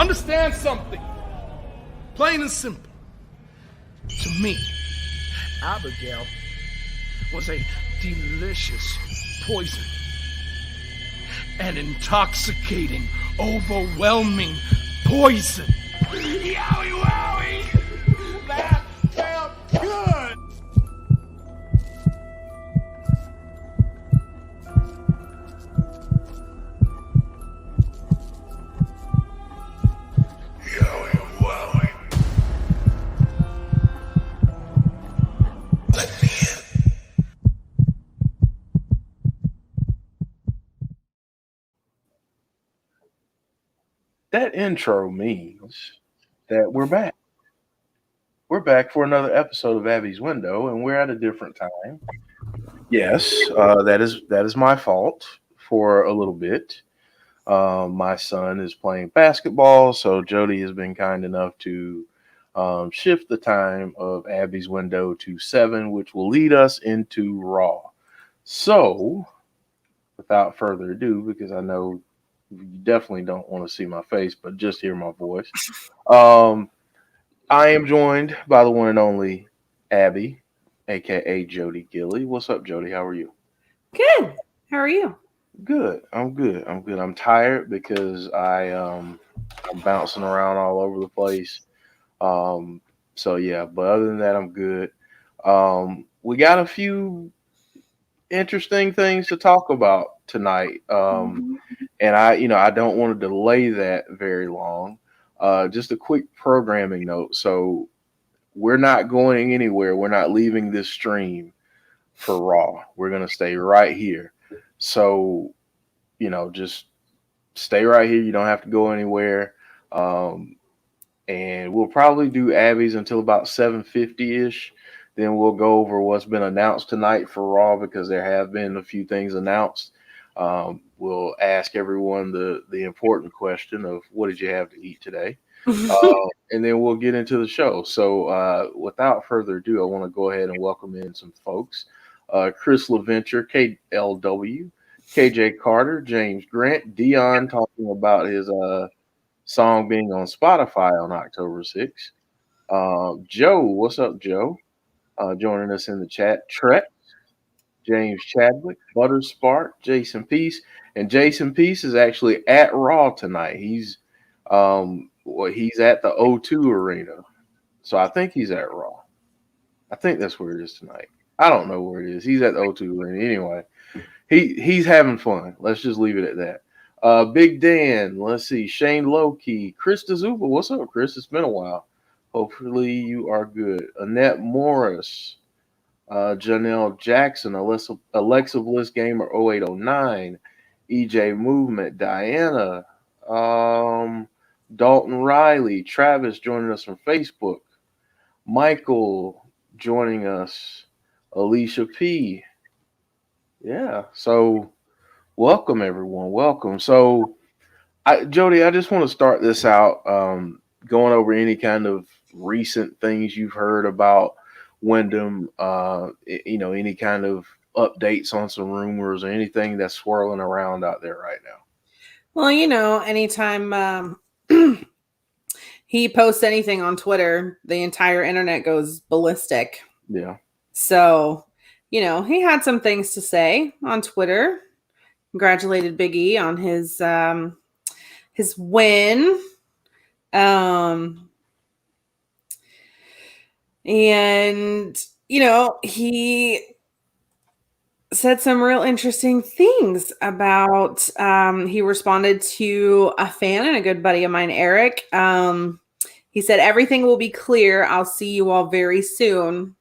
Understand something. Plain and simple. To me, Abigail was a delicious poison. An intoxicating, overwhelming poison. Yowie wowie! That felt good! Yowie wowie. Let me in. That intro means that we're back. We're back for another episode of Abby's Window, and we're at a different time. Yes, that is my fault for a little bit. My son is playing basketball, so Jodie has been kind enough to shift the time of Abby's Window to 7, which will lead us into Raw. So, without further ado, because I know you definitely don't want to see my face, but just hear my voice. I am joined by the one and only Abby, aka Jodie Gilly. What's up, Jodie? How are you? Good. How are you? Good. I'm good. I'm tired because I'm bouncing around all over the place. So yeah, but other than that, I'm good. We got a few interesting things to talk about tonight. And I don't want to delay that very long. Just a quick programming note. So we're not going anywhere. We're not leaving this stream for Raw. We're going to stay right here. So, just stay right here. You don't have to go anywhere. And we'll probably do Abby's until about 7:50-ish. Then we'll go over what's been announced tonight for Raw because there have been a few things announced. We'll ask everyone the important question of what did you have to eat today? And then we'll get into the show. So without further ado, I want to go ahead and welcome in some folks. Chris LaVenture, KLW, KJ Carter, James Grant, Dion talking about his song being on Spotify on October 6th. Joe, what's up, Joe? Joining us in the chat. Trek, James Chadwick, Butterspark, Jason Peace. And Jason Peace is actually at Raw tonight. He's at the O2 Arena. So I think he's at Raw. I think that's where it is tonight. I don't know where it is. He's at the O2 Arena. Anyway, he's having fun. Let's just leave it at that. Big Dan, let's see. Shane Lowkey, Chris DeZuba. What's up, Chris? It's been a while. Hopefully you are good. Annette Morris, Janelle Jackson, Alexa Bliss Gamer 0809, EJ Movement, Diana, Dalton Riley, Travis joining us from Facebook, Michael joining us, Alicia P. Yeah, so welcome everyone. Welcome. So, Jodie, I just want to start this out going over any kind of recent things you've heard about Windham, any kind of updates on some rumors or anything that's swirling around out there right now. Well, anytime he posts anything on Twitter, the entire internet goes ballistic. Yeah. So, he had some things to say on Twitter. Congratulated Big E on his win. And, he said some real interesting things about, he responded to a fan and a good buddy of mine, Eric. He said, everything will be clear. I'll see you all very soon.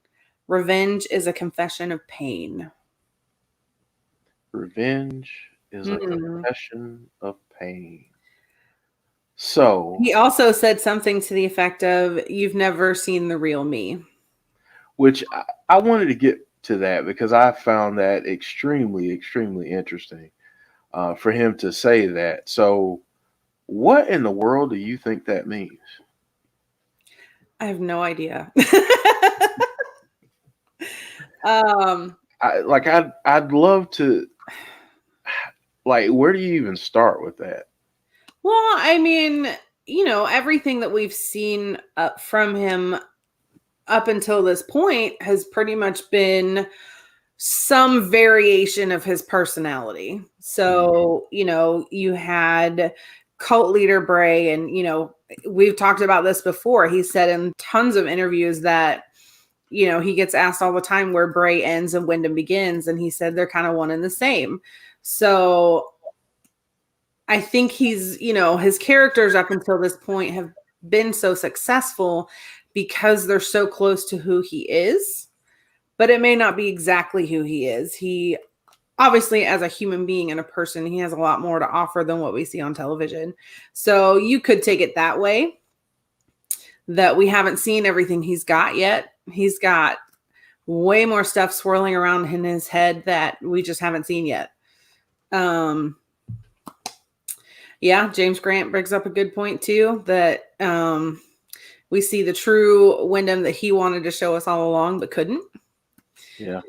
Revenge is a confession of pain. Revenge is a confession of pain. So he also said something to the effect of, you've never seen the real me. Which I wanted to get to that because I found that extremely, extremely interesting for him to say that. So what in the world do you think that means? I have no idea. I'd love to, where do you even start with that? Well, I mean, everything that we've seen from him up until this point has pretty much been some variation of his personality. So, you had cult leader Bray, and, we've talked about this before. He said in tons of interviews that, he gets asked all the time where Bray ends and Windham begins. And he said they're kind of one and the same. So I think he's, his characters up until this point have been so successful because they're so close to who he is, but it may not be exactly who he is. He obviously, as a human being and a person, he has a lot more to offer than what we see on television. So you could take it that way, that we haven't seen everything he's got yet. He's got way more stuff swirling around in his head that we just haven't seen yet. Yeah, James Grant brings up a good point too, that we see the true Windham that he wanted to show us all along but couldn't. Yeah.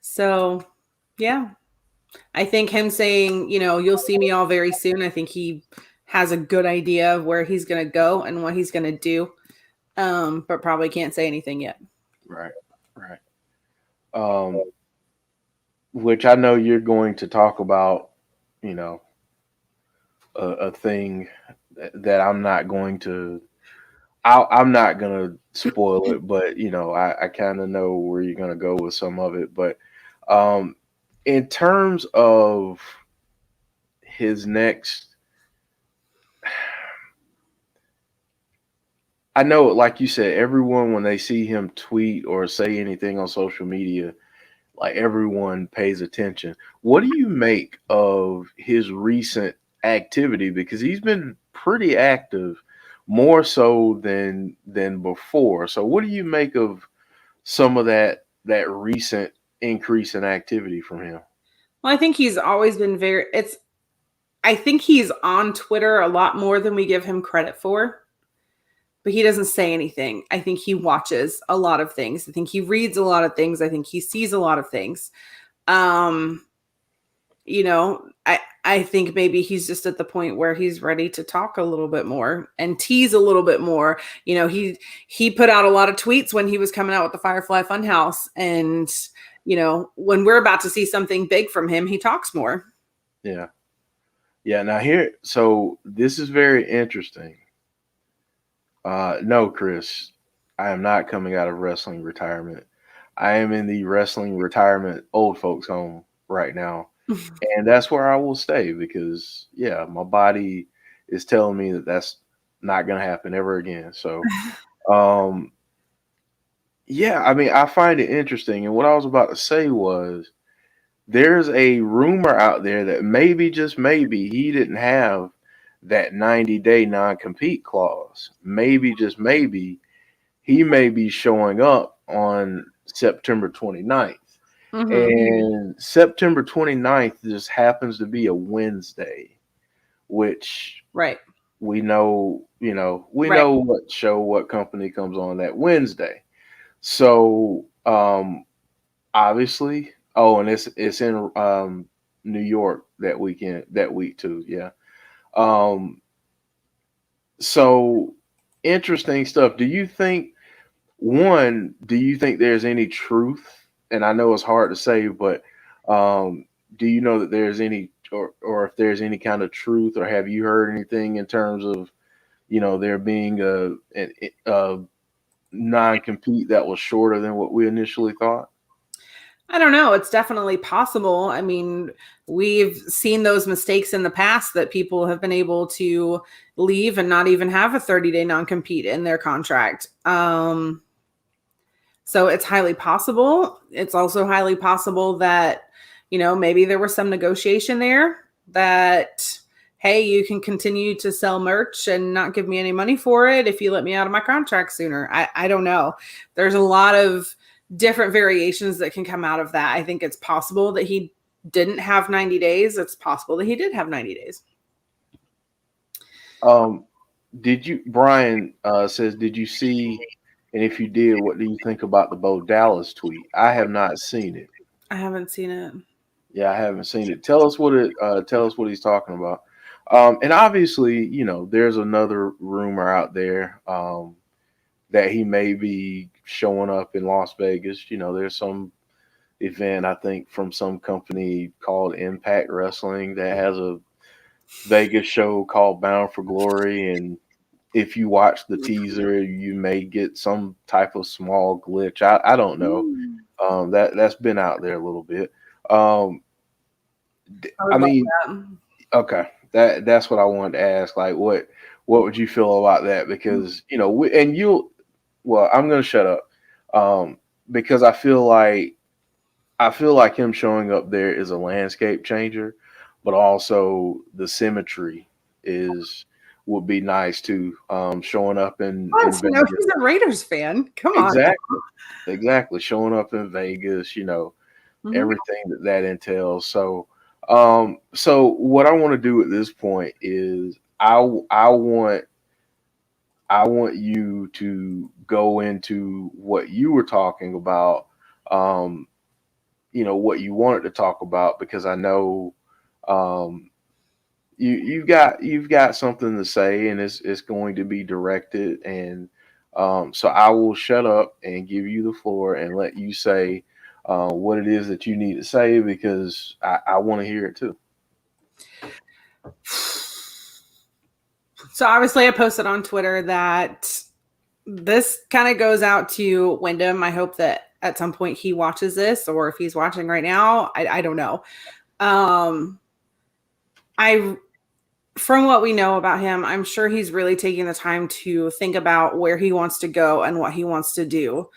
So yeah, I think him saying, you'll see me all very soon, I think he has a good idea of where he's going to go and what he's going to do, but probably can't say anything yet. Right. Which I know you're going to talk about, a thing that I'm not going to spoil it, but I kind of know where you're going to go with some of it. But in terms of his next, I know, like you said, everyone, when they see him tweet or say anything on social media, like everyone pays attention. What do you make of his recent activity? Because he's been pretty active, more so than before. So what do you make of some of that recent increase in activity from him? Well, I think he's always been I think he's on Twitter a lot more than we give him credit for, but he doesn't say anything. I think he watches a lot of things. I think he reads a lot of things. I think he sees a lot of things. I think maybe he's just at the point where he's ready to talk a little bit more and tease a little bit more. He put out a lot of tweets when he was coming out with the Firefly Funhouse, and when we're about to see something big from him, he talks more. Yeah. Now so this is very interesting. No, Chris, I am not coming out of wrestling retirement. I am in the wrestling retirement old folks home right now. And that's where I will stay because, my body is telling me that that's not going to happen ever again. So, I mean, I find it interesting. And what I was about to say was there's a rumor out there that maybe, just maybe, he didn't have that 90-day non-compete clause. Maybe, just maybe, he may be showing up on September 29th. Mm-hmm. And September 29th just happens to be a Wednesday, which we know, know what company comes on that Wednesday. So obviously, and it's in New York that week too. Yeah. So interesting stuff. Do you think there's any truth? And I know it's hard to say, but do you know that there's any, or if there's any kind of truth, or have you heard anything in terms of, there being a non-compete that was shorter than what we initially thought? I don't know. It's definitely possible. I mean, we've seen those mistakes in the past that people have been able to leave and not even have a 30-day non-compete in their contract. So it's highly possible. It's also highly possible that, maybe there was some negotiation there that, hey, you can continue to sell merch and not give me any money for it if you let me out of my contract sooner. I don't know. There's a lot of different variations that can come out of that. I think it's possible that he didn't have 90 days. It's possible that he did have 90 days. Brian says, did you see, and if you did, what do you think about the Bo Dallas tweet? I have not seen it. I haven't seen it. Yeah, I haven't seen it. Tell us what he's talking about. And obviously, there's another rumor out there that he may be showing up in Las Vegas. There's some event, I think, from some company called Impact Wrestling that has a Vegas show called Bound for Glory. And if you watch the teaser, you may get some type of small glitch. I don't know. That's been out there a little bit. Um, I I would love mean, that. okay, that's what I wanted to ask. Like, what would you feel about that? Because and you, well, I'm gonna shut up, because I feel like him showing up there is a landscape changer, but also the symmetry is would be nice too. Showing up in Plus, Vegas, he's a Raiders fan. Come on. exactly, showing up in Vegas, Mhm. everything that entails. So what I want to do at this point is I want you to go into what you were talking about, um, what you wanted to talk about, because I know um, you've got something to say, and it's going to be directed. And so I will shut up and give you the floor and let you say what it is that you need to say, because I want to hear it too. So obviously, I posted on Twitter that this kind of goes out to Wyndham. I hope that at some point he watches this, or if he's watching right now, I don't know. Um, I From what we know about him, I'm sure he's really taking the time to think about where he wants to go and what he wants to do.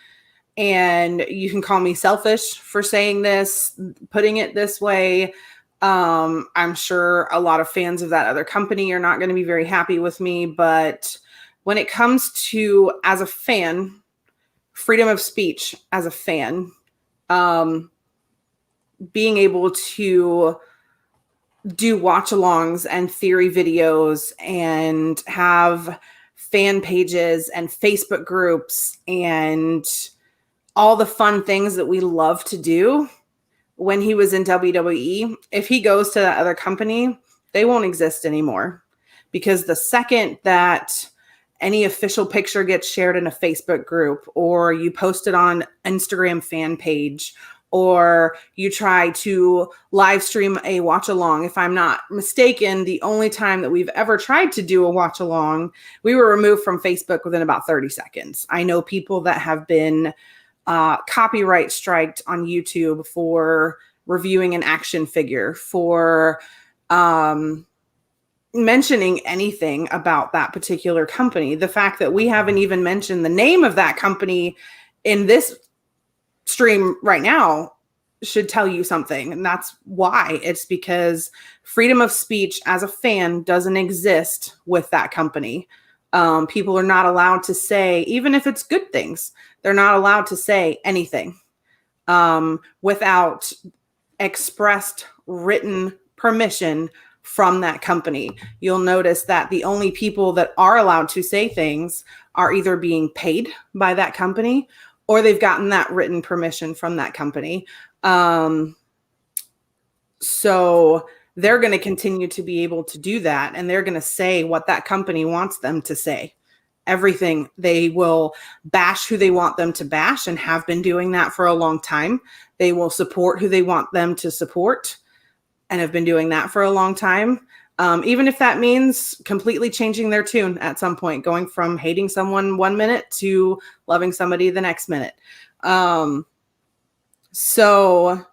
And you can call me selfish for saying this, putting it this way. I'm sure a lot of fans of that other company are not going to be very happy with me, but when it comes to, as a fan, freedom of speech as a fan, um, being able to do watch alongs and theory videos and have fan pages and Facebook groups and all the fun things that we love to do when he was in WWE. If he goes to that other company, they won't exist anymore, because the second that any official picture gets shared in a Facebook group, or you post it on an Instagram fan page, or you try to live stream a watch along. If I'm not mistaken, the only time that we've ever tried to do a watch along, we were removed from Facebook within about 30 seconds. I know people that have been copyright striked on YouTube for reviewing an action figure, for mentioning anything about that particular company. The fact that we haven't even mentioned the name of that company in this stream right now should tell you something. And that's why. It's because freedom of speech as a fan doesn't exist with that company. People are not allowed to say, even if it's good things, they're not allowed to say anything without expressed written permission from that company. You'll notice that the only people that are allowed to say things are either being paid by that company, or they've gotten that written permission from that company. So they're going to continue to be able to do that, and they're going to say what that company wants them to say. Everything. They will bash who they want them to bash, and have been doing that for a long time. They will support who they want them to support, and have been doing that for a long time. Even if that means completely changing their tune at some point, going from hating someone 1 minute to loving somebody the next minute. So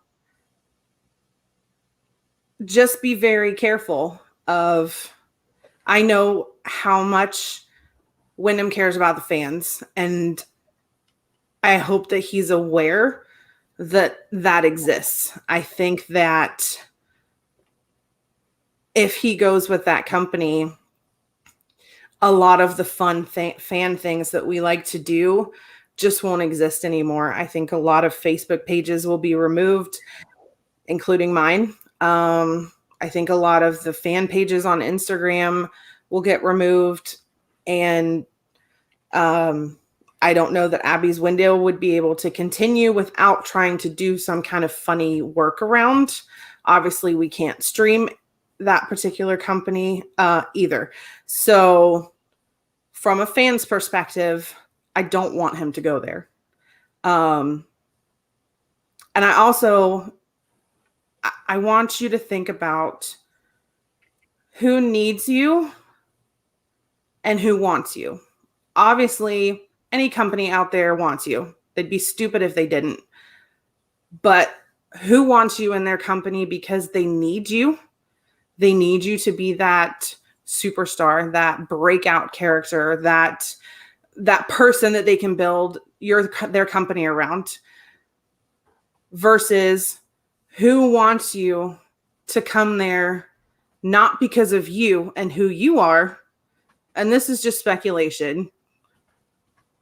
just be very careful of, I know how much Wyndham cares about the fans, and I hope that he's aware that that exists. I think that if he goes with that company, a lot of the fun fan things that we like to do just won't exist anymore. I think a lot of Facebook pages will be removed, including mine. I think a lot of the fan pages on Instagram will get removed. And I don't know that Abby's window would be able to continue without trying to do some kind of funny workaround. Obviously, we can't stream that particular company either. So from a fan's perspective, I don't want him to go there. And I want you to think about who needs you and who wants you. Obviously, any company out there wants you. They'd be stupid if they didn't. But who wants you in their company because they need you? They need you to be that superstar, that breakout character, that person that they can build their company around, versus who wants you to come there not because of you and who you are. And this is just speculation,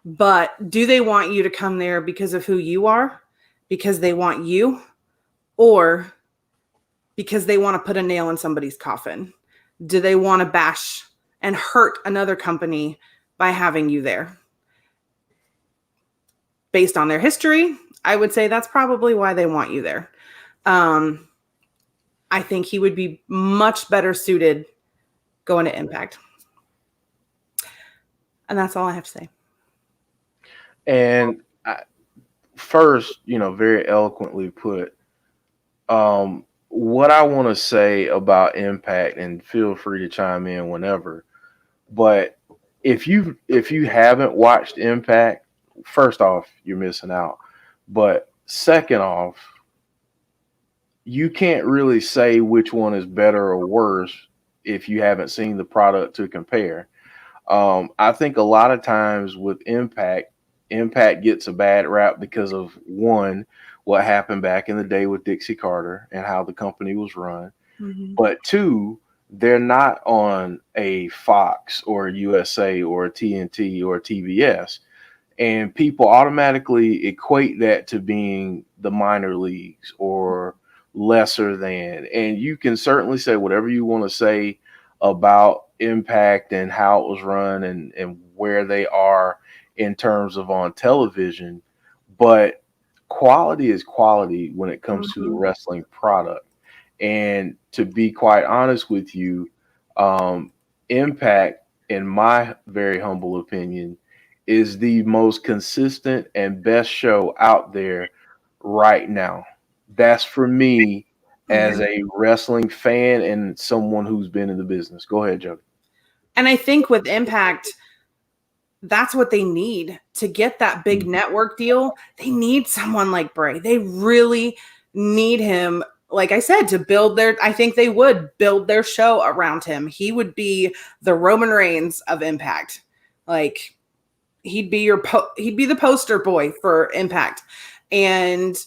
but do they want you to come there because of who you are, because they want you, or because they want to put a nail in somebody's coffin? Do they want to bash and hurt another company by having you there? Based on their history, I would say that's probably why they want you there. I think he would be much better suited going to Impact. And that's all I have to say. And first, very eloquently put, what I want to say about Impact, and feel free to chime in whenever, but if you haven't watched Impact, first off, you're missing out. But second off, you can't really say which one is better or worse if you haven't seen the product to compare. I think a lot of times with Impact gets a bad rap because of, one, what happened back in the day with Dixie Carter and how the company was run. Mm-hmm. But two, they're not on a Fox or a USA or a TNT or a TBS. And people automatically equate that to being the minor leagues or lesser than. And you can certainly say whatever you want to say about Impact and how it was run and where they are in terms of on television. But quality is quality when it comes to the wrestling product. And to be quite honest with you, Impact, in my very humble opinion, is the most consistent and best show out there right now. That's for me as a wrestling fan and someone who's been in the business. Go ahead, Jodie. And I think with Impact, that's what they need to get that big network deal. They need someone like Bray. They really need him, like I said, to build I think they would build their show around him. He would be the Roman Reigns of Impact. Like, he'd be the poster boy for Impact. And,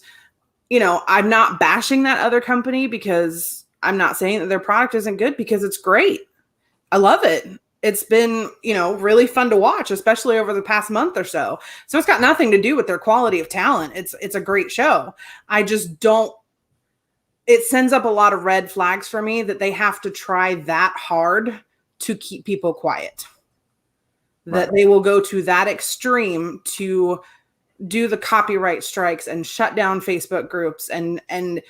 I'm not bashing that other company, because I'm not saying that their product isn't good, because it's great. I love it. It's been, really fun to watch, especially over the past month or so. So it's got nothing to do with their quality of talent. It's a great show. I just don't, it sends up a lot of red flags for me that they have to try that hard to keep people quiet. That they will go to that extreme to do the copyright strikes and shut down Facebook groups and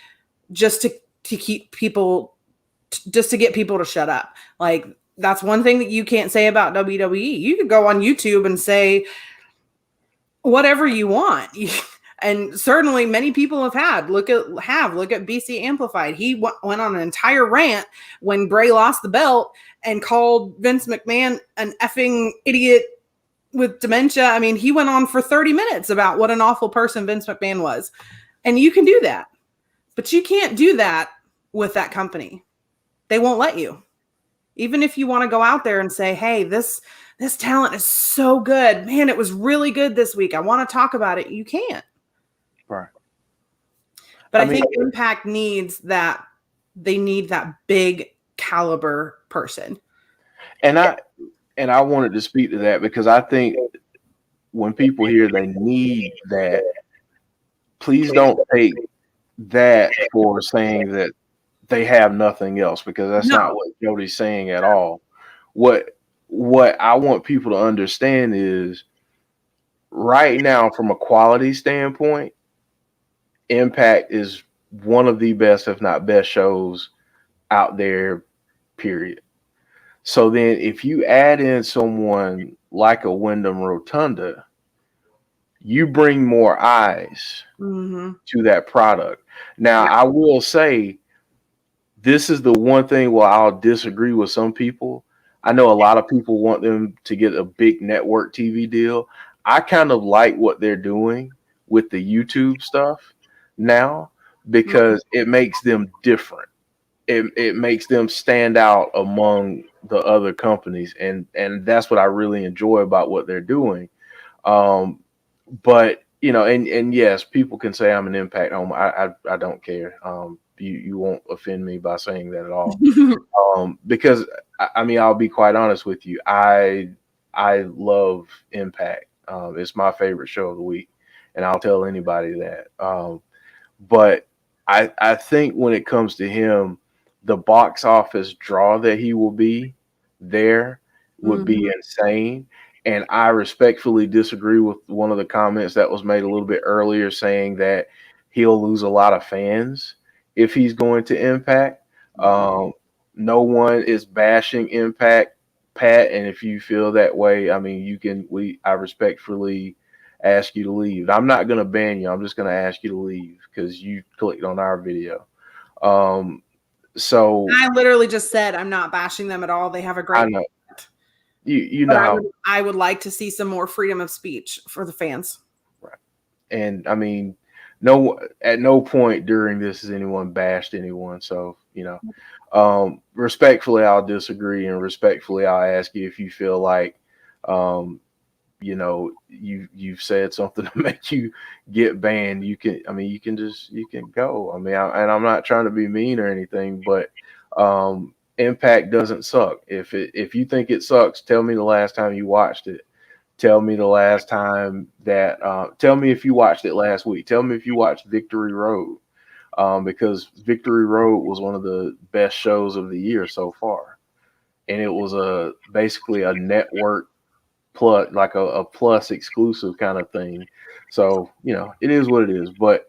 just to keep people, just to get people to shut up. Like, that's one thing that you can't say about WWE. You could go on YouTube and say whatever you want. And certainly many people have had. Look at BC Amplified. He went on an entire rant when Bray lost the belt and called Vince McMahon an effing idiot with dementia. I mean, he went on for 30 minutes about what an awful person Vince McMahon was. And you can do that. But you can't do that with that company. They won't let you. Even if you want to go out there and say, hey, this talent is so good. Man, it was really good this week. I want to talk about it. You can't. Right. But I think Impact needs that. They need that big caliber person. And I wanted to speak to that, because I think when people hear they need that, please don't take that for saying that they have nothing else, because that's not what Jodie's saying at all. What I want people to understand is, right now, from a quality standpoint, Impact is one of the best, if not best, shows out there period. So then if you add in someone like a Windham Rotunda, you bring more eyes to that product. Now, I will say this is the one thing where I'll disagree with some people. I know a lot of people want them to get a big network TV deal. I kind of like what they're doing with the YouTube stuff now because it makes them different. It makes them stand out among the other companies, and that's what I really enjoy about what they're doing. Um, but and yes, people can say I'm an Impact home. I don't care. You won't offend me by saying that at all. Because I mean, I'll be quite honest with you. I love Impact. It's my favorite show of the week, and I'll tell anybody that. But I think when it comes to him, the box office draw that he will be there would be insane. And I respectfully disagree with one of the comments that was made a little bit earlier saying that he'll lose a lot of fans if he's going to Impact. No one is bashing Impact, Pat, and if you feel that way, I mean, I respectfully ask you to leave. I'm not going to ban you. I'm just going to ask you to leave because you clicked on our video. So I literally just said I'm not bashing them at all. They have a great. I know. You know how I would like to see some more freedom of speech for the fans. Right. And I mean, at no point during this has anyone bashed anyone. So, respectfully, I'll disagree, and respectfully, I'll ask you if you feel like, you've said something to make you get banned. You can go. I mean, I'm not trying to be mean or anything, but, Impact doesn't suck. If you think it sucks, tell me the last time you watched it. Tell me the last time that. Tell me if you watched it last week. Tell me if you watched Victory Road, because Victory Road was one of the best shows of the year so far, and it was basically a network plus, like a plus exclusive kind of thing. So it is what it is. But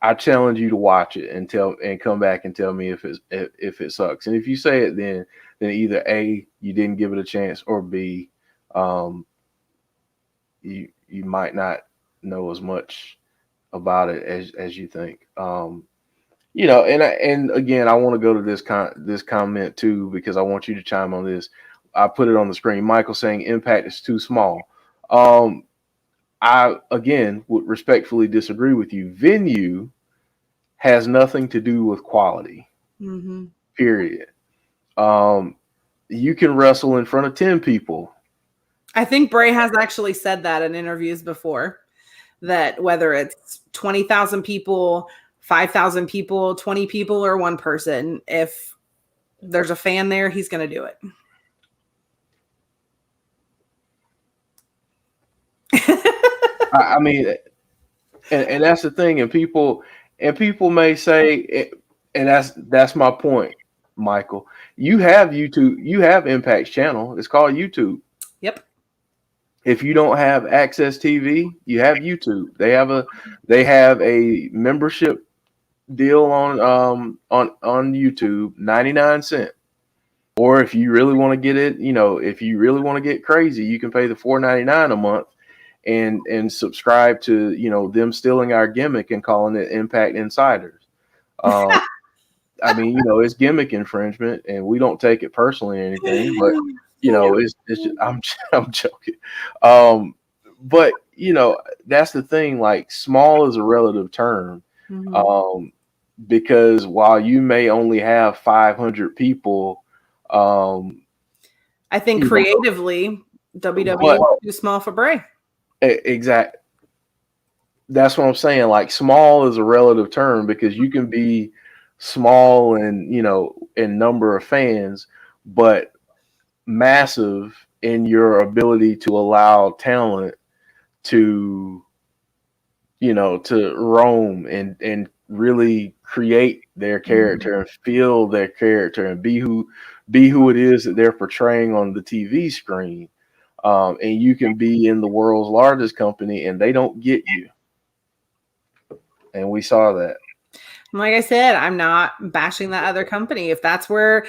I challenge you to watch it and come back and tell me if it sucks. And if you say it, then either A, you didn't give it a chance, or B, you might not know as much about it as you think. And again, I want to go to this comment too because I want you to chime on this. I put it on the screen. Michael saying Impact is too small. I again would respectfully disagree with you. Venue has nothing to do with quality. Period. You can wrestle in front of 10 people. I think Bray has actually said that in interviews before, that whether it's 20,000 people, 5,000 people, 20 people, or one person, if there's a fan there, he's going to do it. I mean, and that's the thing, and people may say, and that's my point, Michael. You have YouTube, you have Impact's channel. It's called YouTube. Yep. If you don't have Access TV, you have YouTube. They have a membership deal on YouTube, 99 cents. Or if you really want to get it, if you really want to get crazy, you can pay the $4.99 a month and subscribe to them stealing our gimmick and calling it Impact Insiders. I mean, it's gimmick infringement, and we don't take it personally or anything, but it's just, I'm joking. But that's the thing. Like, small is a relative term, because while you may only have 500 people, I think creatively, WWE is too small for Bray. Exactly. That's what I'm saying. Like, small is a relative term because you can be small and in number of fans, but massive in your ability to allow talent to to roam and really create their character and feel their character and be who it is that they're portraying on the TV screen. And you can be in the world's largest company and they don't get you. And we saw that. Like I said, I'm not bashing that other company. If that's where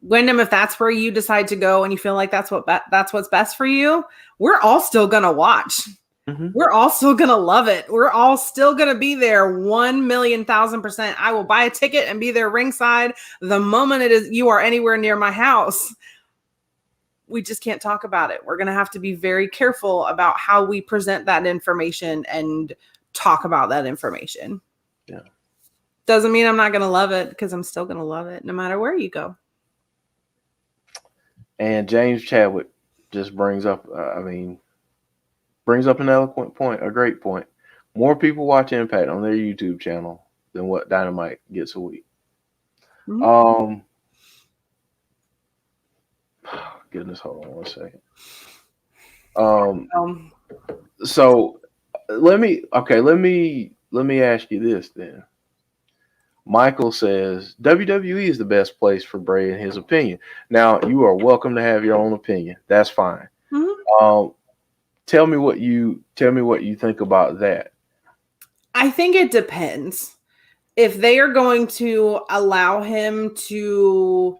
Wyndham, if that's where you decide to go and you feel like that's what's best for you, we're all still gonna watch. Mm-hmm. We're all still gonna love it. We're all still gonna be there 1,000,000%. I will buy a ticket and be there ringside the moment you are anywhere near my house. We just can't talk about it. We're gonna have to be very careful about how we present that information and talk about that information. Yeah. Doesn't mean I'm not gonna love it, because I'm still gonna love it no matter where you go. And James Chadwick just brings up an eloquent point, a great point. More people watch Impact on their YouTube channel than what Dynamite gets a week. Mm-hmm. Goodness, hold on 1 second. So let me ask you this then. Michael says WWE is the best place for Bray in his opinion. Now, you are welcome to have your own opinion. That's fine. Mm-hmm. Tell me what you think about that. I think it depends. If they are going to allow him to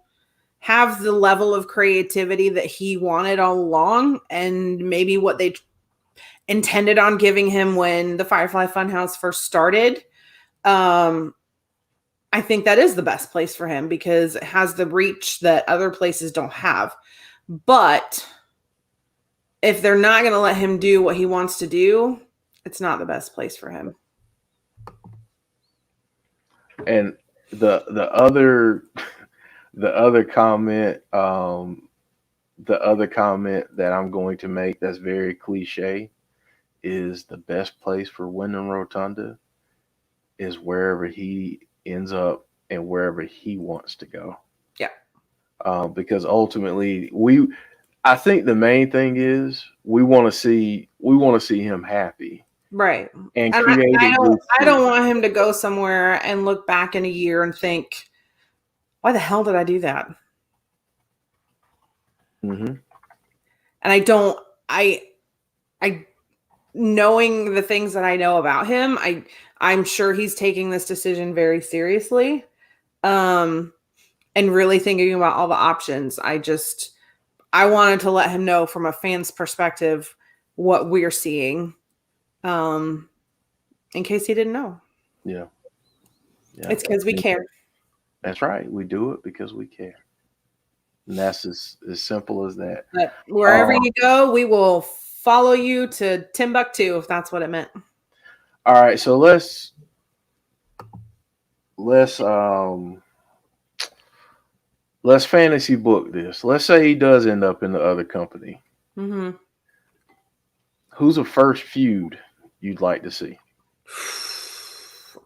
have the level of creativity that he wanted all along, and maybe what they intended on giving him when the Firefly Funhouse first started, I think that is the best place for him, because it has the reach that other places don't have. But if they're not going to let him do what he wants to do, it's not the best place for him. And the other comment that I'm going to make that's very cliche is the best place for Windham Rotunda is wherever he ends up and wherever he wants to go. Yeah. Because ultimately I think the main thing is we want to see him happy. Right. And I don't want him to go somewhere and look back in a year and think, why the hell did I do that? Mm-hmm. And I knowing the things that I know about him, I'm sure he's taking this decision very seriously. And really thinking about all the options. I wanted to let him know from a fan's perspective what we're seeing. In case he didn't know. Yeah. It's because we care. That's right. We do it because we care. And that's as simple as that. But wherever you go, we will follow you to Timbuktu, if that's what it meant. All right, so let's fantasy book this. Let's say he does end up in the other company. Mm-hmm. Who's the first feud you'd like to see?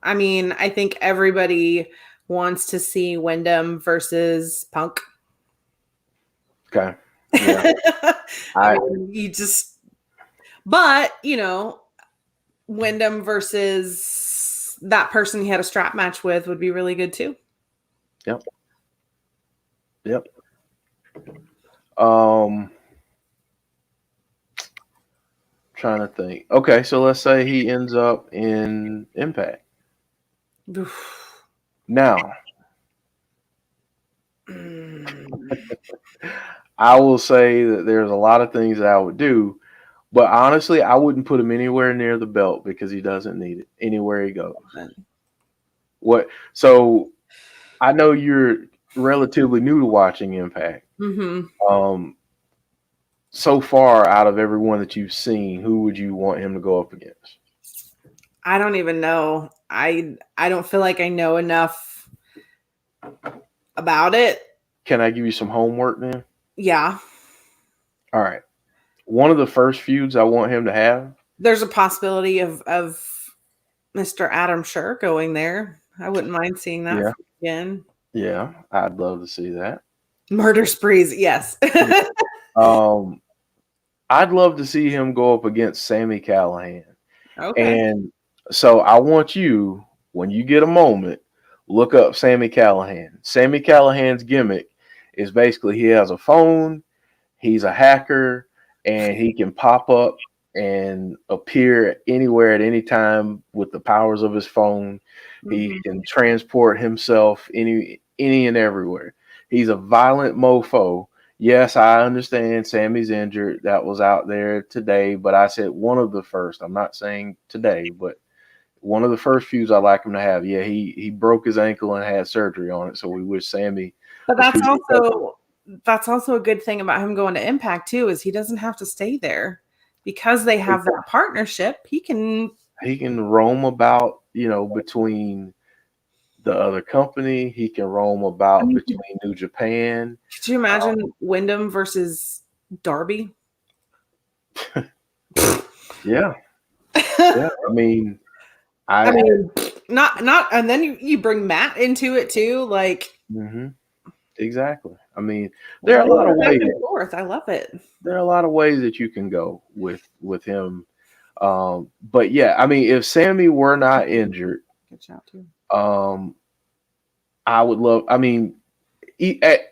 I mean, I think everybody wants to see Windham versus Punk. Okay. Yeah. But Windham versus that person he had a strap match with would be really good too. Yep. Trying to think. Okay, so let's say he ends up in Impact. Now, I will say that there's a lot of things that I would do, but honestly, I wouldn't put him anywhere near the belt because he doesn't need it anywhere he goes. So I know you're relatively new to watching Impact. Mm-hmm. So far, out of everyone that you've seen, who would you want him to go up against? I don't even know. I don't feel like I know enough about it. Can I give you some homework then? Yeah. All right. One of the first feuds I want him to have. There's a possibility of Mr. Adam Scher going there. I wouldn't mind seeing that again. Yeah, I'd love to see that. Murder sprees, yes. I'd love to see him go up against Sami Callihan. Okay. And so I want you, when you get a moment, look up Sami Callihan. Sami Callihan's gimmick is basically he has a phone, he's a hacker, and he can pop up and appear anywhere at any time with the powers of his phone. Mm-hmm. He can transport himself any and everywhere. He's a violent mofo. Yes, I understand Sammy's injured. That was out there today, but I said one of the first. I'm not saying today, but one of the first feuds I like him to have. Yeah, he broke his ankle and had surgery on it, so we wish Sammy. But that's also a good thing about him going to Impact too, is he doesn't have to stay there because they have that partnership. He can roam about, between the other company. He can roam about between New Japan. Could you imagine Windham versus Darby? Yeah. Yeah. I mean, not, and then you bring Matt into it too, like. Mm-hmm. Exactly. I mean, there are a lot of ways. I love it. There are a lot of ways that you can go with him. But yeah, I mean, if Sammy were not injured, good job too. I would love. I mean,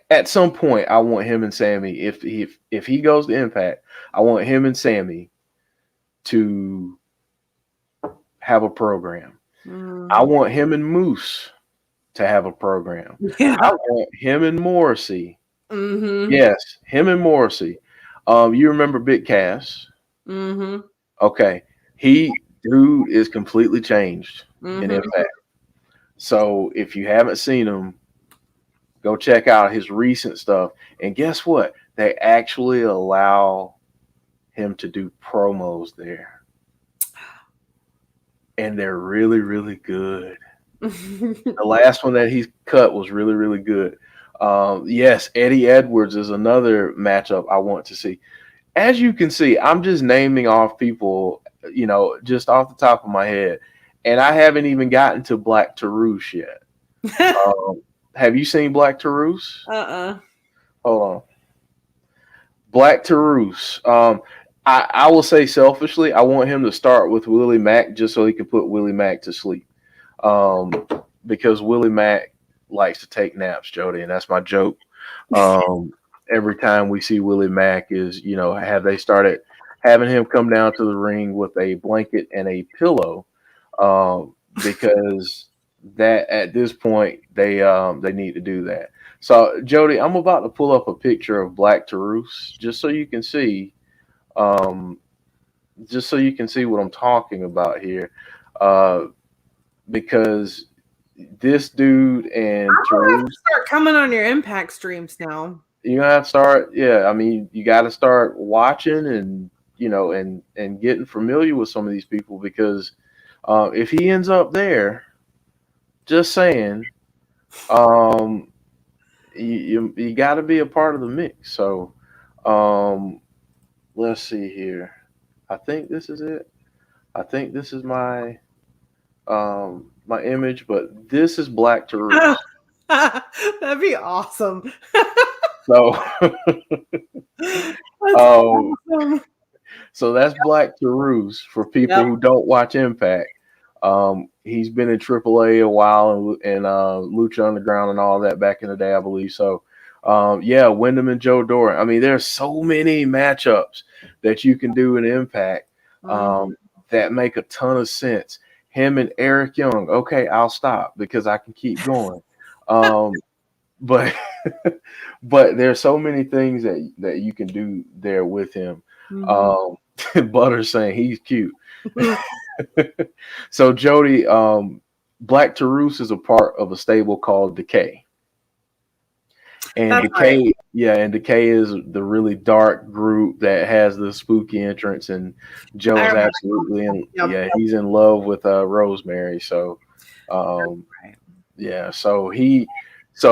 at some point, I want him and Sammy. If he goes to Impact, I want him and Sammy to have a program. I want him and Moose to have a program. Yeah. I want him and Morrissey. Mm-hmm. Yes, him and Morrissey. You remember Big Cass? Mm-hmm. Okay, dude is completely changed in Impact. So if you haven't seen him, go check out his recent stuff. And guess what? They actually allow him to do promos there, and they're really, really good. The last one that he's cut was really, really good. Yes, Eddie Edwards is another matchup I want to see. As you can see, I'm just naming off people, just off the top of my head. And I haven't even gotten to Black Taurus yet. Have you seen Black Taurus? Hold on. Black Taurus. I will say selfishly, I want him to start with Willie Mack just so he can put Willie Mack to sleep. Because Willie Mack likes to take naps, Jody, and that's my joke. Every time we see Willie Mack is, have they started having him come down to the ring with a blanket and a pillow, because that at this point they need to do that. So Jody, I'm about to pull up a picture of Black Taurus just so you can see, what I'm talking about here, because this dude and Taurus start coming on your Impact streams now. You have to start, yeah. I mean, you got to start watching and and getting familiar with some of these people, because if he ends up there, just saying, you got to be a part of the mix. So, let's see here. I think this is it. I think this is my my image, but this is Black Taurus. That'd be awesome. So, awesome. So that's Black Taurus for people who don't watch Impact. He's been in AAA a while and Lucha Underground and all that back in the day, I believe. So, Windham and Joe Doran. I mean, there's so many matchups that you can do in Impact that make a ton of sense. Him and Eric Young. Okay, I'll stop because I can keep going. But there's so many things that you can do there with him. Butter's saying he's cute. So Jody, Black Taurus is a part of a stable called Decay. And That's Decay, right. and Decay is the really dark group that has the spooky entrance, and Joe's absolutely he's in love with Rosemary. So so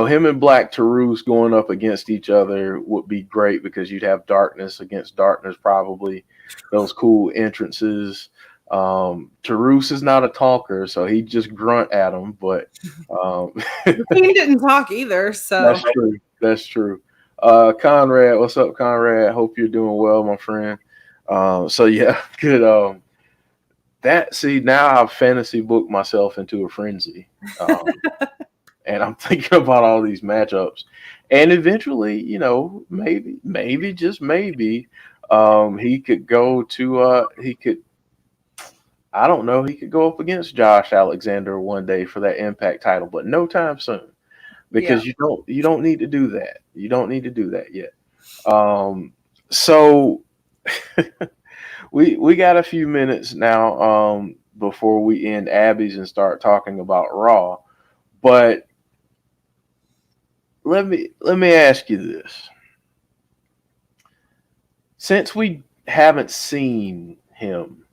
him and Black Taurus going up against each other would be great, because you'd have darkness against darkness, probably those cool entrances. Taurus is not a talker, so he just grunt at him, but the team didn't talk either, so that's true. Conrad, what's up, Conrad? Hope you're doing well, my friend. So yeah, good. Now I've fantasy booked myself into a frenzy. And I'm thinking about all these matchups, and eventually, maybe just maybe, he could go to I don't know, he could go up against Josh Alexander one day for that Impact title, but no time soon. because you don't need to do that. You don't need to do that yet. So we got a few minutes now before we end Abby's and start talking about Raw. But let me ask you this. Since we haven't seen him,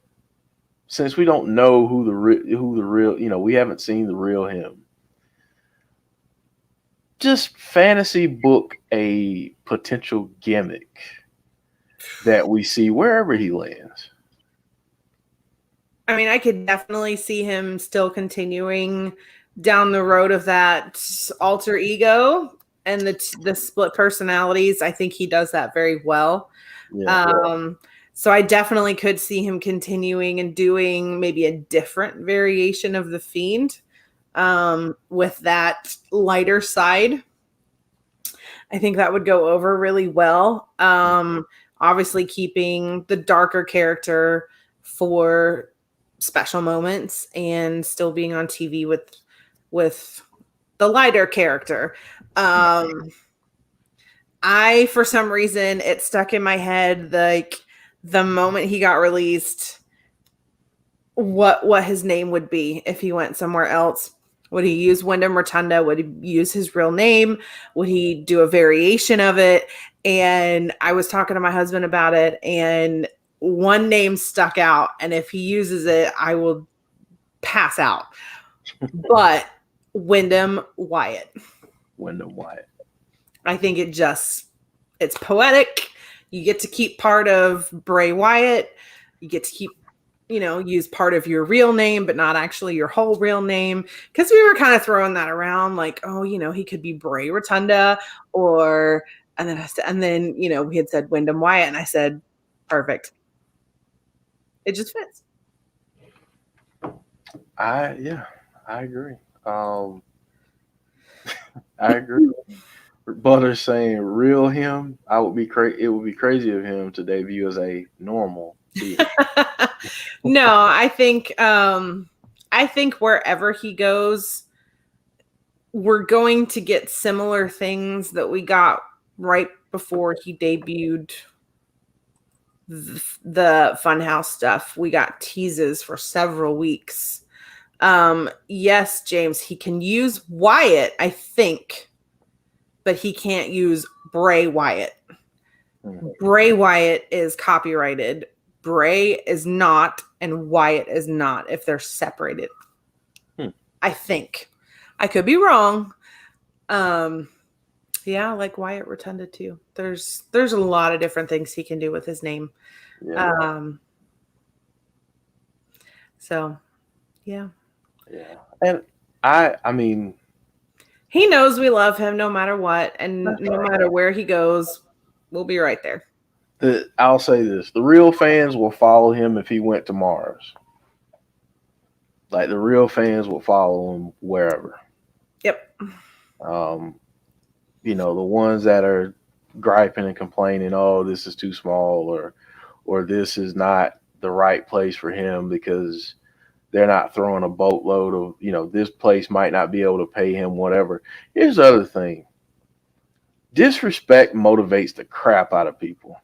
since we don't know who the real, we haven't seen the real him. Just fantasy book a potential gimmick that we see wherever he lands. I mean, I could definitely see him still continuing down the road of that alter ego and the split personalities. I think he does that very well. Yeah. So I definitely could see him continuing and doing maybe a different variation of the Fiend with that lighter side. I think that would go over really well. Obviously keeping the darker character for special moments and still being on TV with the lighter character. I, for some reason, it stuck in my head, like the moment he got released, what his name would be if he went somewhere else. Would he use Windham Rotunda? Would he use his real name? Would he do a variation of it? And I was talking to my husband about it, and one name stuck out. And if he uses it, I will pass out. But Windham Wyatt. Windham Wyatt. I think it's poetic. You get to keep part of Bray Wyatt. You get to keep, use part of your real name, but not actually your whole real name. Because we were kind of throwing that around, like, oh, he could be Bray Rotunda, and then we had said Windham Wyatt, and I said, perfect. It just fits. I agree. I agree. Butter saying real him. It would be crazy of him to debut as a normal. No, I think wherever he goes, we're going to get similar things that we got right before he debuted the Funhouse stuff. We got teases for several weeks. Yes, James, he can use Wyatt, I think, but he can't use Bray Wyatt. Bray Wyatt is copyrighted. Bray is not, and Wyatt is not if they're separated. I think. I could be wrong. Yeah, like Wyatt Rotunda too. There's a lot of different things he can do with his name. Yeah. So, yeah. Yeah. And I mean, he knows we love him no matter what, and no matter where he goes, we'll be right there. I'll say this. The real fans will follow him if he went to Mars. Like, the real fans will follow him wherever. Yep. The ones that are griping and complaining, oh, this is too small, or this is not the right place for him because they're not throwing a boatload of, this place might not be able to pay him, whatever. Here's the other thing. Disrespect motivates the crap out of people.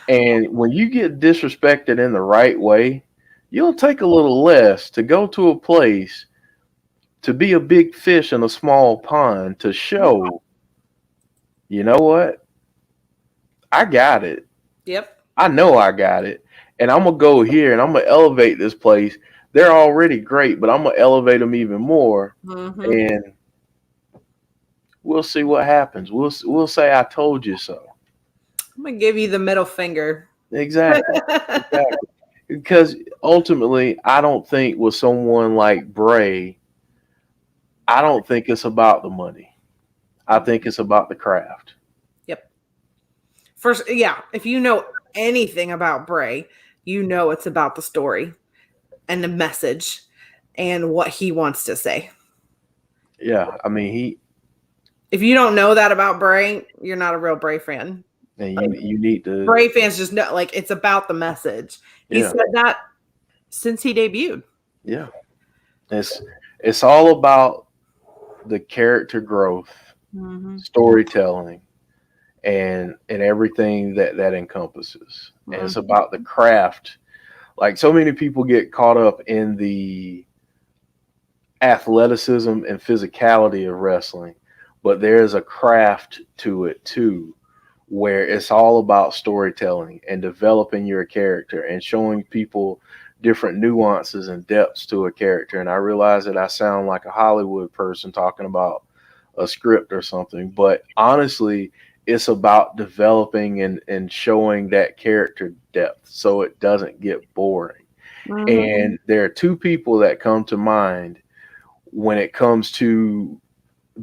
And when you get disrespected in the right way, you'll take a little less to go to a place to be a big fish in a small pond to show, you know what? I got it. Yep. I know I got it. And I'm going to go here and I'm going to elevate this place. They're already great, but I'm going to elevate them even more. Mm-hmm. And we'll see what happens. We'll say, I told you so. I'm going to give you the middle finger. Exactly. Because ultimately, I don't think with someone like Bray, I don't think it's about the money. I think it's about the craft. Yep. First, yeah, if you know anything about Bray, it's about the story and the message and what he wants to say. Yeah, I mean, if you don't know that about Bray, you're not a real Bray fan. And you need to. Bray fans just know, like, it's about the message. He said that since he debuted. Yeah, it's all about the character growth, Mm-hmm. storytelling, and everything that encompasses. And it's Mm-hmm. about the craft. Like, so many people get caught up in the athleticism and physicality of wrestling, but there's a craft to it too, where it's all about storytelling and developing your character and showing people different nuances and depths to a character. And I realize that I sound like a Hollywood person talking about a script or something, but honestly, it's about developing and showing that character depth so it doesn't get boring. Mm-hmm. And there are two people that come to mind when it comes to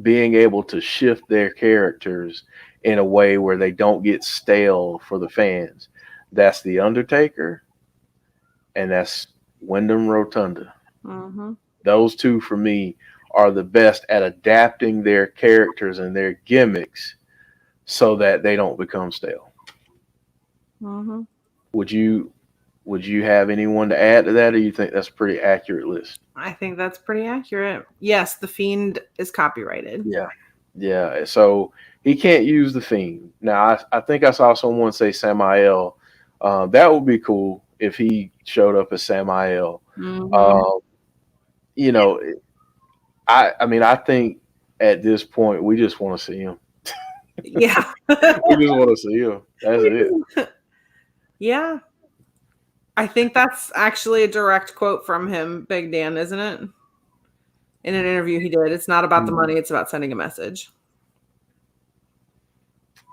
being able to shift their characters in a way where they don't get stale for the fans. That's The Undertaker and that's Windham Rotunda. Mm-hmm. Those two for me are the best at adapting their characters and their gimmicks so that they don't become stale. Mm-hmm. Would you have anyone to add to that, or you think that's a pretty accurate list? I think that's pretty accurate. Yes, the Fiend is copyrighted. Yeah. Yeah. So he can't use the Fiend. Now, I think I saw someone say Samael. That would be cool if he showed up as Samael. Mm-hmm. You know, I mean, I think at this point we just want to see him. Yeah. We just want to see him. That's it. Yeah. I think that's actually a direct quote from him, Big Dan, isn't it? In an interview he did. It's not about the money, it's about sending a message.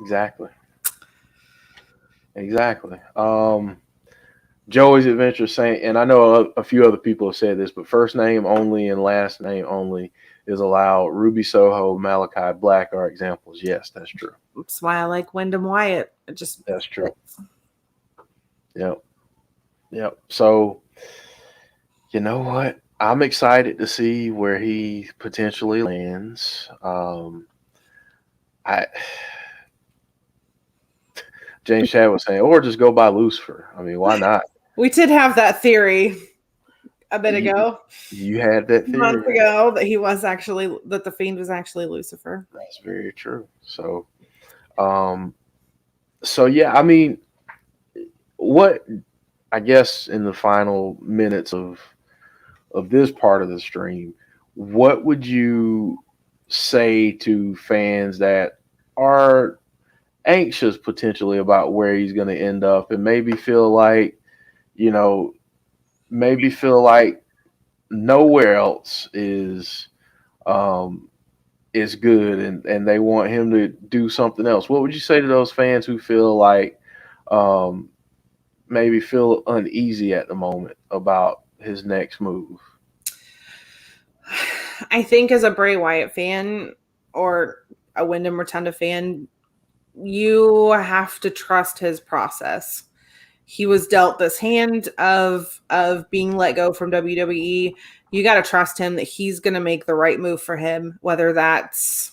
Exactly. Joey's Adventure saying, and I know a few other people have said this, but first name only and last name only is allowed. Ruby Soho, Malachi Black are examples. Yes, that's true. That's why I like Windham Wyatt. That's true. Yep. So, you know what? I'm excited to see where he potentially lands. James Chad was saying, or just go by Lucifer. I mean, why not? We did have that theory a bit ago. You had that theory months ago that the Fiend was actually Lucifer. That's very true. So yeah, I mean, what I guess in the final minutes of this part of the stream, what would you say to fans that are anxious potentially about where he's going to end up and maybe feel like, nowhere else is good and they want him to do something else? What would you say to those fans who feel like maybe feel uneasy at the moment about his next move? I think as a Bray Wyatt fan or a Windham Rotunda fan, you have to trust his process. He was dealt this hand of being let go from WWE. You got to trust him that he's going to make the right move for him, whether that's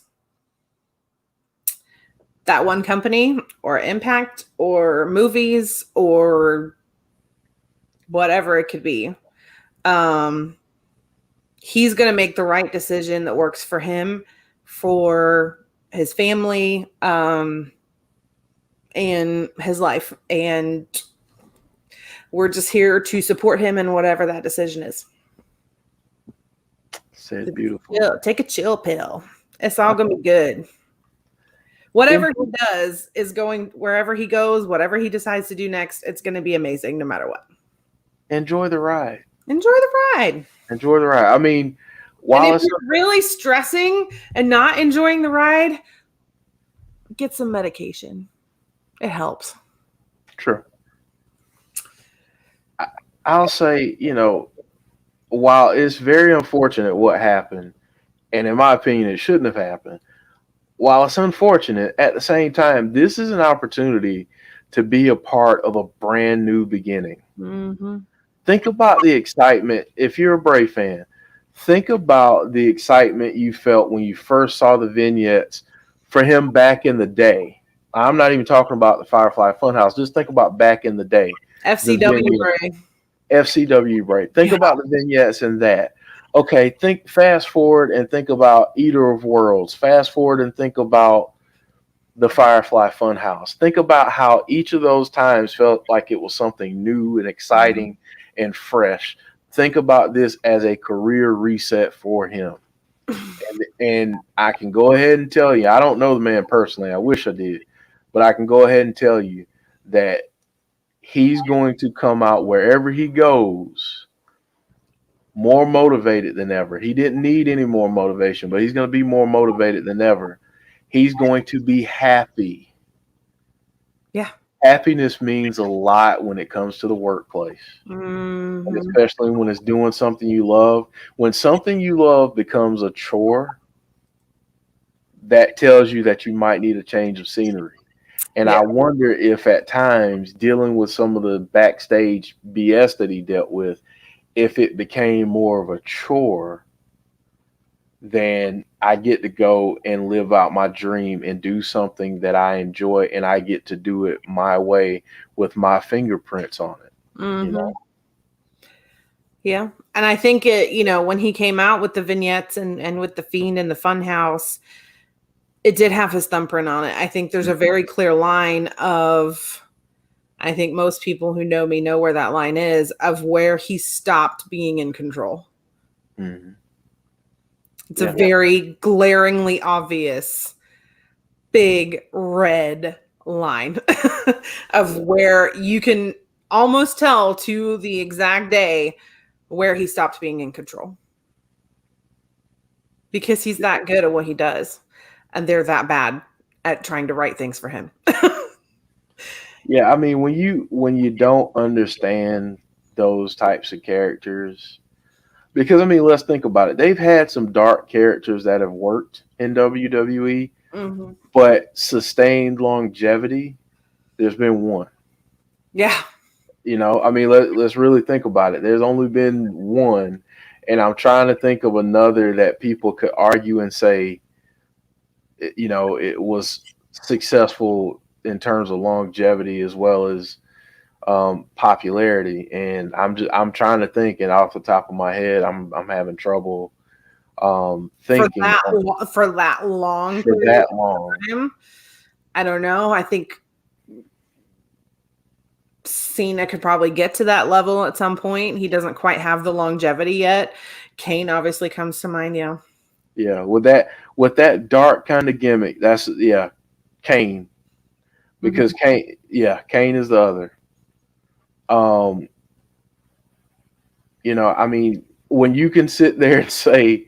that one company or Impact or movies or whatever it could be. He's going to make the right decision that works for him, for his family, and his life. And we're just here to support him in whatever that decision is. Said beautiful. Take a chill pill. It's all going to be good. Whatever he does is going wherever he goes, whatever he decides to do next, it's going to be amazing no matter what. Enjoy the ride. I mean, while if you're really stressing and not enjoying the ride, get some medication. It helps. True. I'll say, while it's very unfortunate what happened, and in my opinion, it shouldn't have happened, while it's unfortunate, at the same time, this is an opportunity to be a part of a brand new beginning. Mm-hmm. Think about the excitement. If you're a Bray fan, think about the excitement you felt when you first saw the vignettes for him back in the day. I'm not even talking about the Firefly Funhouse. Just think about back in the day. FCW Bray. FCW Bray. Think about the vignettes in that. Okay, think fast forward and think about Eater of Worlds. Fast forward and think about the Firefly Funhouse. Think about how each of those times felt like it was something new and exciting and fresh. Think about this as a career reset for him. And I can go ahead and tell you, I don't know the man personally. I wish I did. But I can go ahead and tell you that he's going to come out wherever he goes more motivated than ever. He didn't need any more motivation, but he's going to be more motivated than ever. He's going to be happy. Yeah. Happiness means a lot when it comes to the workplace, and Mhm. especially when it's doing something you love. When something you love becomes a chore, that tells you that you might need a change of scenery. And Yeah. I wonder if at times dealing with some of the backstage BS that he dealt with, if it became more of a chore than I get to go and live out my dream and do something that I enjoy, and I get to do it my way with my fingerprints on it. You know, Mhm. Yeah. And I think when he came out with the vignettes and with the Fiend and the Funhouse, it did have his thumbprint on it. I think there's a very clear line of, I think most people who know me know where that line is, of where he stopped being in control. mm-hmm. It's a very glaringly obvious, big red line of where you can almost tell to the exact day where he stopped being in control. Because he's that good at what he does, and they're that bad at trying to write things for him. Yeah, I mean, when you don't understand those types of characters, because I mean, let's think about it. They've had some dark characters that have worked in WWE, Mm-hmm. but sustained longevity, there's been one. Yeah. I mean, let's really think about it. There's only been one, and I'm trying to think of another that people could argue and say, it was successful in terms of longevity as well as popularity. And I'm trying to think, and off the top of my head, I'm having trouble thinking For that long for period that long. of time. I don't know. I think Cena could probably get to that level at some point. He doesn't quite have the longevity yet. Kane obviously comes to mind. Yeah. Yeah, with that dark kind of gimmick, that's Kane, because Kane is the other. Um, I mean, when you can sit there and say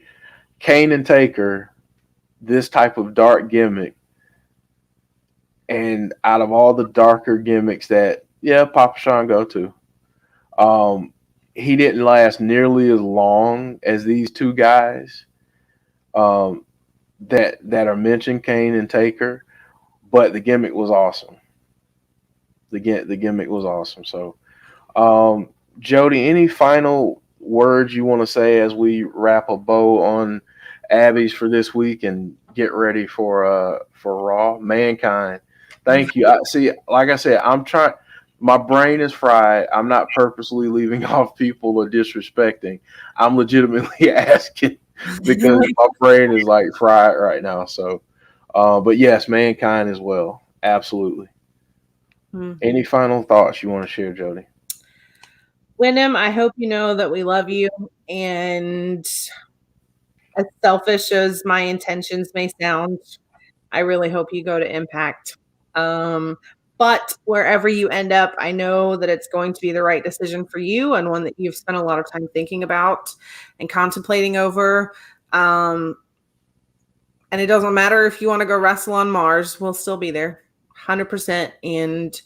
Kane and Taker, this type of dark gimmick, and out of all the darker gimmicks that Papa Shango too, he didn't last nearly as long as these two guys um, that are mentioned, Kane and Taker, but the gimmick was awesome. The gimmick was awesome. So, Jody, any final words you want to say as we wrap a bow on Abby's for this week and get ready for Raw? Mankind. Thank you. See, like I said, I'm trying. My brain is fried. I'm not purposely leaving off people or disrespecting. I'm legitimately asking because my brain is like fried right now. So, but yes, Mankind as well. Absolutely. Any final thoughts you want to share, Jody? Windham, I hope you know that we love you. And as selfish as my intentions may sound, I really hope you go to Impact. But wherever you end up, I know that it's going to be the right decision for you and one that you've spent a lot of time thinking about and contemplating over. And it doesn't matter if you want to go wrestle on Mars, we'll still be there 100%. And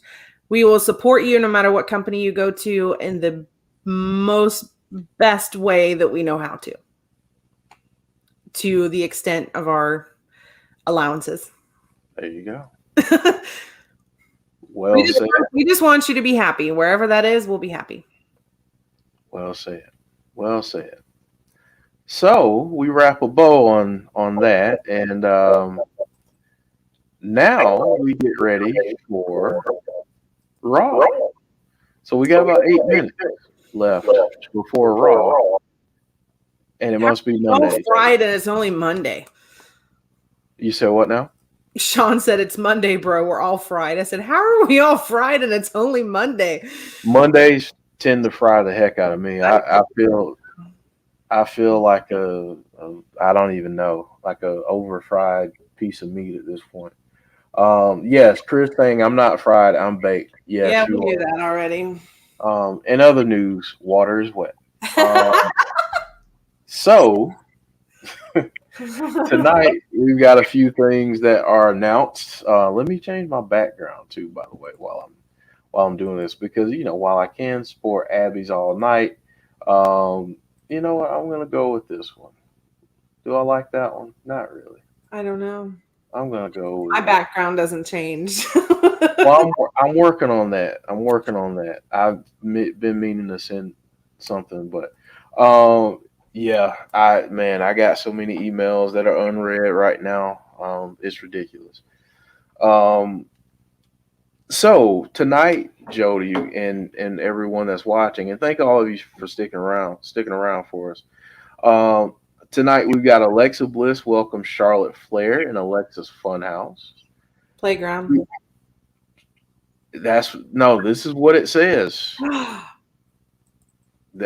we will support you no matter what company you go to in the most best way that we know how to the extent of our allowances. There you go. we, Well just said. want, we just want you to be happy. Wherever that is, we'll be happy. Well said. Well said. So we wrap a bow on that, and now we get ready for Raw. So we got about 8 minutes left before Raw. And it must be Oh, Monday. Friday, and it's only Monday. You said what now? Sean said it's Monday, bro. We're all fried. I said, how are we all fried and it's only Monday? Mondays tend to fry the heck out of me. I feel like I don't even know, like a over fried piece of meat at this point. Yes, Chris saying I'm not fried, I'm baked. Yes, Yeah, we you knew are. that already. In other news, water is wet. So tonight we've got a few things that are announced. Let me change my background too, by the way, while I'm doing this, because while I can sport Abby's all night, you know what? I'm gonna go with this one. Do I like that one? Not really. I don't know. I'm gonna go My with. background doesn't change. Well, I'm working on that. I'm working on that. Been meaning to send something, but yeah, I got so many emails that are unread right now. It's ridiculous. Um, so tonight, Jody and everyone that's watching, and thank all of you for sticking around for us. Um, Tonight we've got Alexa Bliss welcome Charlotte Flair in Alexa's Funhouse. Playground. This is what it says.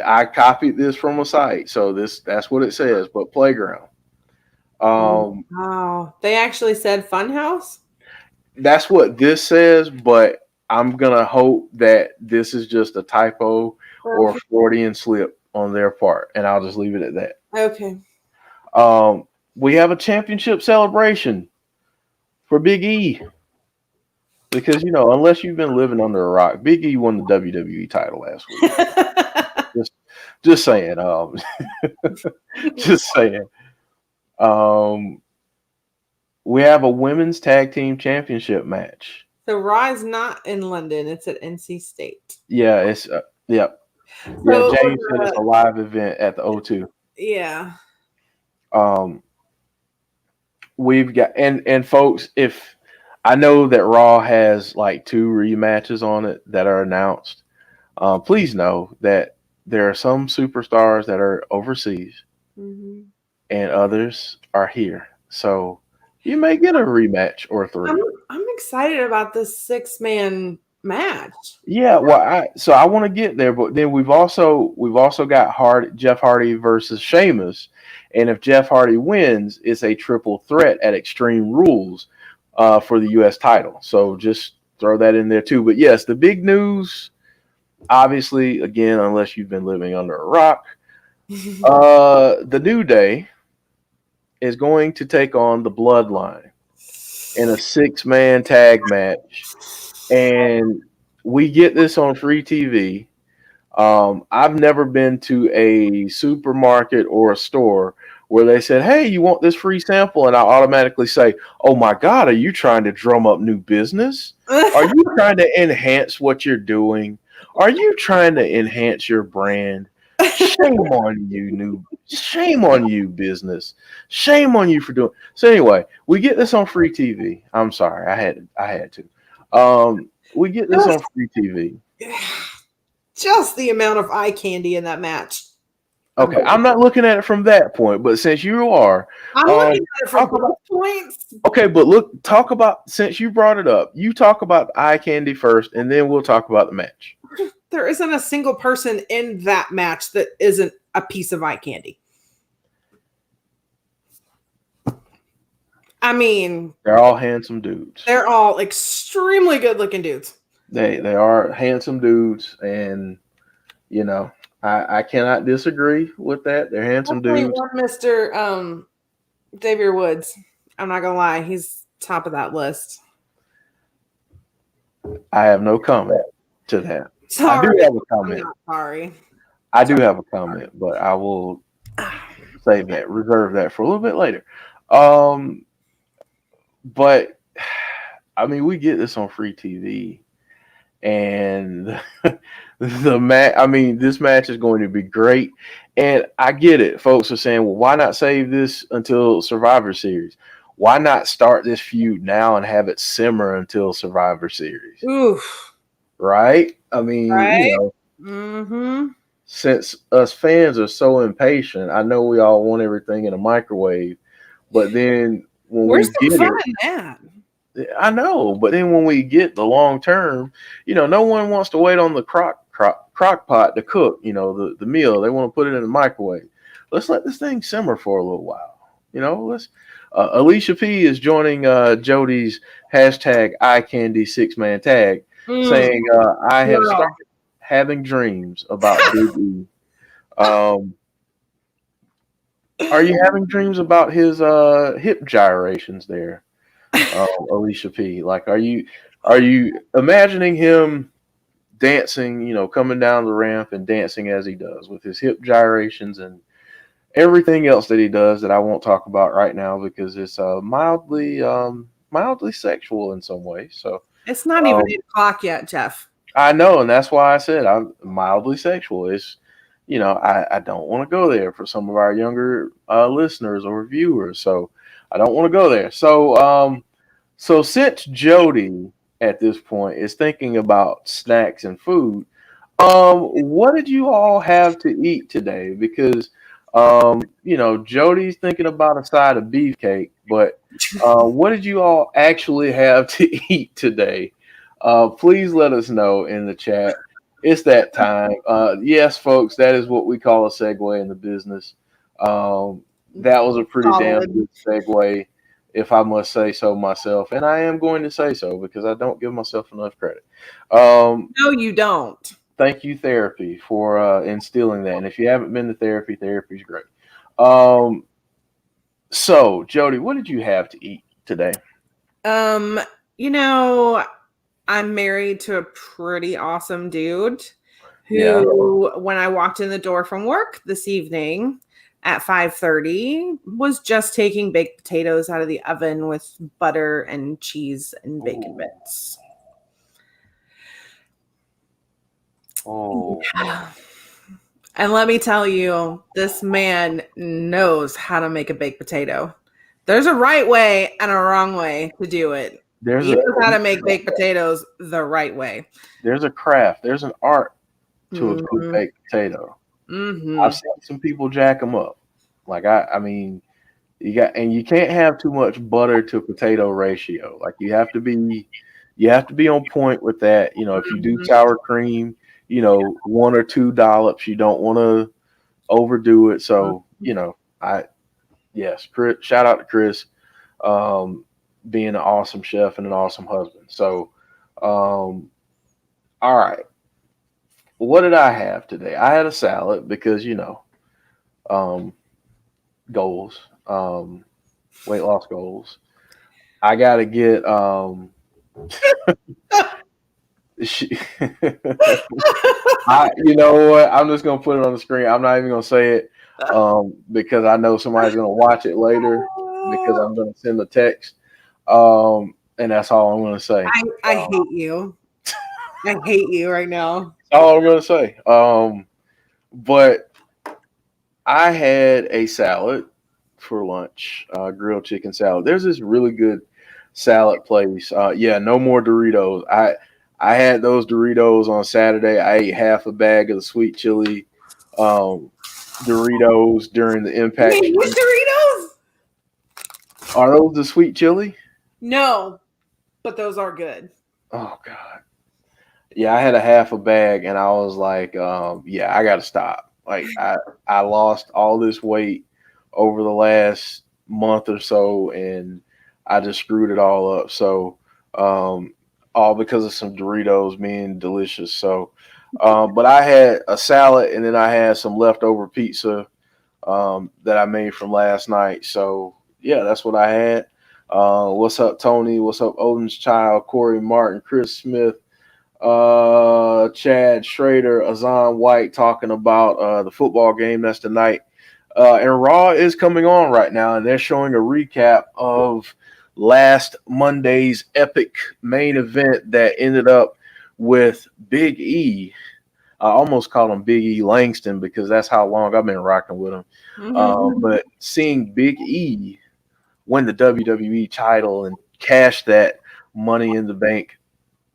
I copied this from a site, so that's what it says. But playground. Wow. They actually said Funhouse? That's what this says, but I'm gonna hope that this is just a typo or a Freudian slip on their part, and I'll just leave it at that. Okay. We have a championship celebration for Big E. Because unless you've been living under a rock, Big E won the WWE title last week. just saying. Just saying. We have a women's tag team championship match. So Raw is not in London; it's at NC State. Yeah, it's yep. Yeah, James said it's a live event at the O2. Yeah. We've got and folks, if I know that Raw has like 2 rematches on it that are announced. Please know that there are some superstars that are overseas and others are here. So you may get a rematch or 3. I'm excited about this 6-man match. Yeah, well, I want to get there, but then we've also got Jeff Hardy versus Sheamus, and if Jeff Hardy wins, it's a triple threat at Extreme Rules for the U.S. title. So just throw that in there too. But yes, the big news, obviously, again, unless you've been living under a rock, the New Day is going to take on the Bloodline in a 6-man tag match. And we get this on free TV. I've never been to a supermarket or a store where they said, hey, you want this free sample? And I automatically say, oh my God, are you trying to drum up new business? Are you trying to enhance what you're doing? Are you trying to enhance your brand? Shame on you, business. Shame on you for doing. So anyway, we get this on free TV. I'm sorry, I had to. We get this on free TV. Just the amount of eye candy in that match. Okay, I'm not looking at it from that point, but since you are, I'm looking at it from both points. Okay, but talk about, since you brought it up, you talk about eye candy first, and then we'll talk about the match. There isn't a single person in that match that isn't a piece of eye candy. I mean, they're all handsome dudes. They're all extremely good-looking dudes. They are handsome dudes, and I cannot disagree with that. They're handsome dudes. One Mr. Xavier Woods. I'm not gonna lie, he's top of that list. I have no comment to that. Sorry. I do have a comment. I'm not sorry. I do have a comment, but I will save that, reserve that for a little bit later. But I mean, we get this on free TV, and this match is going to be great. And I get it. Folks are saying, well, why not save this until Survivor Series? Why not start this feud now and have it simmer until Survivor Series? Oof. Right? I mean, right? since us fans are so impatient, I know we all want everything in a microwave, but then when Where's we the get fun it, in that? I know, but then when we get the long term, no one wants to wait on the crock pot to cook, the meal. They want to put it in the microwave. Let's let this thing simmer for a little while. Let's. Alicia P is joining Jodie's hashtag eye candy 6-man tag, saying I have Girl. started having dreams about Big E. Um, are you having dreams about his hip gyrations there? Alicia P. Like, are you imagining him dancing? Coming down the ramp and dancing as he does with his hip gyrations and everything else that he does that I won't talk about right now because it's mildly sexual in some way. So It's not even um, 8 o'clock yet, Jeff. I know, and that's why I said I'm mildly sexual. I don't want to go there for some of our younger listeners or viewers. So I don't want to go there. So since Jody at this point is thinking about snacks and food, what did you all have to eat today? Because Jody's thinking about a side of beefcake, but what did you all actually have to eat today? Please let us know in the chat. It's that time. Yes, folks, that is what we call a segue in the business. That was a pretty damn Solid. good segue, if I must say so myself, and I am going to say so because I don't give myself enough credit. No, you don't. Thank you, therapy, for instilling that. And if you haven't been to therapy, therapy's great. Um, so, Jody, what did you have to eat today? Um, you know, I'm married to a pretty awesome dude Yeah. who, when I walked in the door from work this evening at 5:30, was just taking baked potatoes out of the oven with butter and cheese and bacon bits. Oh, And let me tell you, this man knows how to make a baked potato. There's a right way and a wrong way to do it. He knows how to make baked potatoes the right way. there's a craft, there's an art to a good Mhm. baked potato. Mhm. I've seen some people jack them up. Like I mean, you can't have too much butter to potato ratio. Like you have to be on point with that. If you do Mhm. sour cream, 1 or 2 dollops. You don't want to overdo it. So Chris. Shout out to Chris, um, being an awesome chef and an awesome husband. So, all right, what did I have today? I had a salad because um, goals, weight loss goals. I got to get she, you know what? I'm just gonna put it on the screen. I'm not even gonna say it because I know somebody's gonna watch it later because I'm gonna send a text. And that's all I'm gonna say. I hate you. I hate you right now. That's all I'm gonna say. But I had a salad for lunch, grilled chicken salad. There's this really good salad place. Yeah, no more Doritos. I had those Doritos on Saturday. I ate half a bag of the sweet chili Doritos during the You Impact mean with stream. Doritos? Are those the sweet chili? No, but those are good. Oh God. Yeah, I had a half a bag and I was like, yeah, I gotta stop. Like I lost all this weight over the last month or so and I just screwed it all up. So all because of some Doritos being delicious. So but I had a salad and then I had some leftover pizza that I made from last night. So yeah, that's what I had. What's up, Tony? What's up, Odin's Child, Corey Martin, Chris Smith, Chad Schrader, Azan White talking about the football game that's tonight. And Raw is coming on right now, and they're showing a recap of last Monday's epic main event that ended up with Big E. I almost called him Big E Langston because that's how long I've been rocking with him. But seeing Big E win the WWE title and cash that Money in the Bank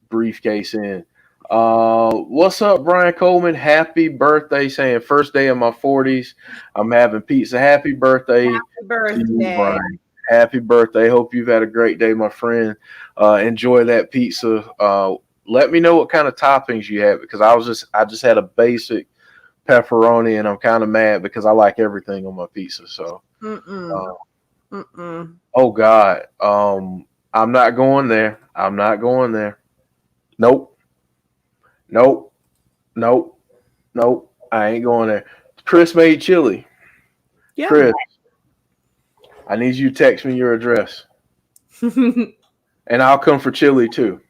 briefcase in What's up, Brian Coleman? Happy birthday! Saying first day of my 40s. I'm having pizza. Happy birthday Happy to you, birthday. Brian. Happy birthday. Hope you've had a great day, my friend. Enjoy that pizza. Let me know what kind of toppings you have because I just had a basic pepperoni and I'm kind of mad because I like everything on my pizza. So, Mm-mm. Mm-mm. oh God, I'm not going there. I'm not going there. Nope, nope, nope, nope. I ain't going there. Chris made chili. Yeah. Chris, I need you to text me your address, and I'll come for chili too.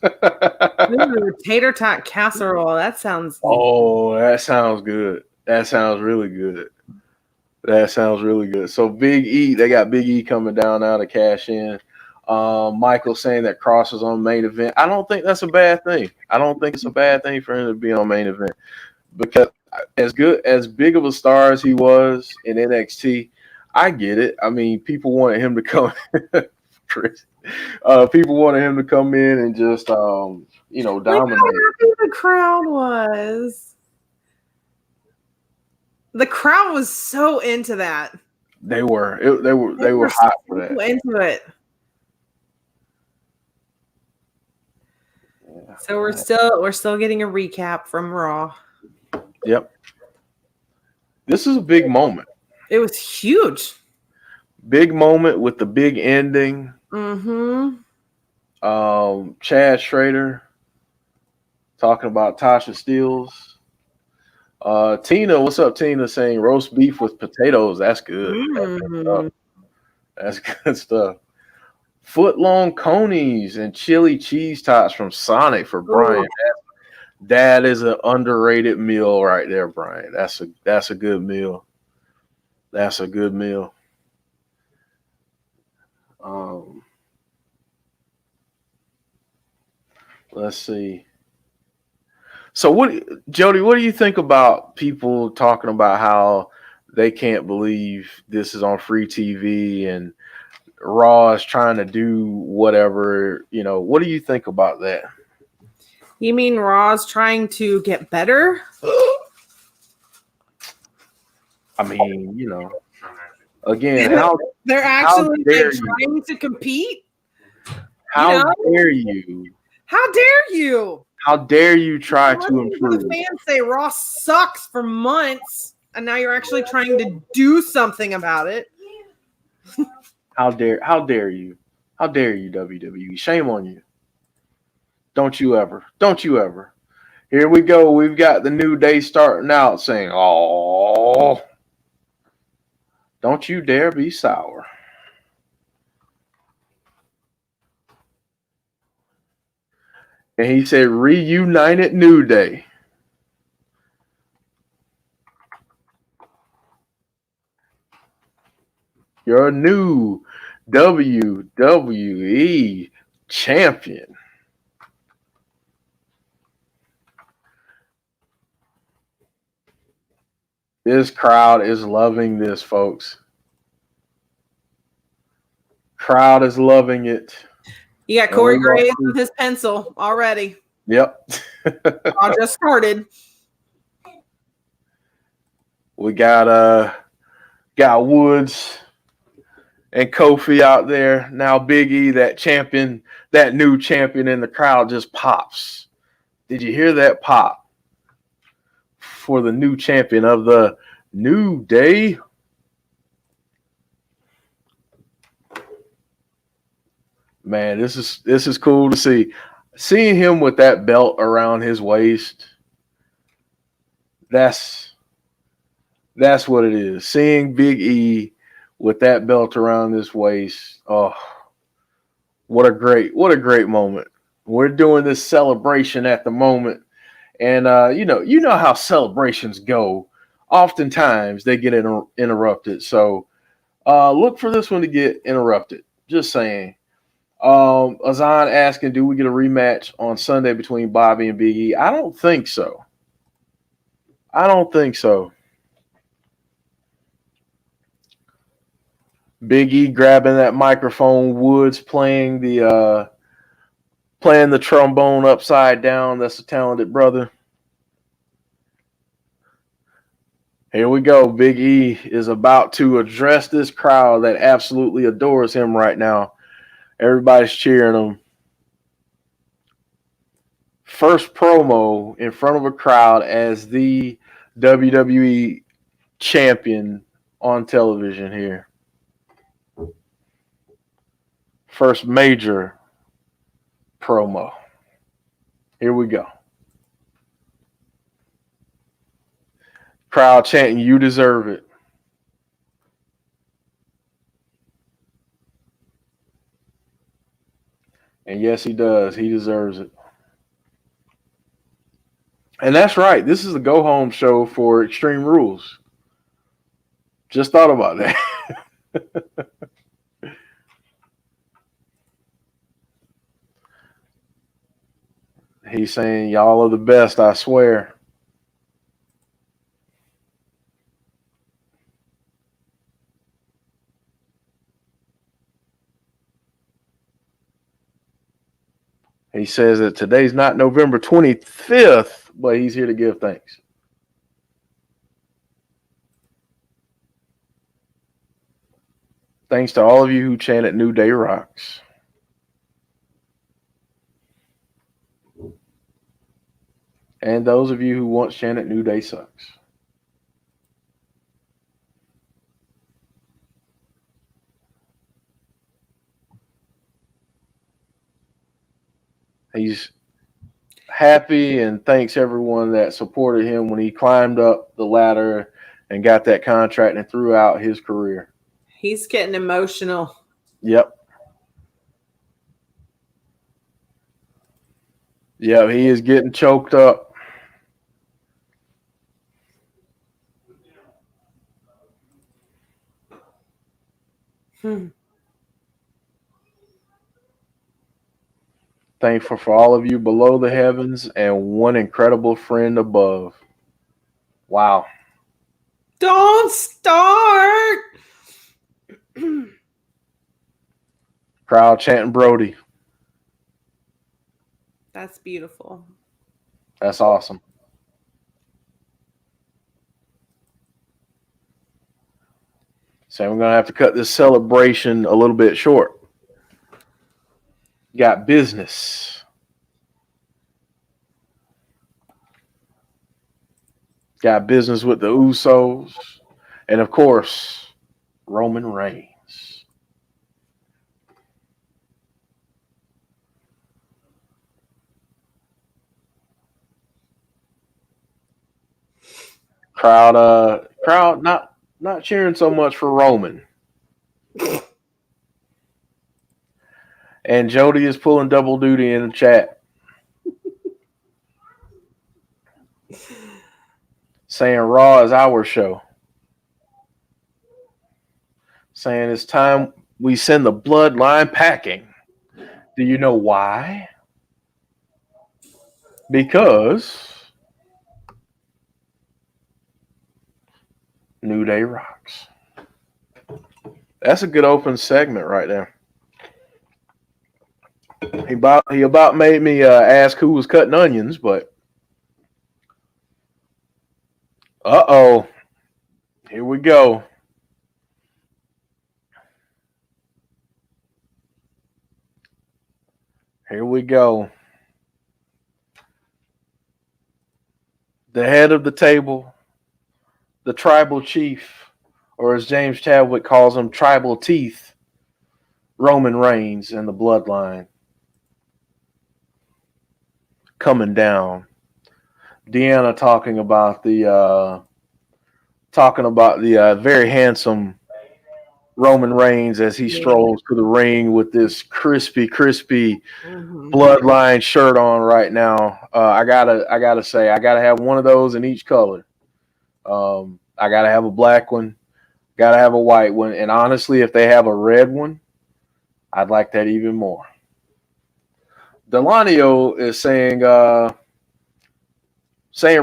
Ooh, tater tot casserole. That sounds. Oh, that sounds good. That sounds really good. That sounds really good. So Big E, they got Big E coming down now to cash in. Michael saying that Cross is on main event. I don't think that's a bad thing. I don't think it's a bad thing for him to be on main event because as big of a star as he was in NXT, I get it. I mean, people wanted him to come. Chris, people wanted him to come in and just Look how dominate. happy the crowd was. The crowd was so into that. They were hot for so that. into it. Yeah. So we're still getting a recap from Raw. Yep. This is a big moment. It was huge. Big moment with the big ending. Mm-hmm. Chad Schrader talking about Tasha Steelz. Tina, what's up, Tina? Saying roast beef with potatoes. That's good. Mm. That's good stuff. Foot long conies and chili cheese tots from Sonic for Brian. That is an underrated meal right there, Brian. That's a good meal. That's a good meal. Um, let's see. So Jody, what do you think about people talking about how they can't believe this is on free TV and Raw is trying to do whatever, what do you think about that? You mean Raw's trying to get better? I mean, again, how They're how actually dare trying to compete? how dare you? How dare you? How dare you try to Listening to improve? the fans say Raw sucks for months, and now you're actually trying to do something about it. How dare you? How dare you, WWE? Shame on you. Don't you ever. Don't you ever. Here we go. We've got the New Day starting out saying, "Oh, don't you dare be sour." And he said, "Reunited New Day." Your new WWE champion. This crowd is loving this, folks. Crowd is loving it. You got Corey Graves with his pencil already. Yep. I just started. We got Woods and Kofi out there. Now Big E, that champion, that new champion in the crowd just pops. Did you hear that pop? For the new champion of the New Day. Man, this is cool to see. Seeing him with that belt around his waist. That's what it is. Seeing Big E with that belt around his waist. Oh, what a great moment. We're doing this celebration at the moment. And you know how celebrations go. Oftentimes they get interrupted. So look for this one to get interrupted. Just saying. Azan asking, do we get a rematch on Sunday between Bobby and Big E? I don't think so. Big E grabbing that microphone, Woods playing the playing the trombone upside down. That's a talented brother. Here we go. Big E is about to address this crowd that absolutely adores him right now. Everybody's cheering him. First promo in front of a crowd as the WWE champion on television here. First major promo. Here we go. Crowd chanting, "You deserve it." And yes, he does. He deserves it. And that's right. This is the go-home show for Extreme Rules. Just thought about that. He's saying, "Y'all are the best, I swear." He says that today's not November 25th, but he's here to give thanks. Thanks to all of you who chanted "New Day Rocks." And those of you who once chanted "New Day Sucks." He's happy and thanks everyone that supported him when he climbed up the ladder and got that contract and threw out his career. He's getting emotional. Yep. Yeah, he is getting choked up. Thankful for all of you below the heavens and one incredible friend above. Wow. Don't start. Crowd chanting Brody. That's beautiful. That's awesome. So we're going to have to cut this celebration a little bit short. Got business. Got business with the Usos. And of course, Roman Reigns. Crowd not cheering so much for Roman. And Jodie is pulling double duty in the chat. Saying Raw is our show. Saying it's time we send the Bloodline packing. Do you know why? Because New Day rocks. That's a good open segment right there. He about made me ask who was cutting onions, but uh-oh. Here we go. Here we go. The head of the table, the tribal chief, or as James Chadwick calls him, tribal teeth, Roman Reigns and the Bloodline. Coming down. Deanna talking about the very handsome Roman Reigns as he strolls to the ring with this crispy Bloodline shirt on right now. I gotta say, I gotta have one of those in each color. I gotta have a black one, gotta have a white one, and honestly, if they have a red one, I'd like that even more. Delanio is saying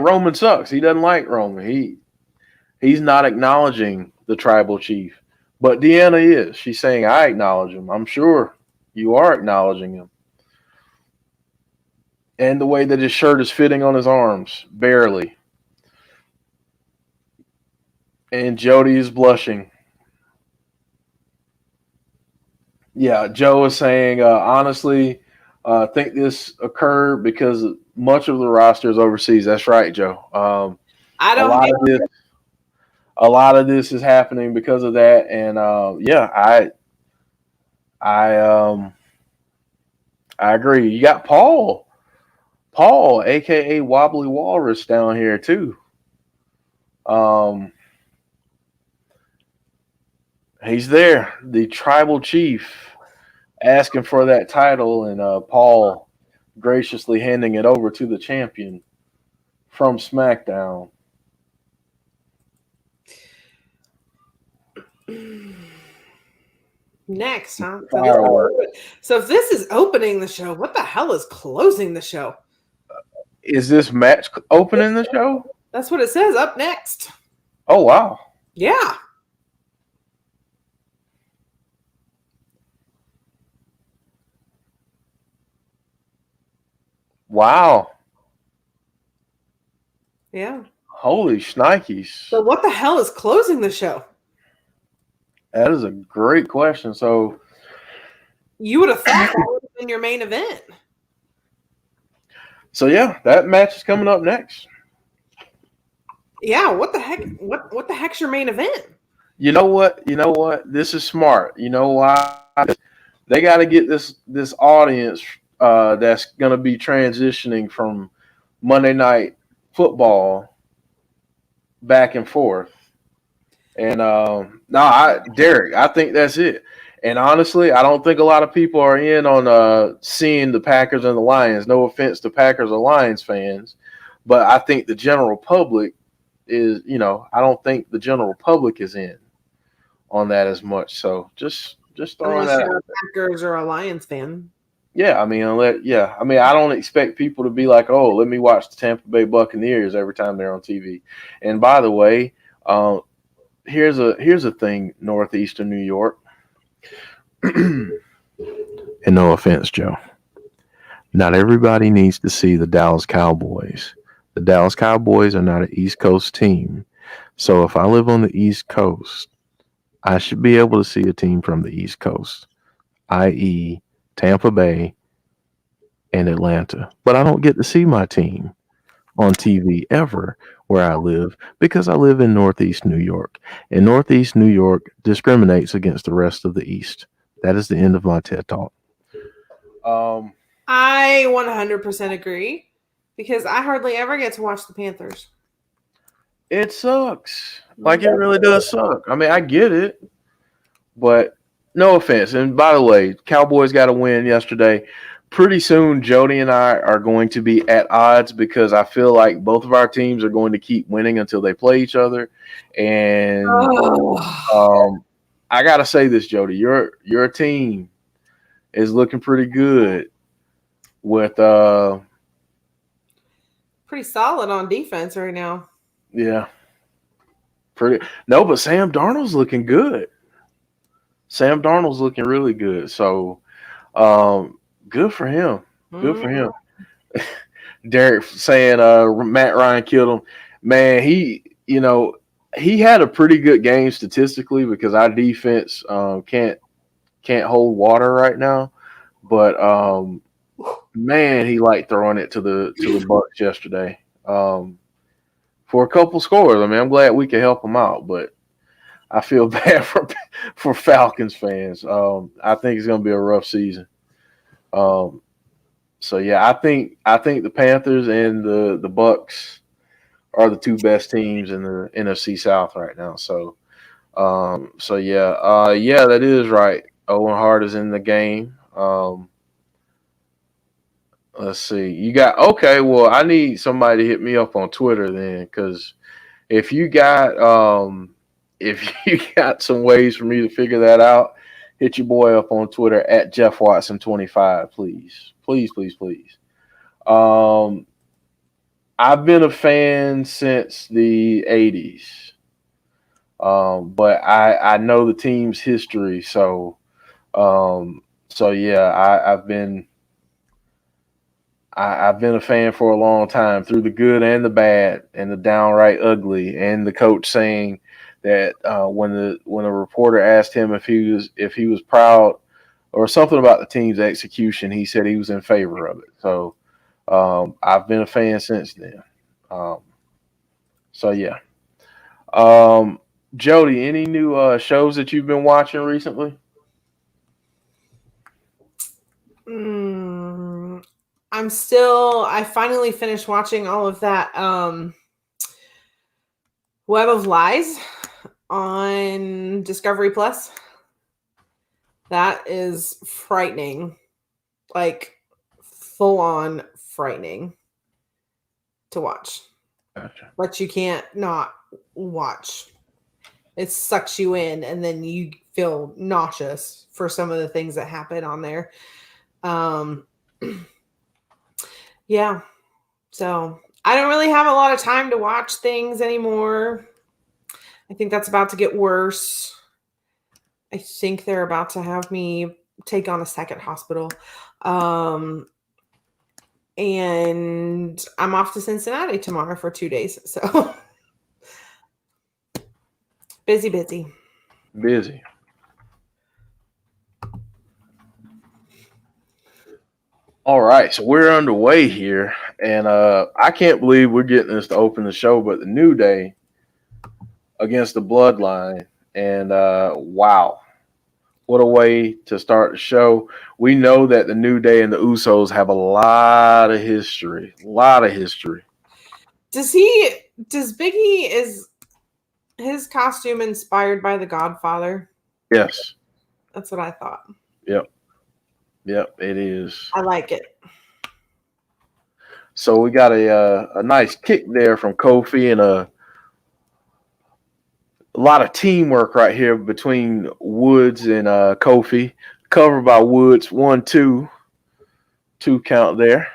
Roman sucks. He doesn't like Roman. He's not acknowledging the tribal chief. But Deanna is. She's saying, I acknowledge him. I'm sure you are acknowledging him. And the way that his shirt is fitting on his arms, barely. And Jody is blushing. Yeah, Joe is saying, honestly, I think this occurred because much of the roster is overseas. That's right, Joe. I A don't lot hate of this, a lot of this is happening because of that, and yeah, I, I agree. You got Paul, aka Wobbly Walrus, down here too. Um, he's there, the tribal chief, asking for that title, and Paul graciously handing it over to the champion from SmackDown. next, huh? Fireworks. So if this is opening the show, what the hell is closing the show? Is this match opening the show? That's what it says. Up next. Oh wow! Yeah. Wow! Yeah. Holy shnikes! So what the hell is closing the show? That is a great question. So You would have thought that would have been your main event. So yeah, that match is coming up next. Yeah, what the heck? What the heck's your main event? You know what? You know what? This is smart. You know why? They got to get this audience that's going to be transitioning from Monday Night Football back and forth. And Derek, I think that's it. And honestly, I don't think a lot of people are in on seeing the Packers and the Lions. No offense to Packers or Lions fans, but I think the general public is, I don't think the general public is in on that as much. So just throwing Unless that. you're a Packers or a Lions fan. Yeah, I mean, I don't expect people to be like, oh, let me watch the Tampa Bay Buccaneers every time they're on TV. And by the way, here's a thing, Northeastern New York. And no offense, Joe. Not everybody needs to see the Dallas Cowboys. The Dallas Cowboys are not an East Coast team. So if I live on the East Coast, I should be able to see a team from the East Coast, i.e., Tampa Bay and Atlanta. But I don't get to see my team on TV ever where I live because I live in Northeast New York. And Northeast New York discriminates against the rest of the East. That is the end of my TED Talk. I 100% agree because I hardly ever get to watch the Panthers. It sucks. Like, it really does suck. I mean, I get it, but no offense. And by the way, Cowboys got a win yesterday. Pretty soon, Jody and I are going to be at odds because I feel like both of our teams are going to keep winning until they play each other. And I gotta say this, Jody, your team is looking pretty good with pretty solid on defense right now. yeah. But Sam Darnold's looking good. Sam Darnold's looking really good. So good for him. Good for him. Derek saying Matt Ryan killed him. Man, he had a pretty good game statistically because our defense can't hold water right now. But man, he liked throwing it to the Bucks yesterday. For a couple scores. I mean, I'm glad we could help him out, but I feel bad for Falcons fans. I think it's going to be a rough season. So yeah, I think the Panthers and the Bucks are the two best teams in the NFC South right now. So yeah, that is right. Owen Hart is in the game. Let's see. You got okay. Well, I need somebody to hit me up on Twitter then, because if you got some ways for me to figure that out, hit your boy up on Twitter at Jeff Watson25, please. I've been a fan since the 80s, but I know the team's history, so yeah, I've been I've been a fan for a long time, through the good and the bad and the downright ugly. And the coach saying that when the reporter asked him if he was proud or something about the team's execution, he said he was in favor of it. So I've been a fan since then. Um, so yeah. Jody, any new shows that you've been watching recently? I finally finished watching all of that Web of Lies on Discovery Plus. That is frightening. Like full on frightening to watch. Gotcha. But you can't not watch. It sucks you in, and then you feel nauseous for some of the things that happen on there. Yeah. So I don't really have a lot of time to watch things anymore. I think that's about to get worse. I think they're about to have me take on a second hospital. And I'm off to Cincinnati tomorrow for 2 days. So busy. Busy. All right, so we're underway here, and I can't believe we're getting this to open the show, but the New Day against the Bloodline, and wow, what a way to start the show. We know that the New Day and the Usos have a lot of history, Does Biggie, is his costume inspired by The Godfather? Yes. That's what I thought. Yep, it is. I like it. So we got a nice kick there from Kofi, and a lot of teamwork right here between Woods and Kofi. Covered by Woods, 1-2, 2 count there.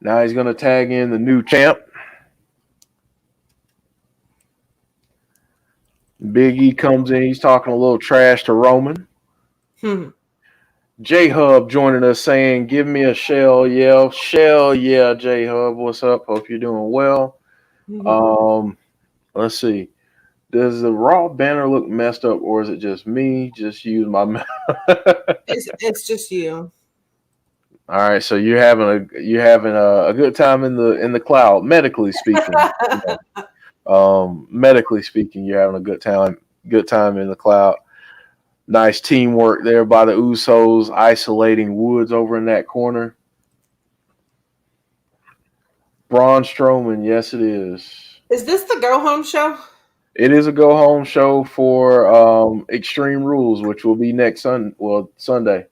Now he's going to tag in the new champ. Big E comes in. He's talking a little trash to Roman. J-Hub joining us saying, give me a shell, yeah. Shell, yeah, J-Hub. What's up? Hope you're doing well. Let's see. Does the Raw banner look messed up, or is it just me? Just use my mouth. It's just you. All right, so you're having a good time in the cloud, medically speaking. Medically speaking, you're having a good time in the cloud. Nice teamwork there by the Usos, isolating Woods over in that corner. Braun Strowman, yes it is. Is this the go home show? It is a go home show for Extreme Rules, which will be next Sunday.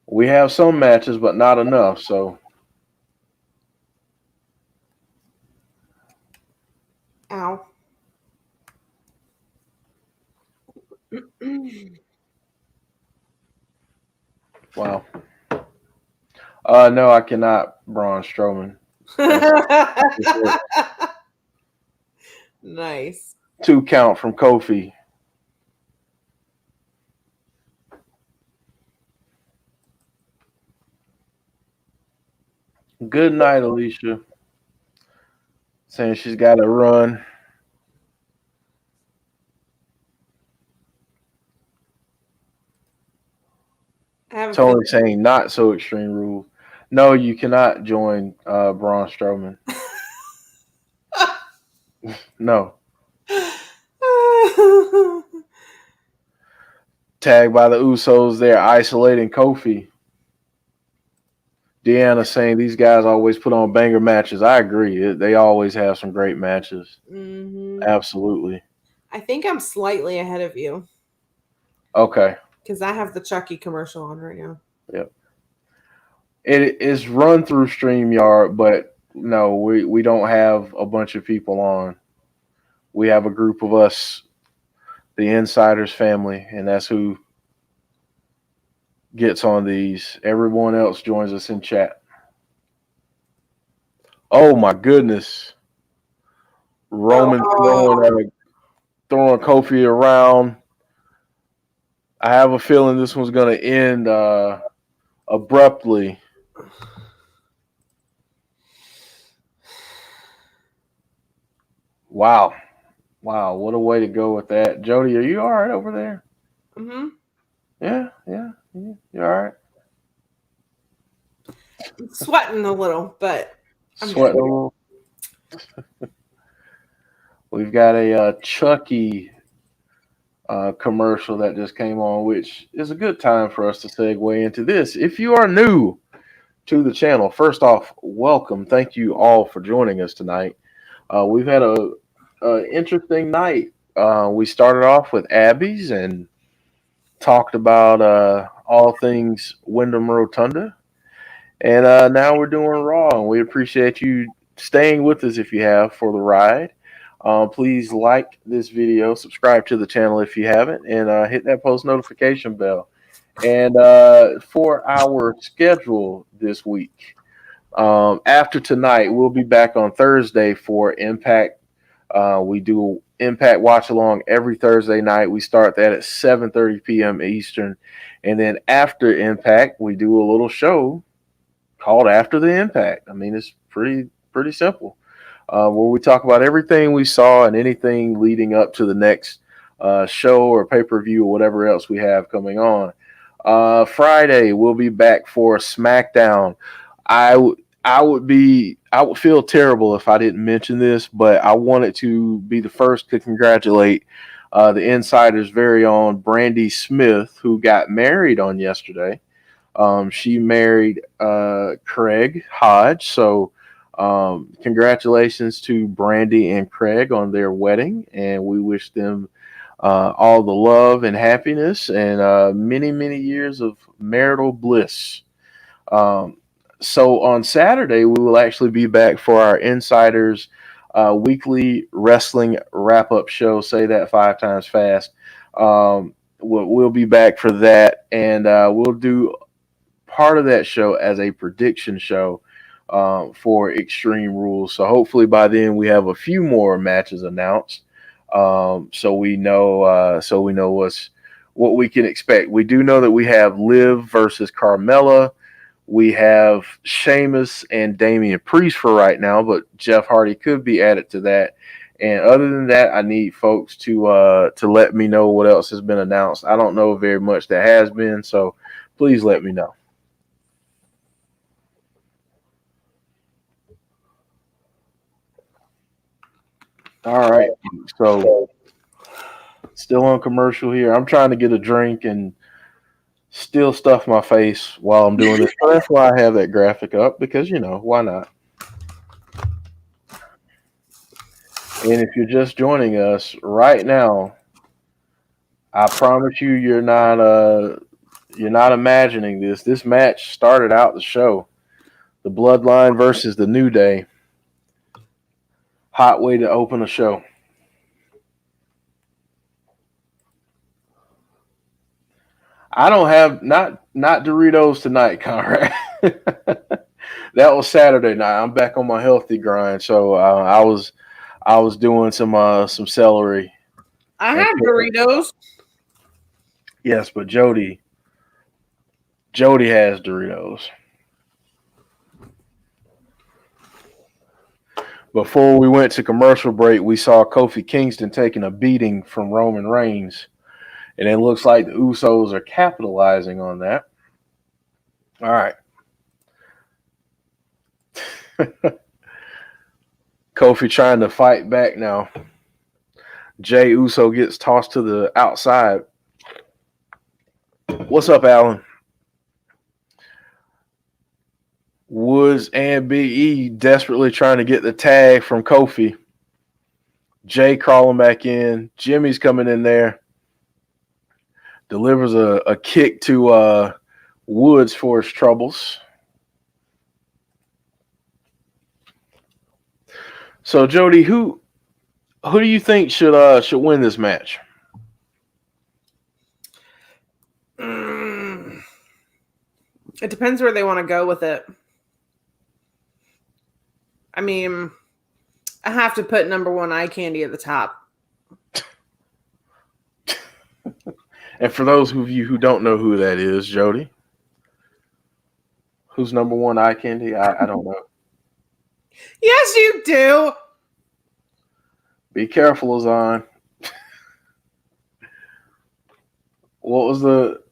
We have some matches, but not enough. So, Ow. wow. No, I cannot. Braun Strowman. Nice. 2 count from Kofi. Good night, Alicia. Saying she's got to run. Tony saying not so Extreme Rules. No, you cannot join Braun Strowman. No. Tagged by the Usos there, isolating Kofi. Deanna saying these guys always put on banger matches. I agree. They always have some great matches. Mm-hmm. Absolutely. I think I'm slightly ahead of you. Okay. Because I have the Chucky commercial on right now. Yep. It is run through StreamYard, but no, we don't have a bunch of people on. We have a group of us, the Insiders family, and that's who gets on these. Everyone else joins us in chat. Oh my goodness. Roman throwing Kofi around. I have a feeling this one's going to end abruptly. Wow. Wow, what a way to go with that. Jody, are you all right over there? Mm-hmm. Yeah. You all right? Sweating a little, but I'm Sweating a good. little. We've got a Chucky commercial that just came on, which is a good time for us to segue into this. If you are new to the channel, first off, welcome. Thank you all for joining us tonight. We've had a interesting night. We started off with Abby's and talked about all things Windham Rotunda. And now we're doing Raw, and we appreciate you staying with us if you have for the ride. Please like this video, subscribe to the channel if you haven't, and hit that post notification bell. And for our schedule this week, after tonight, we'll be back on Thursday for Impact. We do Impact Watch Along every Thursday night. We start that at 7:30 p.m. Eastern. And then after Impact, we do a little show called After the Impact. I mean, it's pretty simple. Where we talk about everything we saw and anything leading up to the next show or pay-per-view or whatever else we have coming on. Friday, we'll be back for SmackDown. I would feel terrible if I didn't mention this, but I wanted to be the first to congratulate the Insider's very own Brandy Smith, who got married on yesterday. She married Craig Hodge. So congratulations to Brandy and Craig on their wedding. And we wish them all the love and happiness and many, many years of marital bliss. So on Saturday, we will actually be back for our Insiders weekly wrestling wrap-up show. Say that 5 times fast. We'll be back for that, and we'll do part of that show as a prediction show for Extreme Rules. So hopefully by then we have a few more matches announced, so we know what we can expect. We do know that we have Liv versus Carmella. We have Sheamus and Damian Priest for right now, but Jeff Hardy could be added to that. And other than that, I need folks to let me know what else has been announced. I don't know very much that has been, so please let me know. All right. So still on commercial here. I'm trying to get a drink and still stuff my face while I'm doing this. So that's why I have that graphic up, because, why not? And if you're just joining us right now, I promise you, you're not imagining this. This match started out the show. The Bloodline versus the New Day. Hot way to open a show. I don't have not Doritos tonight, Conrad. That was Saturday night. I'm back on my healthy grind, so I was doing some celery. I had Doritos. Yes, but Jody has Doritos. Before we went to commercial break, we saw Kofi Kingston taking a beating from Roman Reigns. And it looks like the Usos are capitalizing on that. All right. Kofi trying to fight back now. Jey Uso gets tossed to the outside. What's up, Alan? Woods and Big E desperately trying to get the tag from Kofi. Jey crawling back in. Jimmy's coming in there. Delivers a kick to Woods for his troubles. So, Jody, who do you think should win this match? It depends where they want to go with it. I mean, I have to put number one eye candy at the top. And for those of you who don't know who that is, Jody, who's number one eye candy? I don't know. Yes, you do. Be careful, Azan. What was the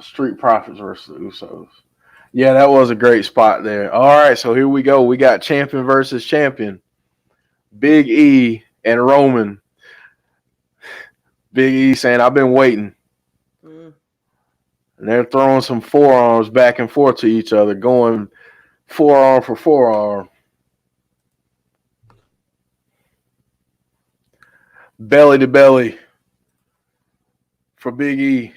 Street Profits versus the Usos? Yeah, that was a great spot there. All right, so here we go. We got champion versus champion. Big E and Roman. Big E saying, I've been waiting. And they're throwing some forearms back and forth to each other, going forearm for forearm. Belly to belly for Big E.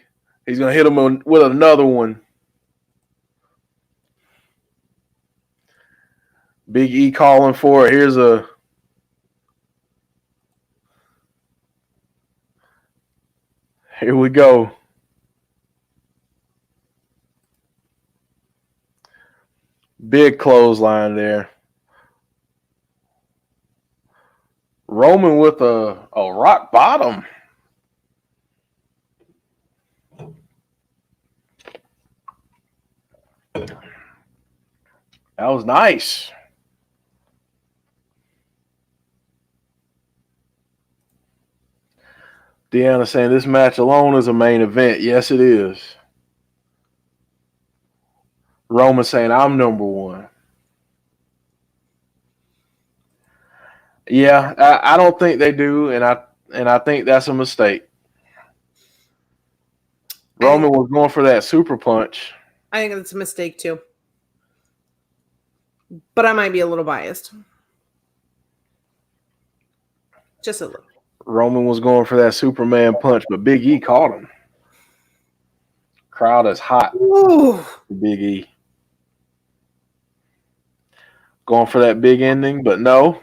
He's going to hit him with another one. Big E calling for it. Here we go. Big clothesline there. Roman with a rock bottom. That was nice. Deanna saying this match alone is a main event. Yes, it is. Roman saying I'm number one. Yeah, I don't think they do, and I think that's a mistake. Roman was going for that super punch. I think that's a mistake too. But I might be a little biased. Just a little. Roman was going for that Superman punch, but Big E caught him. Crowd is hot. Ooh. Big E. Going for that big ending, but no.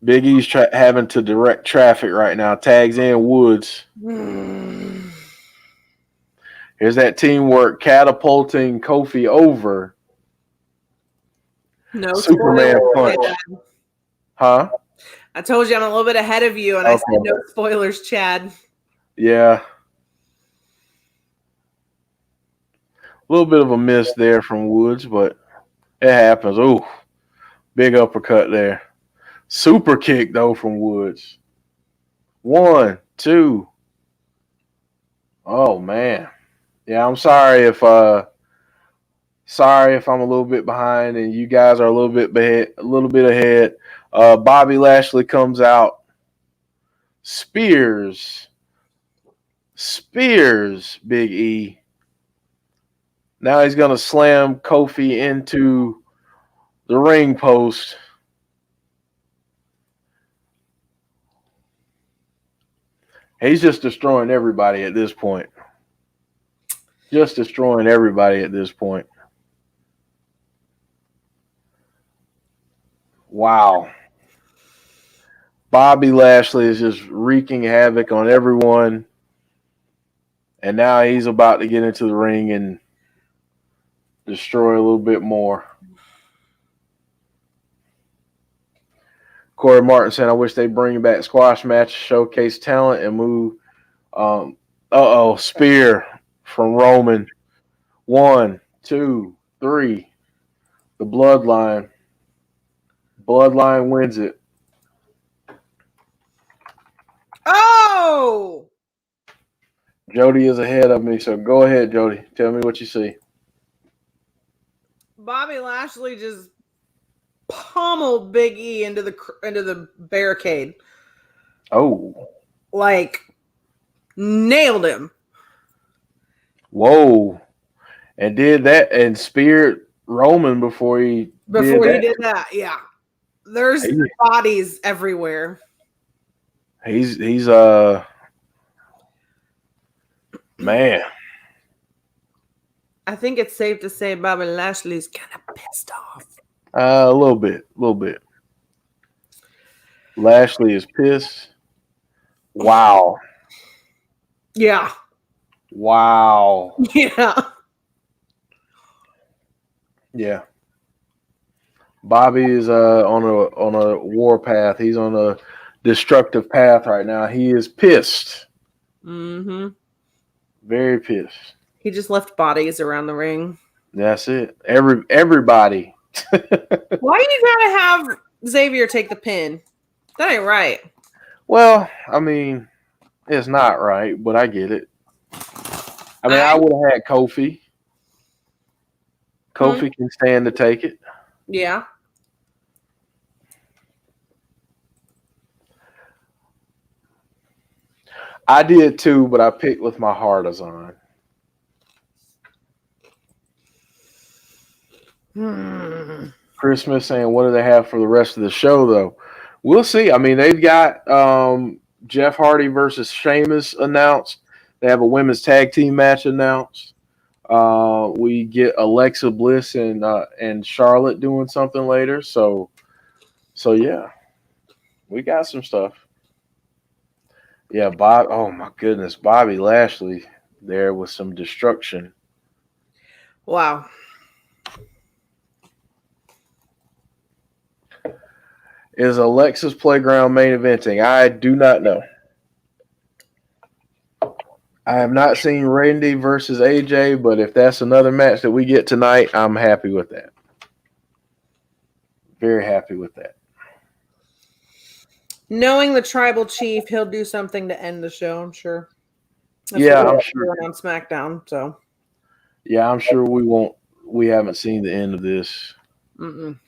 Big E's having to direct traffic right now. Tags in Woods. Here's that teamwork catapulting Kofi over. No Superman punch. Huh? I told you I'm a little bit ahead of you, and I said no spoilers, Chad. Yeah. A little bit of a miss there from Woods, but it happens. Ooh, big uppercut there. Super kick, though, from Woods. 1, 2. Oh, man. Yeah, I'm sorry if I'm a little bit behind and you guys are a little bit ahead. Bobby Lashley comes out. Spears Big E. Now he's going to slam Kofi into the ring post. He's just destroying everybody at this point. Wow. Bobby Lashley is just wreaking havoc on everyone. And now he's about to get into the ring and destroy a little bit more. Corey Martin saying, I wish they bring back squash match, showcase talent, and move. Spear from Roman. 1, 2, 3. The Bloodline. Bloodline wins it. Oh! Jody is ahead of me, so go ahead, Jody. Tell me what you see. Bobby Lashley just pummeled Big E into the barricade. Oh. Like, nailed him. Whoa. And did that and speared Roman before he did that. Yeah. There's bodies everywhere. He's man. I think it's safe to say Bobby Lashley's kind of pissed off. A little bit. Lashley is pissed. Wow. Yeah. Wow. Yeah. Yeah. Bobby is on a war path. He's on a destructive path right now. He is pissed. Mm-hmm. Very pissed. He just left bodies around the ring. That's it. Everybody. Why you gotta have Xavier take the pin? That ain't right. Well, I mean, it's not right, but I get it. I mean, I would have had Kofi. Kofi can stand to take it. Yeah. I did too, but I picked with my heart as on. Christmas, and what do they have for the rest of the show, though? We'll see. I mean, they've got Jeff Hardy versus Sheamus announced. They have a women's tag team match announced. We get Alexa Bliss and Charlotte doing something later. So yeah, we got some stuff. Yeah, Bob. Oh my goodness, Bobby Lashley there with some destruction. Wow. Is Alexa's Playground main eventing? I do not know. I have not seen Randy versus AJ, but if that's another match that we get tonight, I'm happy with that. Very happy with that. Knowing the tribal chief, he'll do something to end the show, I'm sure. That's Yeah, what I'm we're sure. doing on SmackDown, so. Yeah, I'm sure we won't. We haven't seen the end of this. Mm-mm.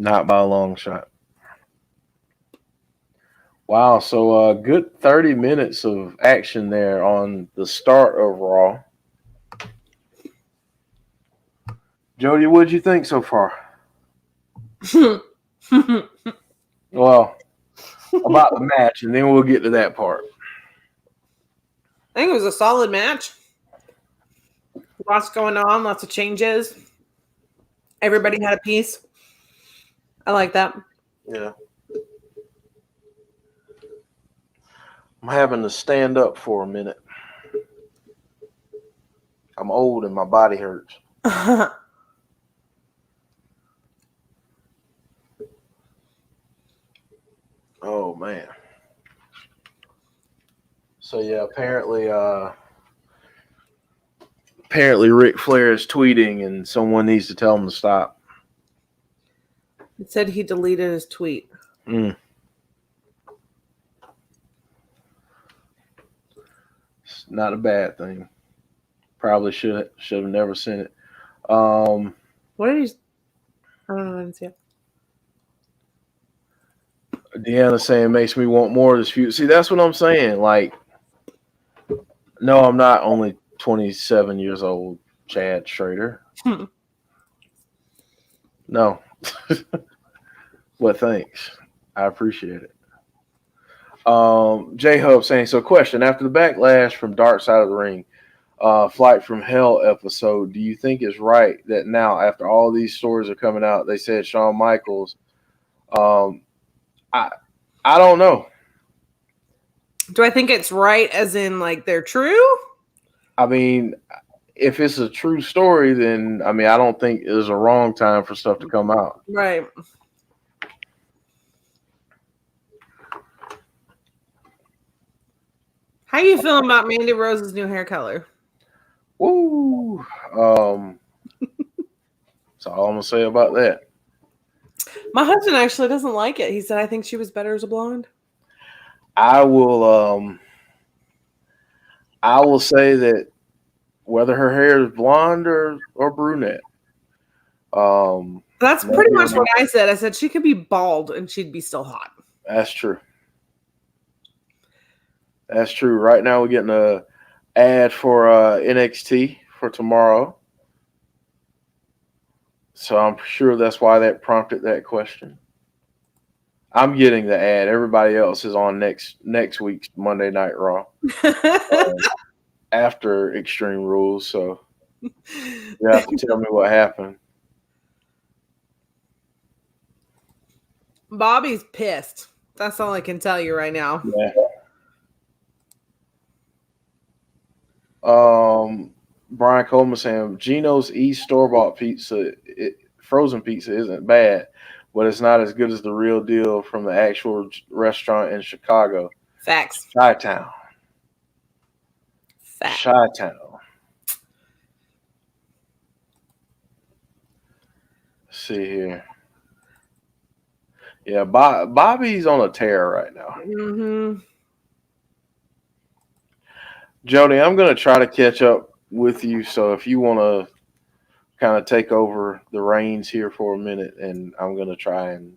Not by a long shot. Wow, so a good 30 minutes of action there on the start of Raw. Jody, what did you think so far? Well, about the match, and then we'll get to that part. I think it was a solid match. Lots going on, lots of changes. Everybody had a piece. I like that. Yeah. I'm having to stand up for a minute. I'm old and my body hurts. Oh man. So yeah, apparently Ric Flair is tweeting and someone needs to tell him to stop. It said he deleted his tweet. It's not a bad thing. Probably should have never sent it. What did he? I don't know. I didn't see it. Deanna saying makes me want more of this feud. See, that's what I'm saying. Like, no, I'm not only 27 years old, Chad Schrader. No. But thanks. I appreciate it. J-Hub saying, so question, after the backlash from Dark Side of the Ring, Flight from Hell episode, do you think it's right that now, after all these stories are coming out, they said Shawn Michaels, I don't know. Do I think it's right as in like they're true? I mean, if it's a true story, then I mean, I don't think it's a wrong time for stuff to come out. Right. How you feeling about Mandy Rose's new hair color? Woo. That's all I'm gonna say about that. My husband actually doesn't like it. He said I think she was better as a blonde. I will say that whether her hair is blonde or brunette. That's pretty much what I said. I said she could be bald and she'd be still hot. That's true. That's true. Right now we're getting a ad for NXT for tomorrow. So I'm sure that's why that prompted that question. I'm getting the ad. Everybody else is on next week's Monday Night Raw after Extreme Rules. So you have to tell me what happened. Bobby's pissed. That's all I can tell you right now. Yeah. Brian Coleman saying Gino's East store-bought pizza, frozen pizza isn't bad, but it's not as good as the real deal from the actual restaurant in Chicago. Facts. Chi-Town. Facts. Chi-Town. Let's see here. Yeah, Bobby's on a tear right now. Mm-hmm. Jody, I'm going to try to catch up with you. So if you want to kind of take over the reins here for a minute, and I'm going to try and.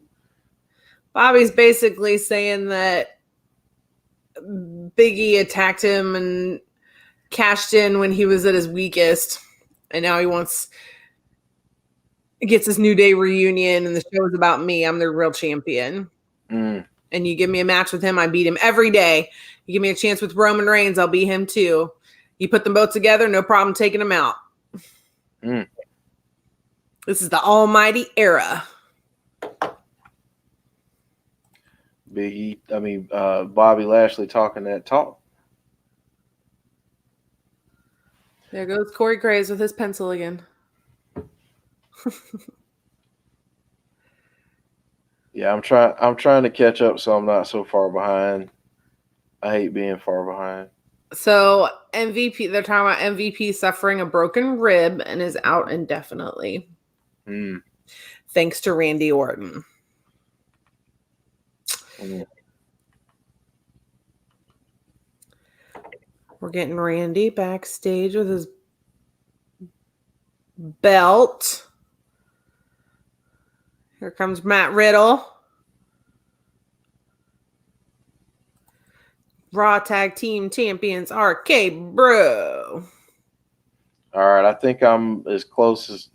Bobby's basically saying that Biggie attacked him and cashed in when he was at his weakest, and now he gets his New Day reunion, and the show is about me. I'm the real champion. Mm. And you give me a match with him, I beat him every day. You give me a chance with Roman Reigns, I'll beat him too. You put them both together, no problem taking them out. Mm. This is the almighty era. Bobby Lashley talking that talk. There goes Corey Graves with his pencil again. Yeah, I'm trying to catch up so I'm not so far behind. I hate being far behind. So MVP, they're talking about MVP suffering a broken rib and is out indefinitely. Mm. Thanks to Randy Orton. Mm. We're getting Randy backstage with his belt. Here comes Matt Riddle. Raw Tag Team Champions RK Bro. All right, I think I'm as close as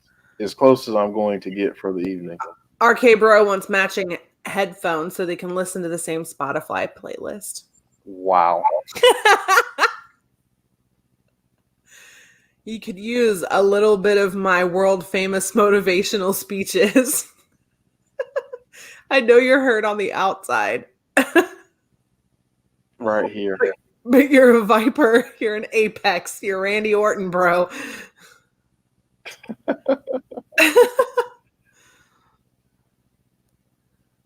I'm going to get for the evening. RK Bro wants matching headphones so they can listen to the same Spotify playlist. Wow. You could use a little bit of my world famous motivational speeches. I know you're hurt on the outside. Right here. But you're a Viper. You're an Apex. You're Randy Orton, bro.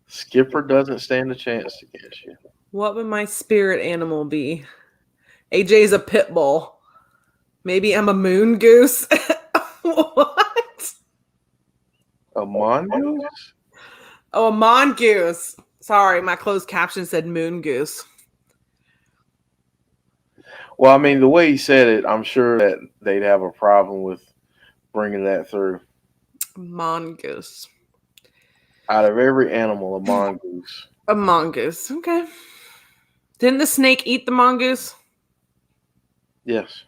Skipper doesn't stand a chance against you. What would my spirit animal be? AJ's a pit bull. Maybe I'm a moon goose. What? A mongoose? Oh, a mongoose. Sorry, my closed caption said moon goose. Well, I mean, the way he said it, I'm sure that they'd have a problem with bringing that through. Mongoose. Out of every animal, a mongoose. A mongoose. Okay. Didn't the snake eat the mongoose? Yes.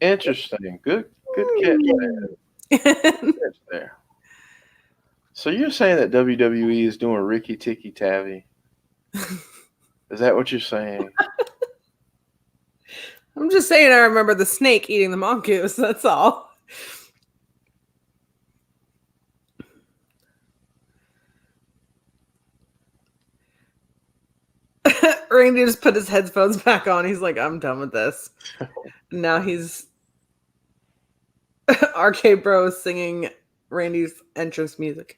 Interesting. Good catch there. So you're saying that WWE is doing Ricky Tikki Tavi? Is that what you're saying? I'm just saying I remember the snake eating the mongoose. That's all. Randy just put his headphones back on. He's like, I'm done with this. Now he's RK Bro is singing Randy's entrance music.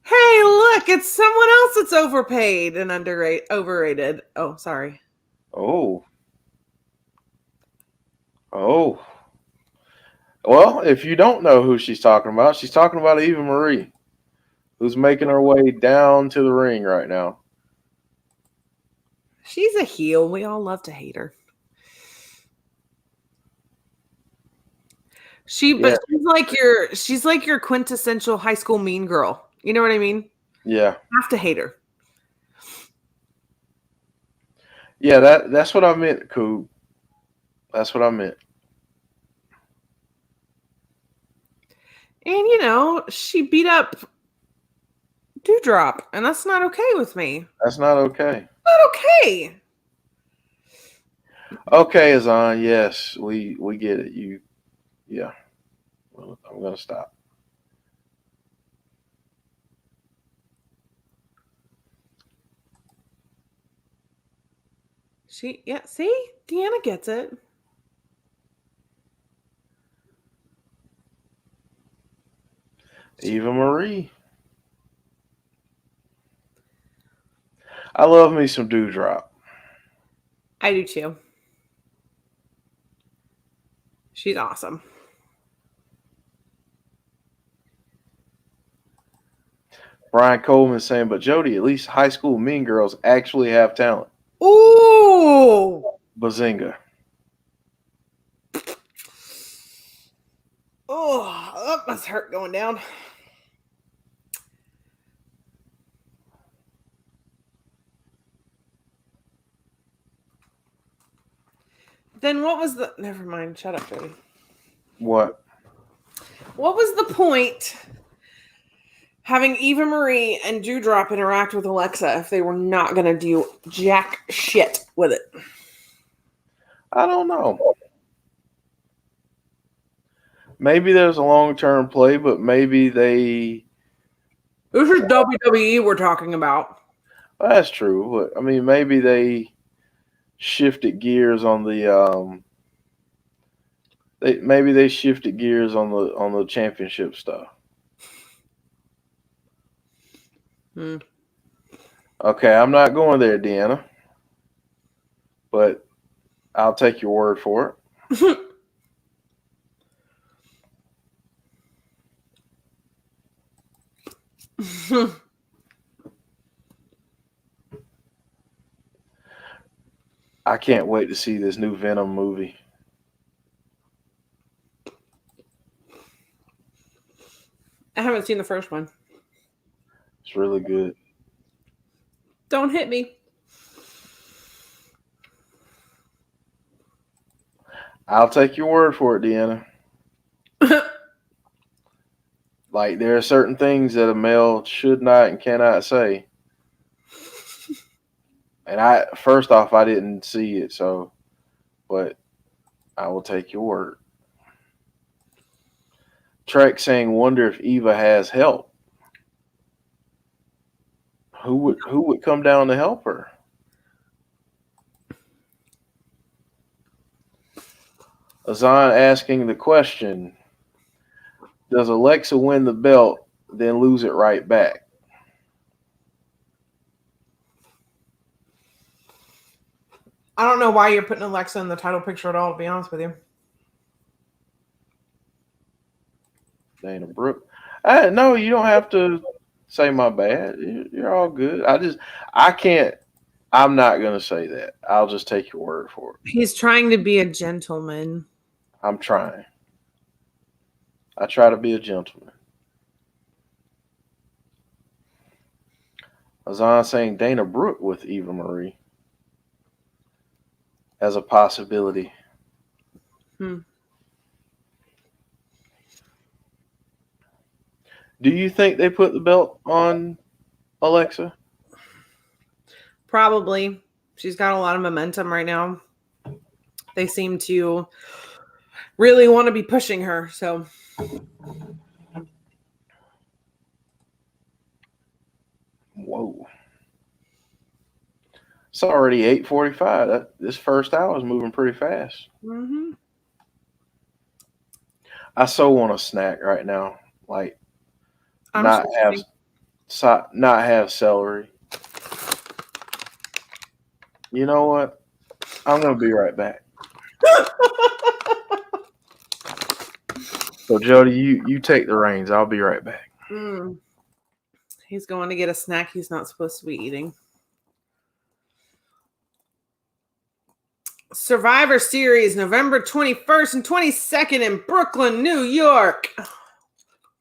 Hey, look, it's someone else that's overpaid and overrated. Oh, sorry. Oh. Well, if you don't know who she's talking about Eva Marie, who's making her way down to the ring right now. She's a heel. We all love to hate her. But she's like your quintessential high school mean girl. You know what I mean? Yeah. You have to hate her. Yeah, that's what I meant, Coob. That's what I meant. And she beat up Dewdrop, and that's not okay with me. That's not okay. Not okay. Okay, Azan, yes, we get it. Yeah. Well, I'm gonna stop. See, Deanna gets it. Eva Marie. I love me some Dewdrop. I do too. She's awesome. Brian Coleman saying, but Jodie, at least high school mean girls actually have talent. Ooh! Bazinga. Oh, that must hurt going down. Then what was the... Never mind. Shut up, Jody. What? What was the point having Eva Marie and Dewdrop interact with Alexa if they were not going to do jack shit with it? I don't know. Maybe there's a long-term play, but maybe they... This is WWE we're talking about. Well, that's true. But, I mean, maybe they shifted gears on the... maybe they shifted gears on the championship stuff. Okay, I'm not going there, Deanna. But I'll take your word for it. I can't wait to see this new Venom movie. I haven't seen the first one. It's really good. Don't hit me. I'll take your word for it, Deanna. Like, there are certain things that a male should not and cannot say. And first off, I didn't see it, but I will take your word. Trek saying, wonder if Eva has help. Who would come down to help her? Azan asking the question, does Alexa win the belt, then lose it right back? I don't know why you're putting Alexa in the title picture at all, to be honest with you. Dana Brooke. No, you don't have to say my bad. You're all good. I'm not going to say that. I'll just take your word for it. He's trying to be a gentleman. I'm trying. I try to be a gentleman. Azan saying Dana Brooke with Eva Marie as a possibility. Do you think they put the belt on Alexa? Probably. She's got a lot of momentum right now. They seem to really want to be pushing her, so... Whoa. It's already 8:45. This first hour is moving pretty fast. Mm-hmm. I so want a snack right now. Like, not have celery. You know what? I'm going to be right back. So, Jody, you take the reins. I'll be right back. He's going to get a snack he's not supposed to be eating. Survivor Series, November 21st and 22nd in Brooklyn, New York.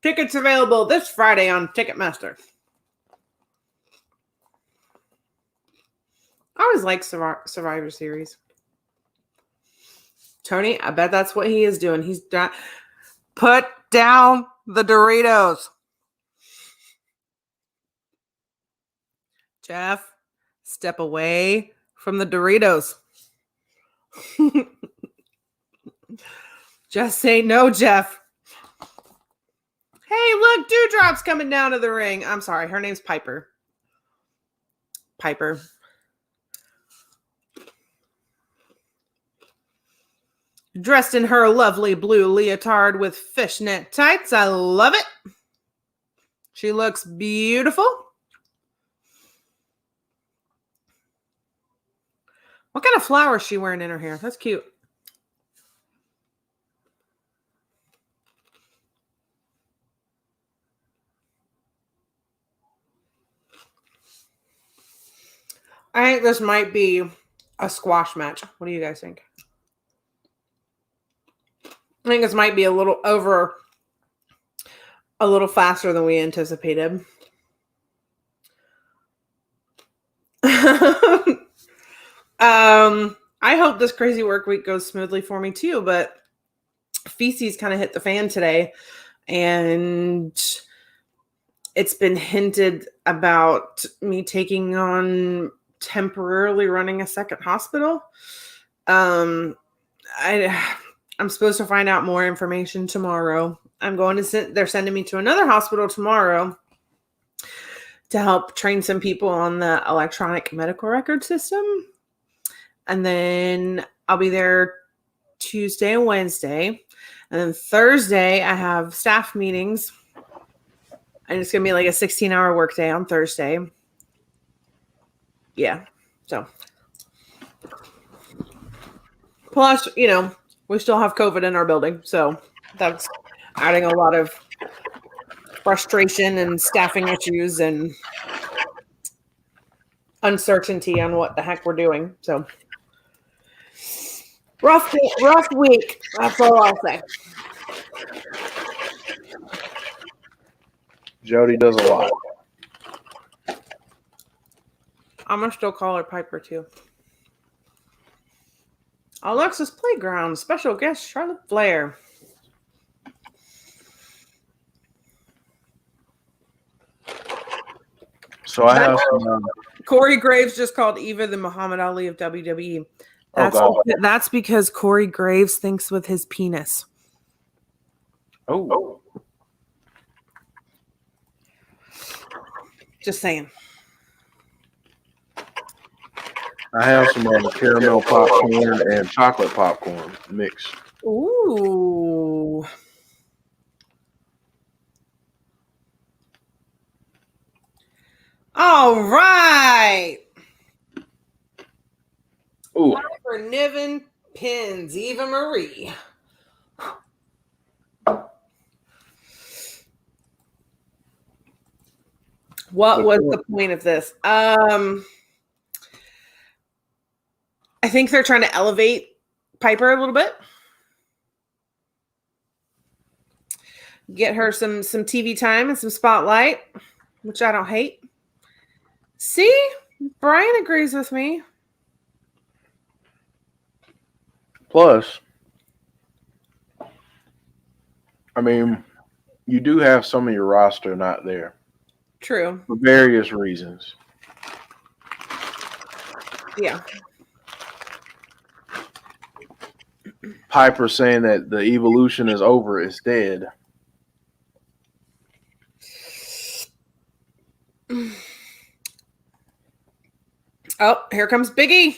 Tickets available this Friday on Ticketmaster. I always like Survivor Series. Tony, I bet that's what he is doing. He's put down the Doritos. Jeff, step away from the Doritos. Just say no, Jeff. Hey, look, Dewdrop's coming down to the ring. I'm sorry, her name's Piper. Piper. Dressed in her lovely blue leotard with fishnet tights. I love it. She looks beautiful. What kind of flower is she wearing in her hair? That's cute. I think this might be a squash match. What do you guys think? I think this might be a little faster than we anticipated. I hope this crazy work week goes smoothly for me too, but feces kind of hit the fan today, and it's been hinted about me taking on temporarily running a second hospital. I'm supposed to find out more information tomorrow. They're sending me to another hospital tomorrow to help train some people on the electronic medical record system. And then I'll be there Tuesday and Wednesday. And then Thursday, I have staff meetings. And it's going to be like a 16-hour workday on Thursday. Yeah. So. Plus, we still have COVID in our building. So that's adding a lot of frustration and staffing issues and uncertainty on what the heck we're doing. So rough week. That's all I'll say. Jodie does a lot. I'm gonna still call her Piper too. Alexa's Playground special guest Charlotte Flair. So I have Corey Graves just called Eva the Muhammad Ali of WWE. That's because Corey Graves thinks with his penis. Oh. Just saying. I have some caramel popcorn and chocolate popcorn mixed. Ooh. All right. Ooh. For Niven pins, Eva Marie. What was the point of this? I think they're trying to elevate Piper a little bit. Get her some TV time and some spotlight, which I don't hate. See? Brian agrees with me. Plus, I mean, you do have some of your roster not there. True. For various reasons. Yeah. Piper saying that the evolution is over, it's dead. Oh, here comes Biggie.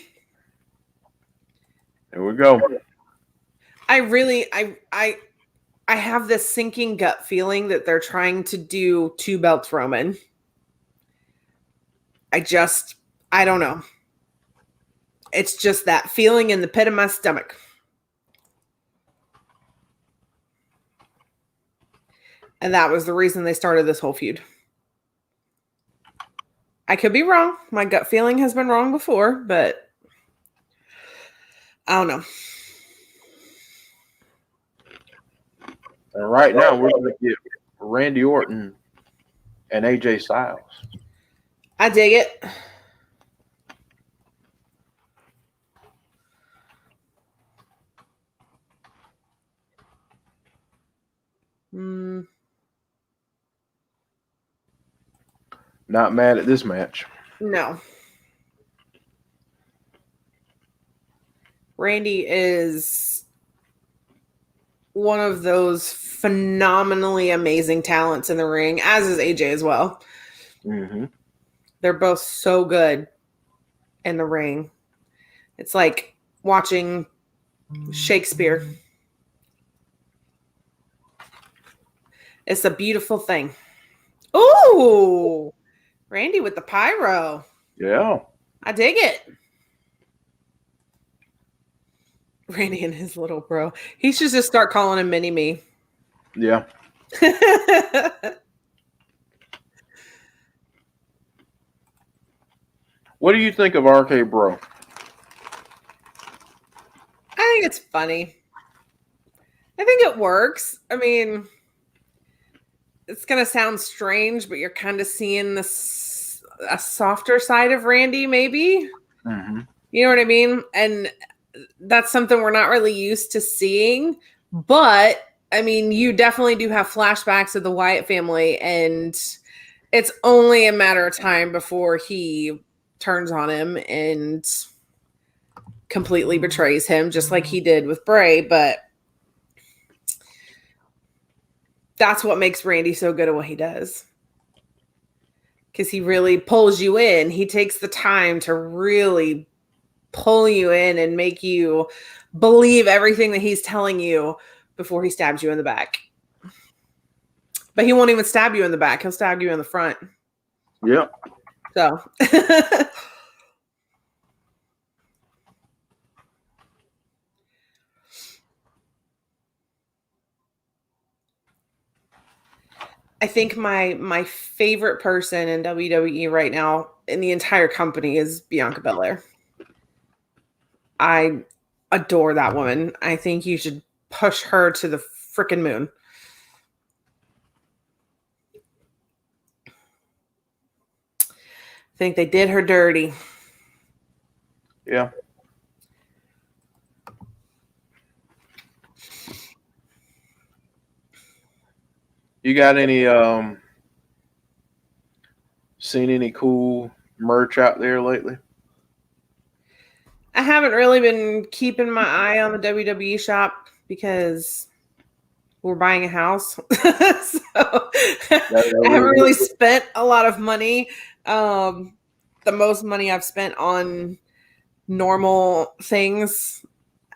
Here we go. I have this sinking gut feeling that they're trying to do 2 belts Roman. I don't know. It's just that feeling in the pit of my stomach. And that was the reason they started this whole feud. I could be wrong. My gut feeling has been wrong before, but I don't know. And right now, we're going to get Randy Orton and AJ Styles. I dig it. Not mad at this match. No. Randy is one of those phenomenally amazing talents in the ring, as is AJ as well. Mm-hmm. They're both so good in the ring. It's like watching Shakespeare. It's a beautiful thing. Ooh! Ooh, Randy with the pyro. Yeah. I dig it. Randy and his little bro. He should just start calling him Mini Me. Yeah. What do you think of RK Bro? I think it's funny. I think it works. I mean, it's going to sound strange, but you're kind of seeing this a softer side of Randy, maybe. Mm-hmm. You know what I mean? And that's something we're not really used to seeing. But I mean, you definitely do have flashbacks of the Wyatt family, and it's only a matter of time before he turns on him and completely betrays him, just like he did with Bray. But that's what makes Randy so good at what he does. Because he really pulls you in. He takes the time to really pull you in and make you believe everything that he's telling you before he stabs you in the back. But he won't even stab you in the back. He'll stab you in the front. Yeah. So. I think my favorite person in WWE right now in the entire company is Bianca Belair. I adore that woman. I think you should push her to the freaking moon. I think they did her dirty. Yeah. You got any seen any cool merch out there lately? I haven't really been keeping my eye on the WWE shop because we're buying a house. So I haven't really spent a lot of money. The most money I've spent on normal things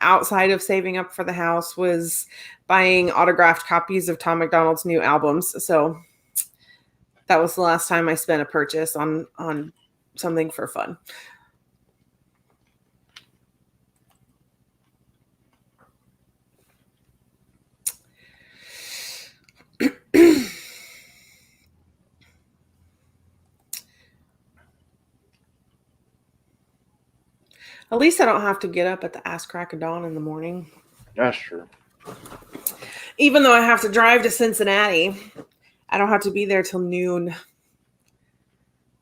outside of saving up for the house was buying autographed copies of Tom McDonald's new albums. So that was the last time I spent a purchase on something for fun. At least I don't have to get up at the ass crack of dawn in the morning. That's true. Even though I have to drive to Cincinnati, I don't have to be there till noon,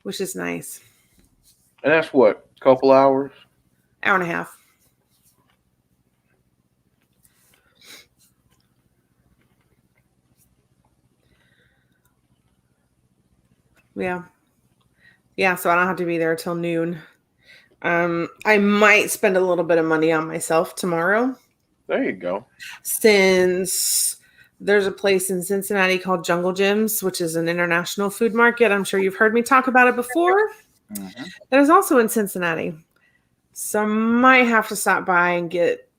which is nice. And that's what, a couple hours? Hour and a half. Yeah. Yeah, so I don't have to be there till noon. I might spend a little bit of money on myself tomorrow. There you go. Since there's a place in Cincinnati called Jungle Gyms, which is an international food market. I'm sure you've heard me talk about it before. Mm-hmm. That is also in Cincinnati. So I might have to stop by and get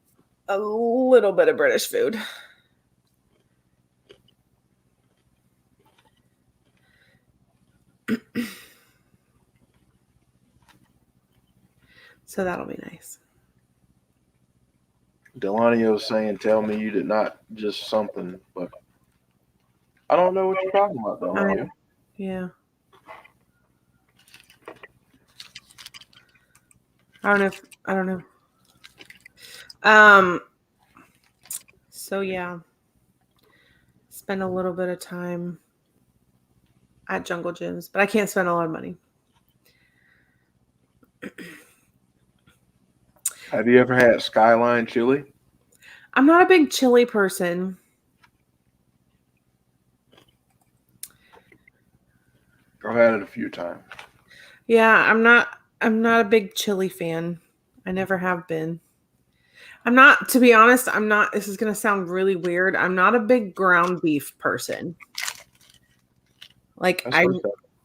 a little bit of British food. So that'll be nice. Delania's saying, tell me you did not just something, but I don't know what you're talking about, Delania. Yeah. I don't know. So yeah. Spend a little bit of time at Jungle Gyms, but I can't spend a lot of money. Have you ever had Skyline chili? I'm not a big chili person. I've had it a few times. Yeah, I'm not a big chili fan. I never have been. To be honest, this is going to sound really weird. I'm not a big ground beef person. Like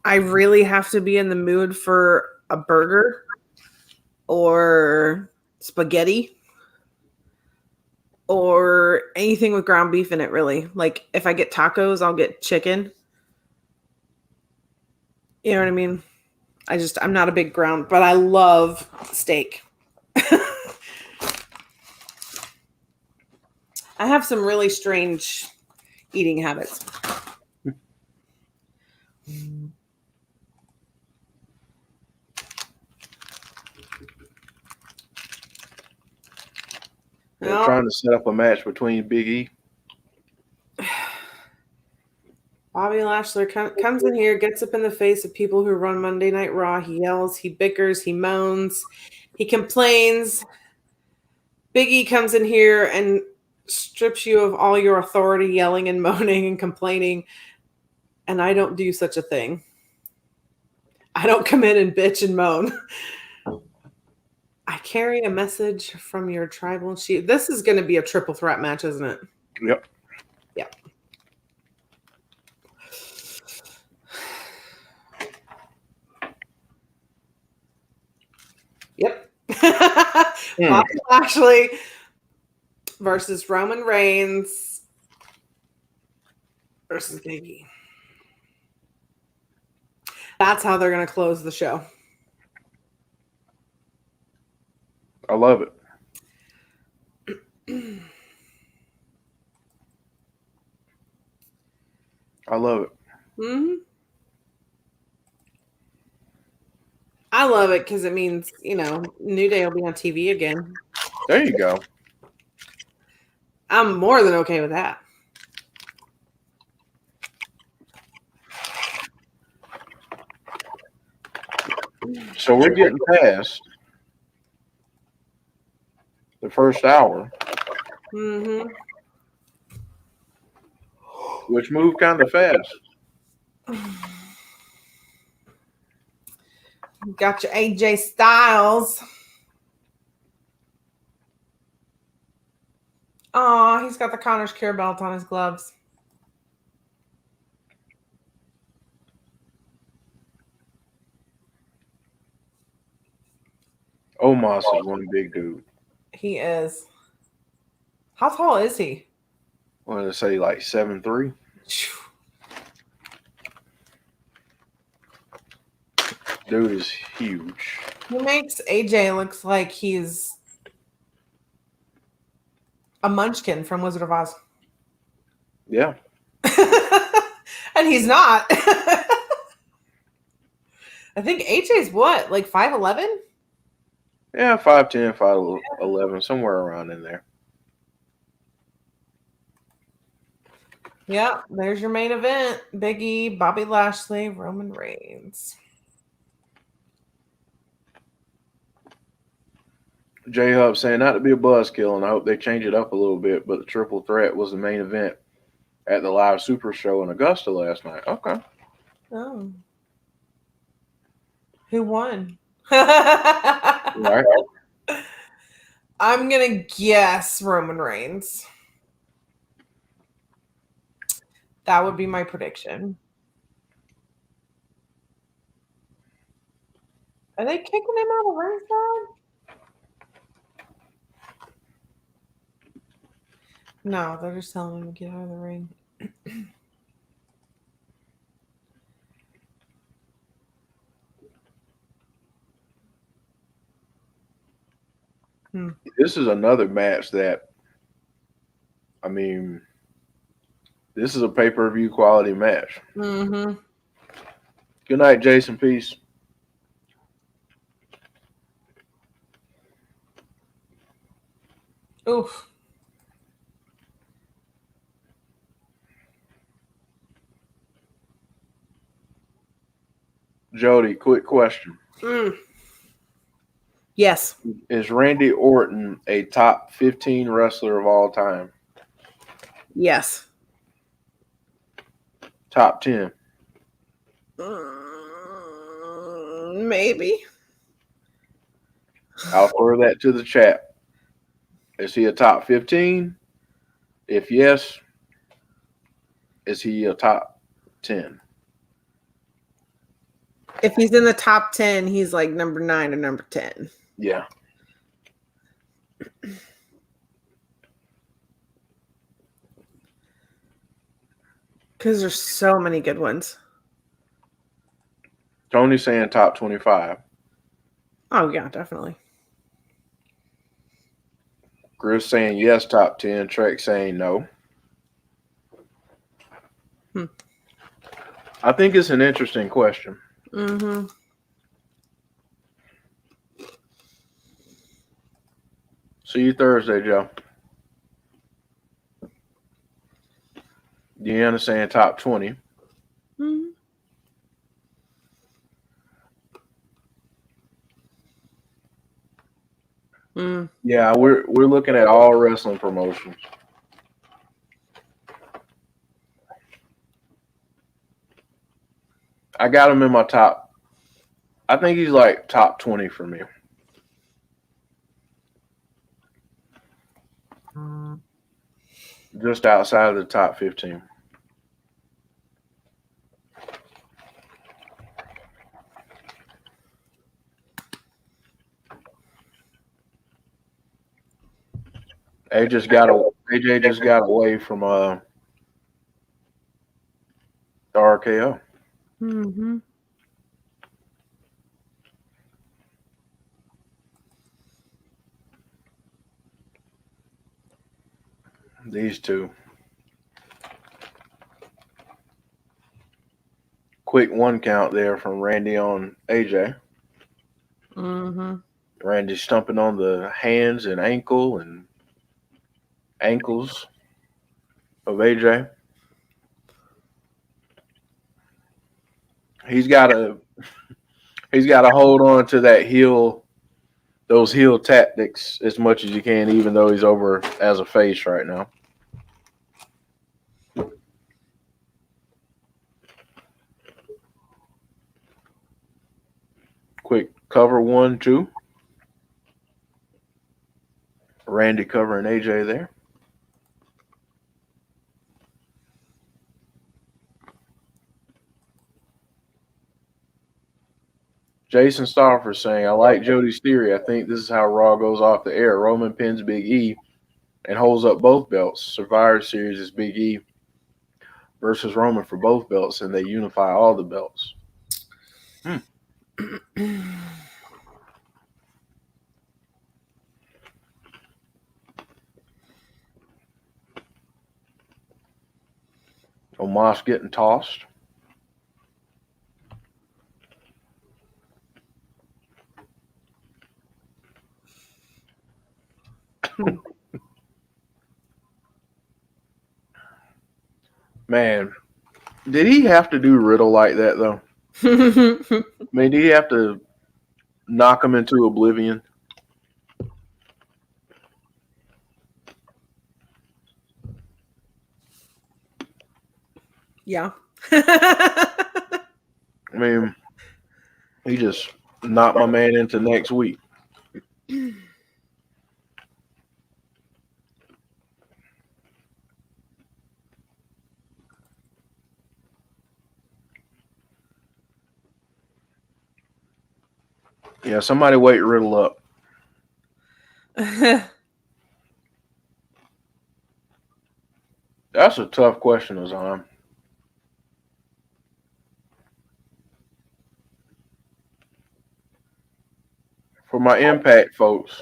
I really have to be in the mood for a burger or spaghetti or anything with ground beef in it, really. Like if I get tacos, I'll get chicken. You know what I mean? I'm not a big ground, but I love steak. I have some really strange eating habits. They're Well, trying to set up a match between Big E. Bobby Lashley comes in here, gets up in the face of people who run Monday Night Raw. He yells, he bickers, he moans, he complains. Big E comes in here and strips you of all your authority, yelling and moaning and complaining. And I don't do such a thing. I don't come in and bitch and moan. I carry a message from your tribal chief. This is going to be a triple threat match, isn't it? Yep. Yep. Yep. Bobby Lashley versus Roman Reigns versus Big E. That's how they're going to close the show. I love it. I love it. Mm-hmm. I love it because it means, New Day will be on TV again. There you go. I'm more than okay with that. So we're getting past the first hour, Mm-hmm. which moved kind of fast. Got your AJ Styles. Oh, he's got the Connor's Cure belt on his gloves. Omos is one big dude. He is. How tall is he? I wanted to say like 7'3". Dude is huge. He makes AJ looks like he's a munchkin from Wizard of Oz. Yeah. And he's not. I think AJ's what, like 5'11"? Yeah, 5'10", 5'11", somewhere around in there. Yeah, there's your main event. Big E, Bobby Lashley, Roman Reigns. J-Hub saying not to be a buzzkill, and I hope they change it up a little bit, but the triple threat was the main event at the live super show in Augusta last night. Okay. Oh. Who won? Right. I'm going to guess Roman Reigns. That would be my prediction. Are they kicking him out of ringside? No, they're just telling him to get out of the ring. This is another match that, I mean, this is a pay-per-view quality match. Mm-hmm. Good night, Jason. Peace. Oof. Jody, quick question. Yes. Is Randy Orton a top 15 wrestler of all time? Yes. Top 10? Maybe. I'll throw that to the chat. Is he a top 15? If yes, is he a top 10? If he's in the top 10, he's like number 9 or number 10. Yeah. Because there's so many good ones. Tony's saying top 25. Oh yeah, definitely. Chris saying yes, top 10. Trek saying no. I think it's an interesting question. Mm-hmm. See you Thursday, Joe. Deanna saying top 20. Mm-hmm. Mm. Yeah, we're looking at all wrestling promotions. I got him in my top. I think he's like top 20 for me. Just outside of the top 15. AJ just got away from the RKO. Mm-hmm. These two. Quick one count there from Randy on AJ. Mm-hmm. Randy stumping on the hands and ankles of AJ. He's got to hold on to those heel tactics as much as you can, even though he's over as a face right now. Quick cover 1-2. Randy covering AJ there. Jason Stauffer saying, I like Jodie's theory. I think this is how Raw goes off the air. Roman pins Big E and holds up both belts. Survivor Series is Big E versus Roman for both belts, and they unify all the belts. Omos getting tossed. Man, did he have to do Riddle like that, though? I mean, did he have to knock him into oblivion? Yeah. I mean, he just knocked my man into next week. Yeah, somebody wake Riddle up. That's a tough question, Azam. For my Impact folks,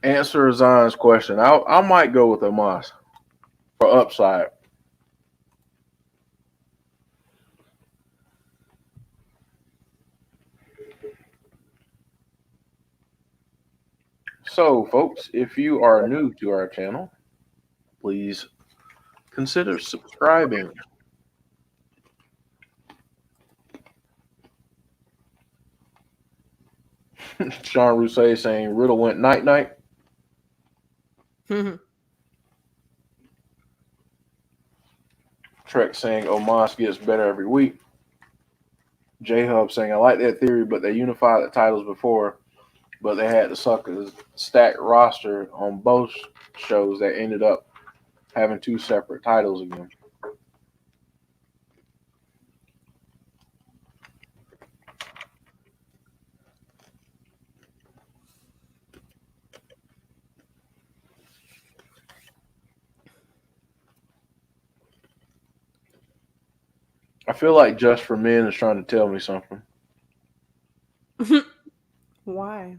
answer Azan's question. I might go with Omos for upside. So, folks, if you are new to our channel, please consider subscribing. Sean Rousset saying Riddle went night-night. Trek saying Omos gets better every week. J-Hub saying, I like that theory, but they unified the titles before, but they had to suck a stacked roster on both shows that ended up having two separate titles again. I feel like Just for Men is trying to tell me something Why?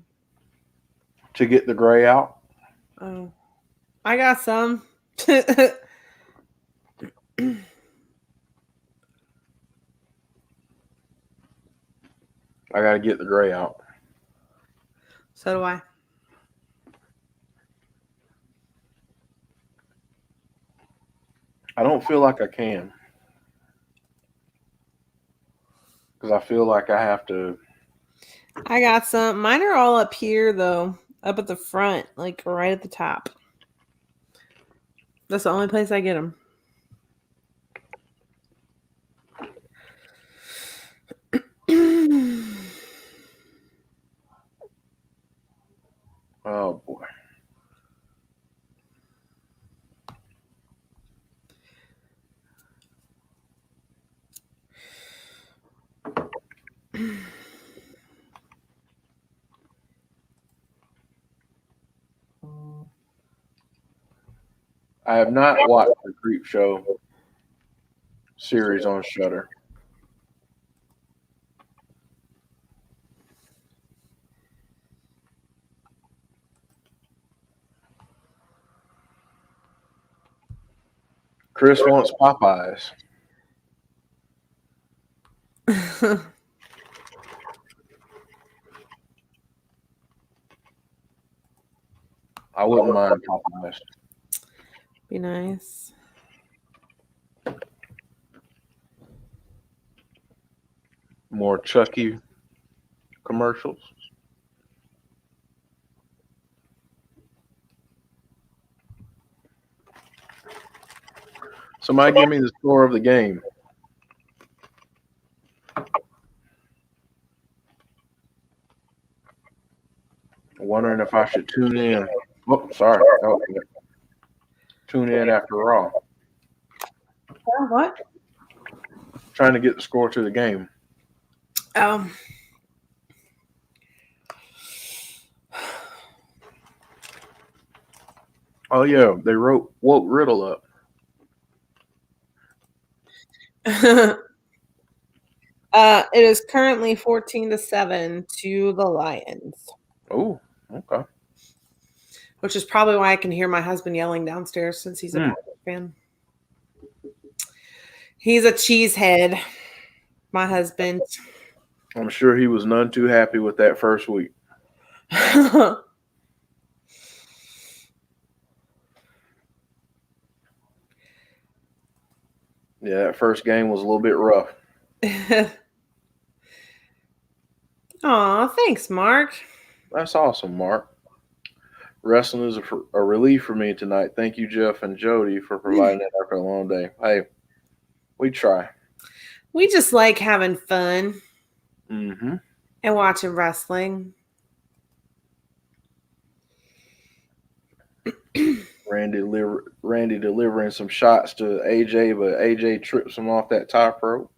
to get the gray out. Oh, I got some. I got to get the gray out. So do I. I don't feel like I can because I feel like I have to. I got some. Mine are all up here, though. Up at the front, like right at the top. That's the only place I get them. Oh boy. I have not watched the Creep Show series on Shudder. Chris wants Popeyes. I wouldn't mind Popeyes. Be nice. More Chucky commercials. Somebody give me the score of the game. Wondering if I should tune in. Oh, sorry. Oh, yeah. Tune in after Raw. What? Trying to get the score to the game. Oh yeah, they woke Riddle up. It is currently 14-7 to the Lions. Oh, okay. Which is probably why I can hear my husband yelling downstairs since he's a Packers fan. He's a cheesehead, my husband. I'm sure he was none too happy with that first week. Yeah, that first game was a little bit rough. Aw, thanks, Mark. That's awesome, Mark. Wrestling is a relief for me tonight. Thank you, Jeff and Jody, for providing that after a long day. Hey, we try. We just like having fun Mm-hmm. and watching wrestling. Randy delivering some shots to AJ, but AJ trips him off that top rope.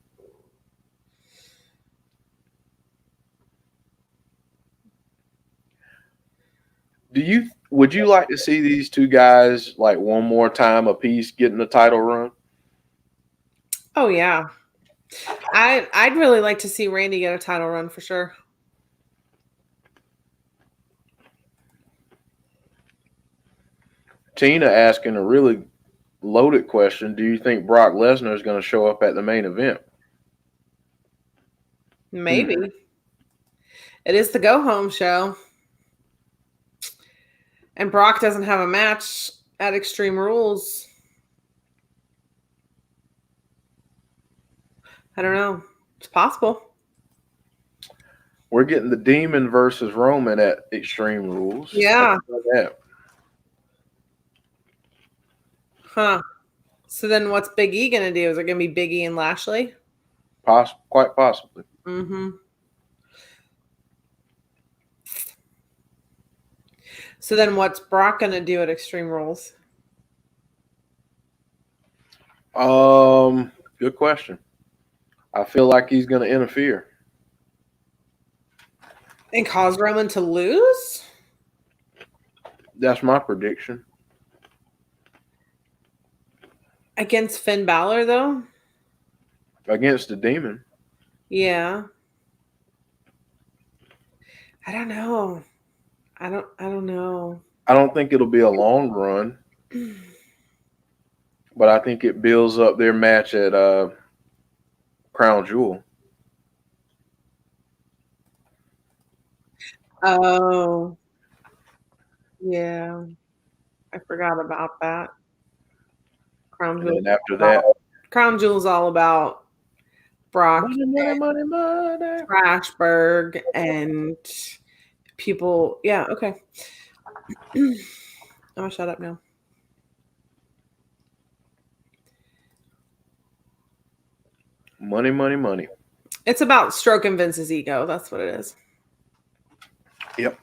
Would you like to see these two guys like one more time apiece getting the title run? Oh yeah. I'd really like to see Randy get a title run for sure. Tina asking a really loaded question. Do you think Brock Lesnar is going to show up at the main event? Maybe. It is the go home show. And Brock doesn't have a match at Extreme Rules. I don't know. It's possible. We're getting the Demon versus Roman at Extreme Rules. Yeah. Huh. So then what's Big E going to do? Is it going to be Big E and Lashley? Quite possibly. Mm-hmm. So then what's Brock going to do at Extreme Rules? Good question. I feel like he's going to interfere. And cause Roman to lose? That's my prediction. Against Finn Balor, though? against the Demon. Yeah. I don't know. I don't know. I don't think it'll be a long run, but I think it builds up their match at Crown Jewel. Oh, yeah. I forgot about that. Crown And Jewel. then after that, Crown Jewel's all about Brock money. Trashberg and people. Yeah, okay. I'm gonna shut up now. Money. It's about stroking Vince's ego. That's what it is. Yep.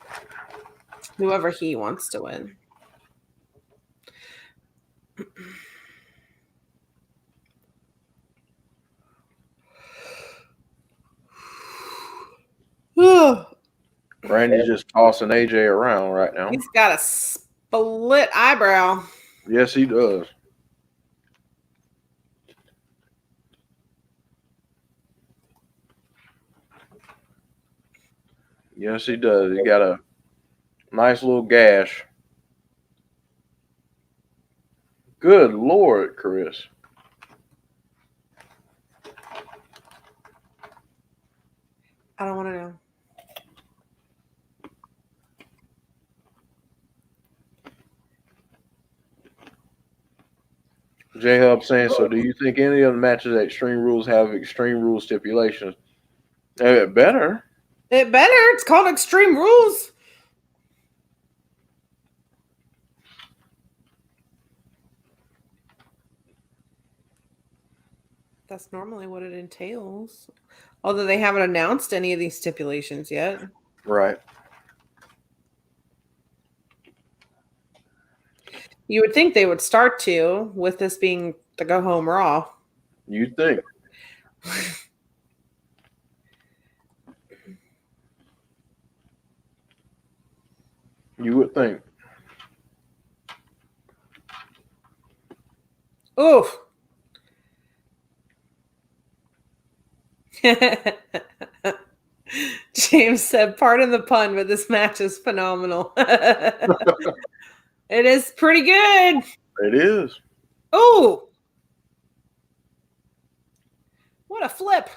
Whoever he wants to win. Randy's just tossing AJ around right now. He's got a split eyebrow. Yes, he does. Yes, he does. He got a nice little gash. Good Lord, Chris. I don't want to know. J-Hub saying, so do you think any of the matches at Extreme Rules have Extreme Rules stipulations? It better. It better. It's called Extreme Rules. That's normally what it entails. Although they haven't announced any of these stipulations yet. Right. You would think they would start to, with this being the Go Home Raw. You'd think. You would think. Oof. James said, pardon the pun, but this match is phenomenal. It is pretty good. It is. Oh, what a flip.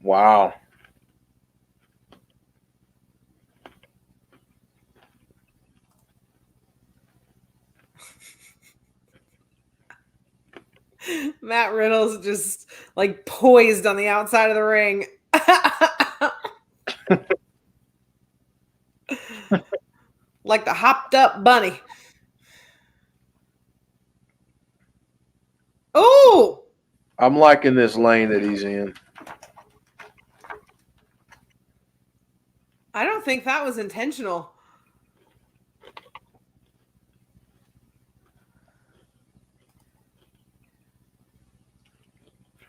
Wow. Matt Riddle's just like poised on the outside of the ring. Like the hopped up bunny. Oh, I'm liking this lane that he's in. I don't think that was intentional.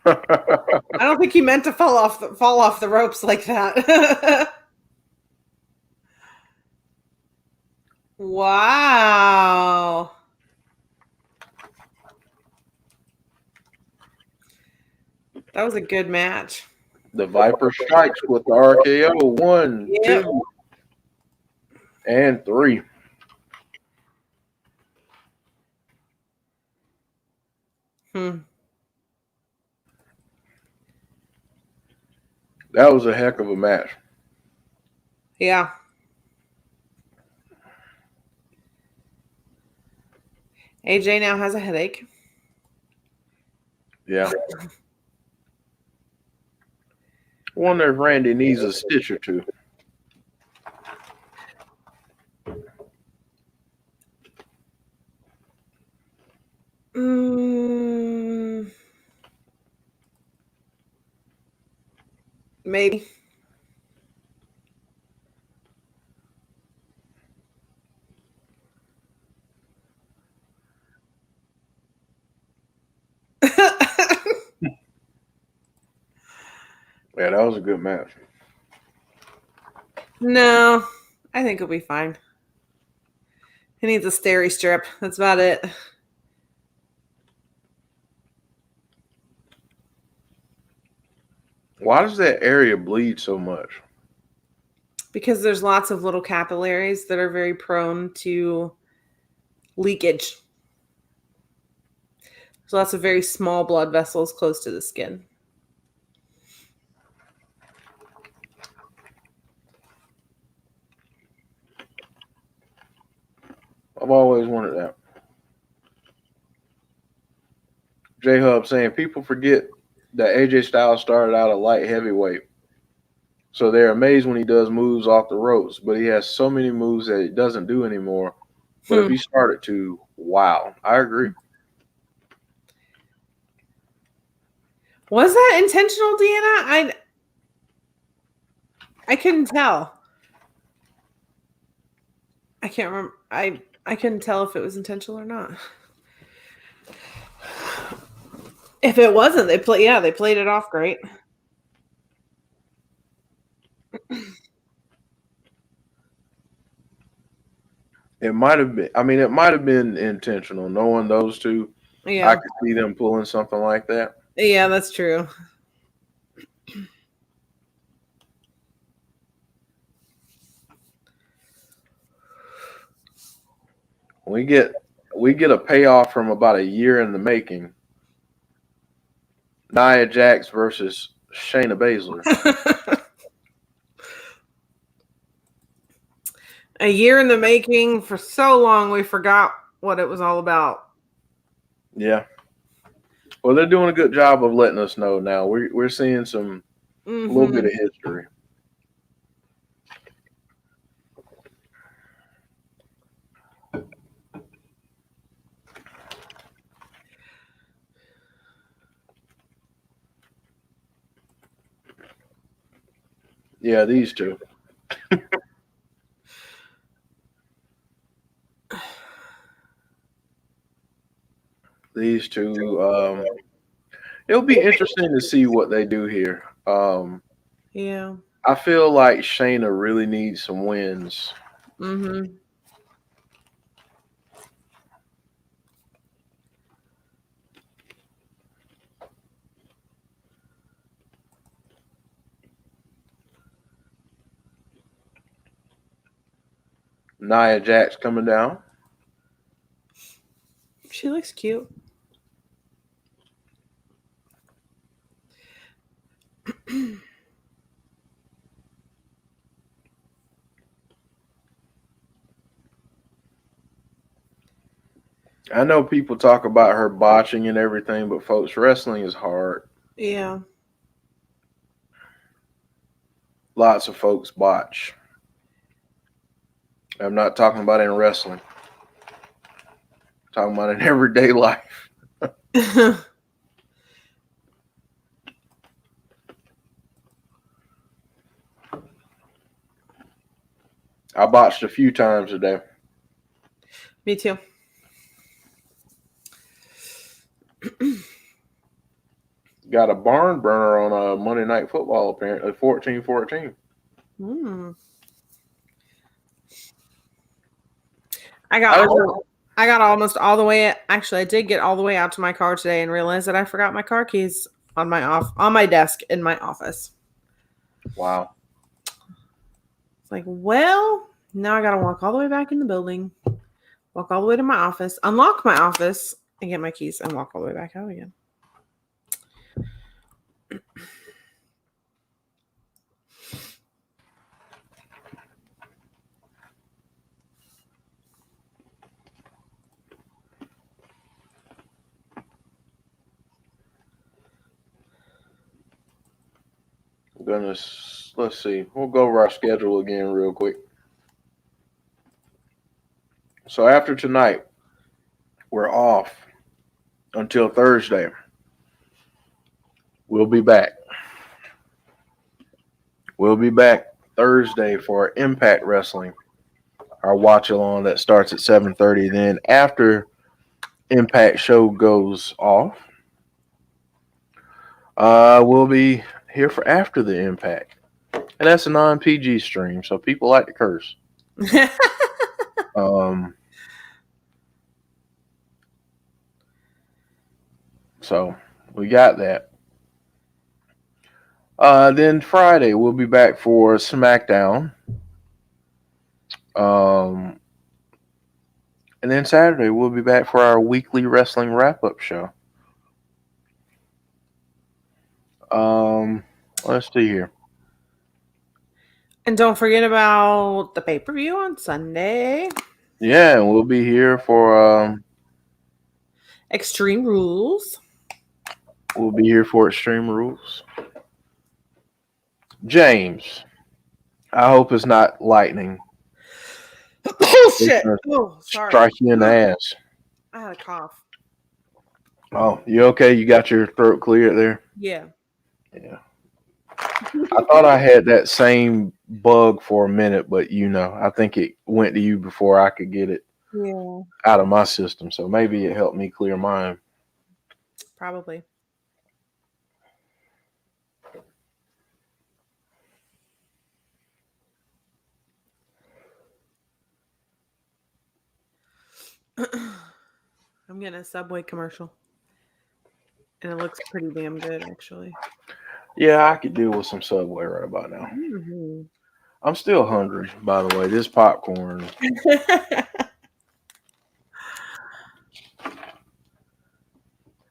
I don't think he meant to fall off the ropes like that. Wow. That was a good match. The Viper strikes with the RKO. 1, Yep. 2, and 3. That was a heck of a match. Yeah. AJ now has a headache. Yeah. Wonder if Randy needs a stitch or two. Maybe. Yeah, that was a good match. No, I think he'll be fine. He needs a steri strip. That's about it. Why does that area bleed so much? Because there's lots of little capillaries that are very prone to leakage. There's lots of very small blood vessels close to the skin. I've always wondered that. J-Hub saying people forget that AJ Styles started out a light heavyweight. So they're amazed when he does moves off the ropes, but he has so many moves that he doesn't do anymore. But if he started to, wow, I agree. Was that intentional, Deanna? I couldn't tell. I can't remember. I couldn't tell if it was intentional or not. If it wasn't, they played it off great. It might have been. I mean, it might have been intentional. Knowing those two, Yeah, I could see them pulling something like that. yeah, that's true. We get a payoff from about a year in the making. Nia Jax versus Shayna Baszler. A year in the making. For so long, we forgot what it was all about. Yeah. Well, they're doing a good job of letting us know now. We're seeing some a little bit of history. Yeah, these two. These two. It'll be interesting to see what they do here. Yeah. I feel like Shayna really needs some wins. Mm-hmm. Nia Jax coming down. She looks cute. I know people talk about her botching and everything, but folks, wrestling is hard. Yeah. Lots of folks botch. I'm not talking about in wrestling. I'm talking about in everyday life. I botched a few times today. Me too. Got a barn burner on a Monday Night Football, apparently, 14-14. I got almost all the way. Actually, I did get all the way out to my car today and realized that I forgot my car keys on my desk in my office. Wow. It's like, well, now I got to walk all the way back in the building, walk all the way to my office, unlock my office, and get my keys and walk all the way back out again. Goodness, let's see. We'll go over our schedule again real quick. So after tonight, we're off until Thursday. We'll be back. We'll be back Thursday for Impact Wrestling, our watch-along that starts at 7:30. Then after Impact show goes off, we'll be here for after the Impact. And that's a non-PG stream, so people like to curse. So we got that. Then Friday we'll be back for SmackDown. And then Saturday we'll be back for our weekly wrestling wrap-up show. Let's see here. And don't forget about the pay-per-view on Sunday. Yeah, and we'll be here for Extreme Rules. We'll be here for Extreme Rules. James, I hope it's not lightning. Oh shit! Oh, sorry. Strike you in the ass. I had a cough. Oh, you okay? You got your throat cleared there? Yeah. Yeah. I thought I had that same bug for a minute, but I think it went to you before I could get it out of my system. So maybe it helped me clear mine. Probably. I'm getting a Subway commercial. And it looks pretty damn good, actually. Yeah, I could deal with some Subway right about now. Mm-hmm. I'm still hungry, by the way. This popcorn.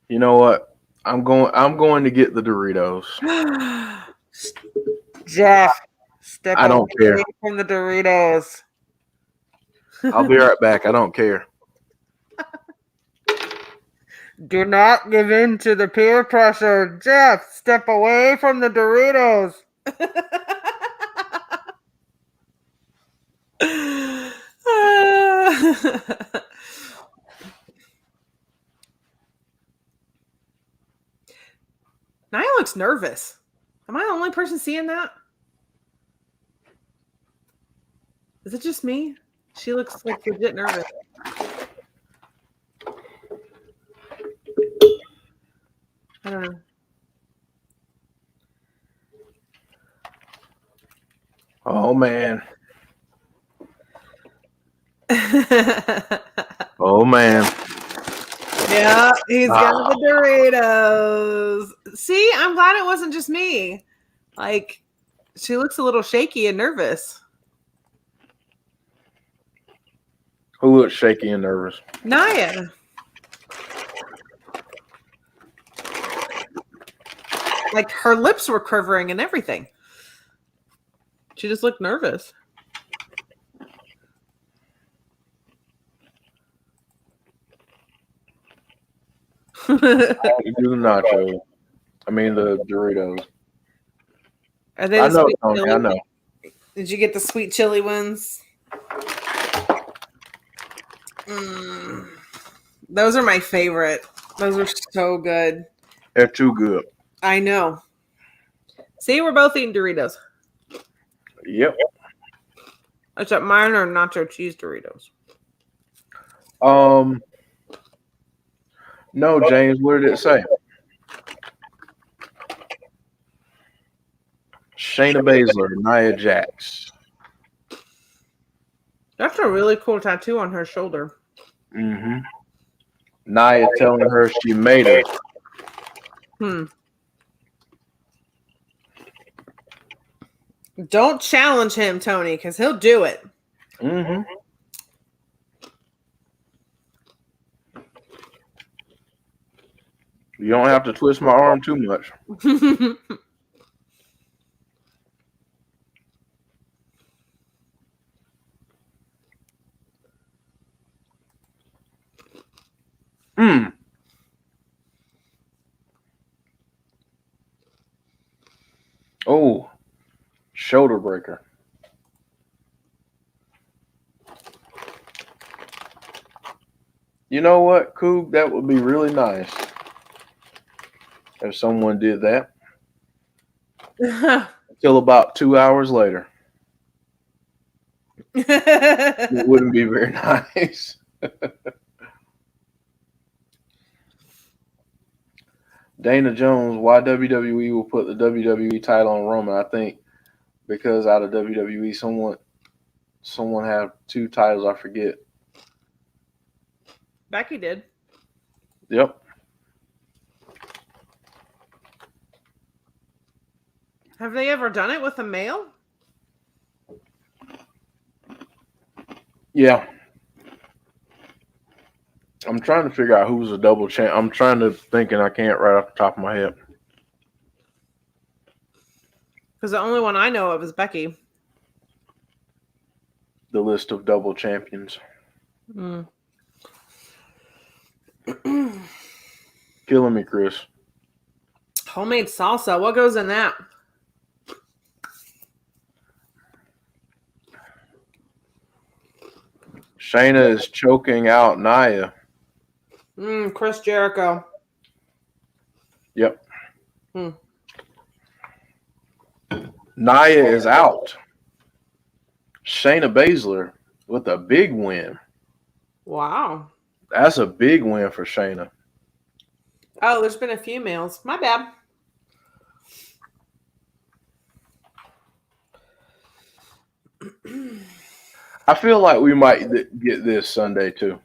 You know what? I'm going to get the Doritos. Jeff, step I don't care. away from the Doritos. I'll be right back. I don't care. Do not give in to the peer pressure. Jeff, step away from the Doritos. Nia looks nervous. Am I the only person seeing that? Is it just me? She looks like legit nervous. I don't know. Oh, man. Oh, man. Yeah, he's got the Doritos. See, I'm glad it wasn't just me. Like, she looks a little shaky and nervous. Who looks shaky and nervous? Nia. Like, her lips were quivering and everything. She just looked nervous. Do the nachos. I mean the Doritos. Are they I the know, sweet Tony. chili? I know. Did you get the sweet chili ones? Those are my favorite. Those are so good. They're too good. I know. See, we're both eating Doritos. Yep. Except mine are nacho cheese Doritos. No, James, what did it say? Shayna Baszler, Nia Jax. That's a really cool tattoo on her shoulder. Mm-hmm. Nia telling her she made it. Don't challenge him, Tony, because he'll do it. Mm-hmm. You don't have to twist my arm too much. Oh, shoulder breaker. You know what, Coog? That would be really nice if someone did that. Until about 2 hours later. It wouldn't be very nice. Dana Jones, why WWE will put the WWE title on Roman? I think because out of WWE, someone had 2 titles. I forget. Becky did. Yep. Have they ever done it with a male? Yeah. I'm trying to figure out who was a double champ. I'm trying to think, and I can't right off the top of my head. Because the only one I know of is Becky. The list of double champions. Mm. Killing me, Chris. Homemade salsa. What goes in that? Shayna is choking out Nia. Chris Jericho. Yep. Nia is out. Shayna Baszler with a big win. Wow. That's a big win for Shayna. Oh, there's been a few males. My bad. I feel like we might get this Sunday too.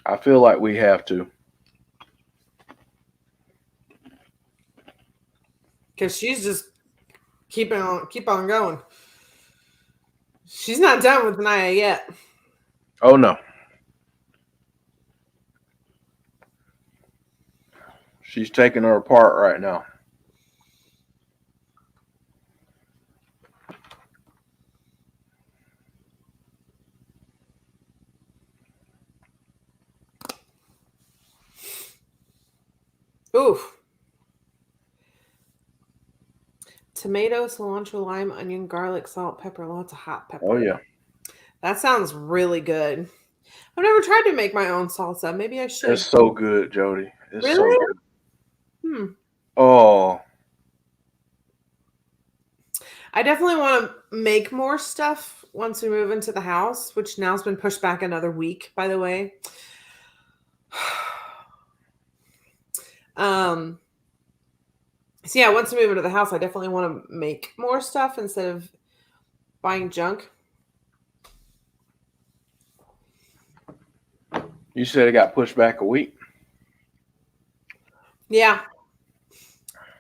I feel like we have to. Because she's just keep on going. She's not done with Nia yet. Oh no. She's taking her apart right now. Oof. Tomato, cilantro, lime, onion, garlic, salt, pepper, lots of hot pepper. Oh yeah. That sounds really good. I've never tried to make my own salsa. Maybe I should. It's so good, Jody. It's Really? so good. Hmm. Oh. I definitely want to make more stuff once we move into the house, which now's been pushed back another week, by the way. So yeah, once we move into the house, I definitely want to make more stuff instead of buying junk. You said it got pushed back a week? Yeah.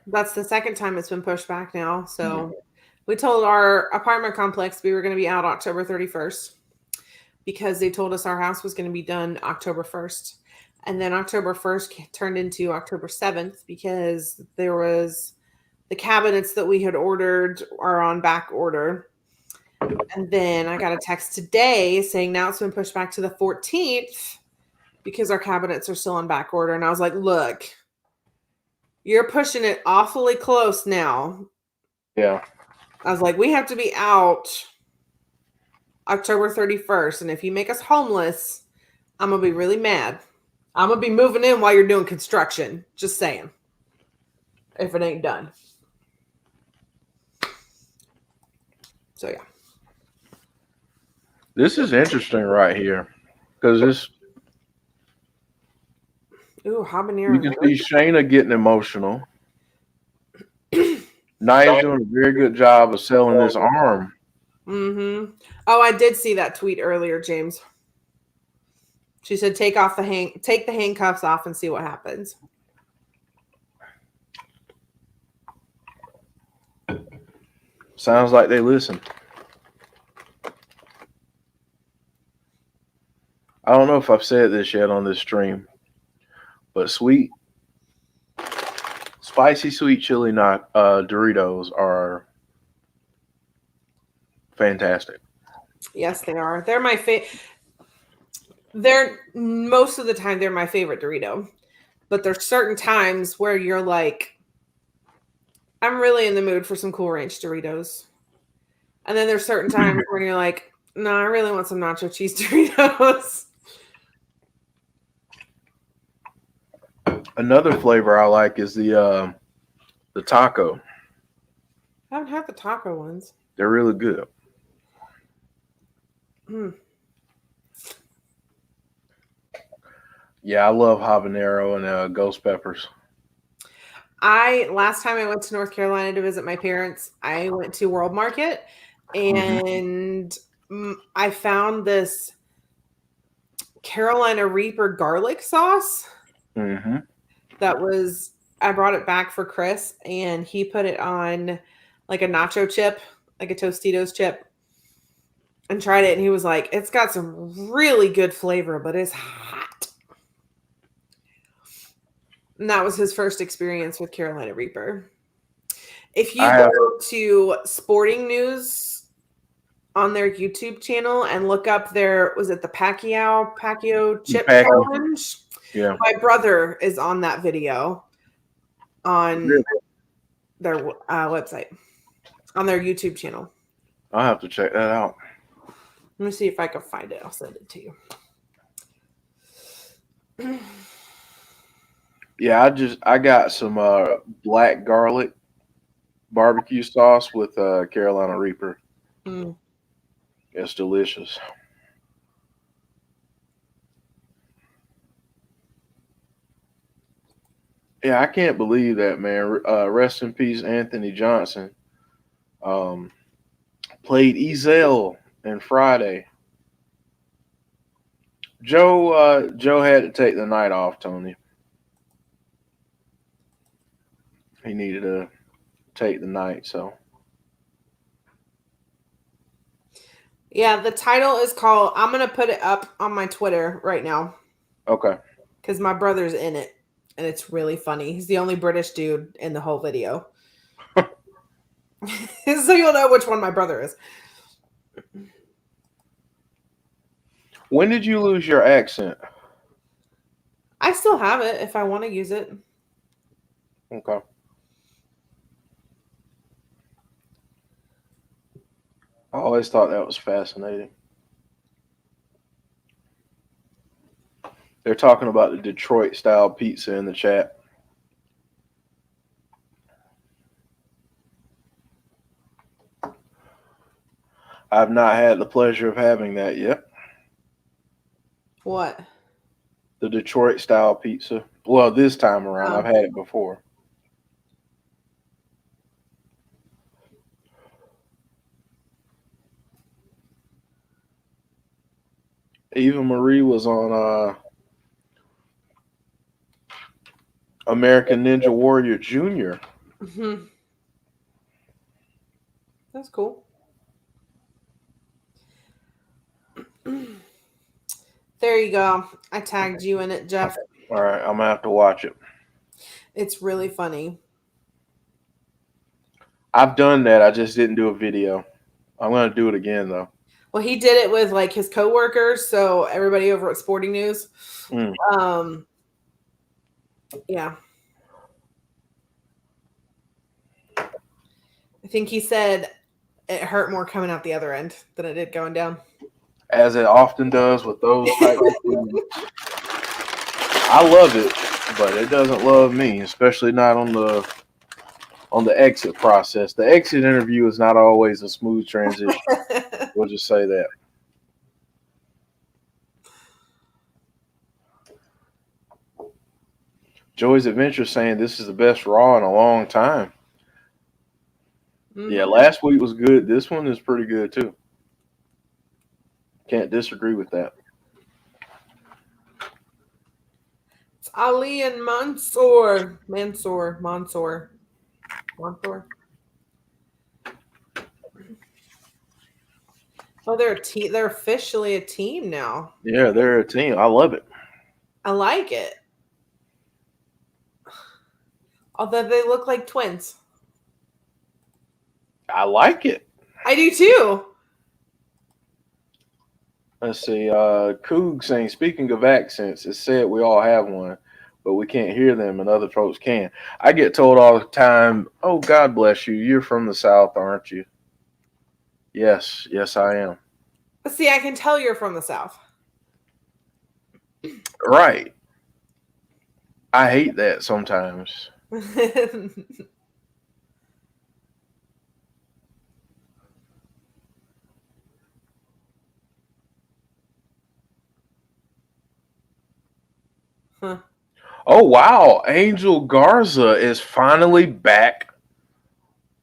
That's the second time it's been pushed back now. So we told our apartment complex we were going to be out October 31st because they told us our house was going to be done October 1st. And then October 1st turned into October 7th because there was the cabinets that we had ordered are on back order. And then I got a text today saying now it's been pushed back to the 14th because our cabinets are still on back order. And I was like, look, you're pushing it awfully close now. Yeah. I was like, we have to be out October 31st. And if you make us homeless, I'm going to be really mad. I'm going to be moving in while you're doing construction. Just saying. If it ain't done. So, yeah. This is interesting right here. Because this... Ooh, habanero. You can see Shayna getting emotional. Nia's doing a very good job of selling this arm. Mm-hmm. Oh, I did see that tweet earlier, James. She said, take the handcuffs off and see what happens. Sounds like they listen. I don't know if I've said this yet on this stream, but spicy sweet chili Doritos are fantastic. Yes, they are. They're my favorite. They're most of the time they're my favorite Dorito, but there's certain times where you're like, I'm really in the mood for some Cool Ranch Doritos, and then there's certain times where you're like, no, I really want some nacho cheese Doritos. Another flavor I like is the taco. I haven't had the taco ones. They're really good. Yeah, I love habanero and ghost peppers. Last time I went to North Carolina to visit my parents, I went to World Market and I found this Carolina Reaper garlic sauce Mm-hmm. that was, I brought it back for Chris and he put it on like a nacho chip, like a Tostitos chip, and tried it. And he was like, it's got some really good flavor, but it's hot. And that was his first experience with Carolina Reaper. If you go to Sporting News on their YouTube channel and look up was it the Pacquiao chip challenge? Yeah. My brother is on that video on their website, on their YouTube channel. I'll have to check that out. Let me see if I can find it. I'll send it to you. Yeah, I got some black garlic barbecue sauce with Carolina Reaper. Mm. It's delicious. Yeah, I can't believe that, man. Rest in peace, Anthony Johnson. Played Ezel in Friday. Joe had to take the night off, Tony. He needed to take the night, so. Yeah, the title is called, I'm going to put it up on my Twitter right now. Okay. Because my brother's in it, and it's really funny. He's the only British dude in the whole video. So you'll know which one my brother is. When did you lose your accent? I still have it if I want to use it. Okay. I always thought that was fascinating. They're talking about the Detroit style pizza in the chat. I've not had the pleasure of having that yet. What? The Detroit style pizza. Well, this time around, Oh. I've had it before. Eva Marie was on American Ninja Warrior Jr. Mm-hmm. That's cool. There you go. I tagged you in it, Jeff. All right, I'm gonna have to watch it. It's really funny. I've done that. I just didn't do a video. I'm gonna do it again though. Well, he did it with like his coworkers, so everybody over at Sporting News. Yeah. I think he said it hurt more coming out the other end than it did going down. As it often does with those types of things. I love it, but it doesn't love me, especially not on the exit process. The exit interview is not always a smooth transition. We'll just say that. Joey's Adventure saying this is the best Raw in a long time. Mm-hmm. Yeah, last week was good. This one is pretty good too. Can't disagree with that. It's Ali and Mansoor. Oh, they're a team. They're officially a team now. Yeah, they're a team. I love it. I like it. Although they look like twins. I like it. I do too. Let's see. Coog saying, speaking of accents, it's said we all have one, but we can't hear them and other folks can. I get told all the time, oh, God bless you. You're from the South, aren't you? Yes, I am. But see, I can tell you're from the South. Right. I hate that sometimes. Huh. Oh wow, Angel Garza is finally back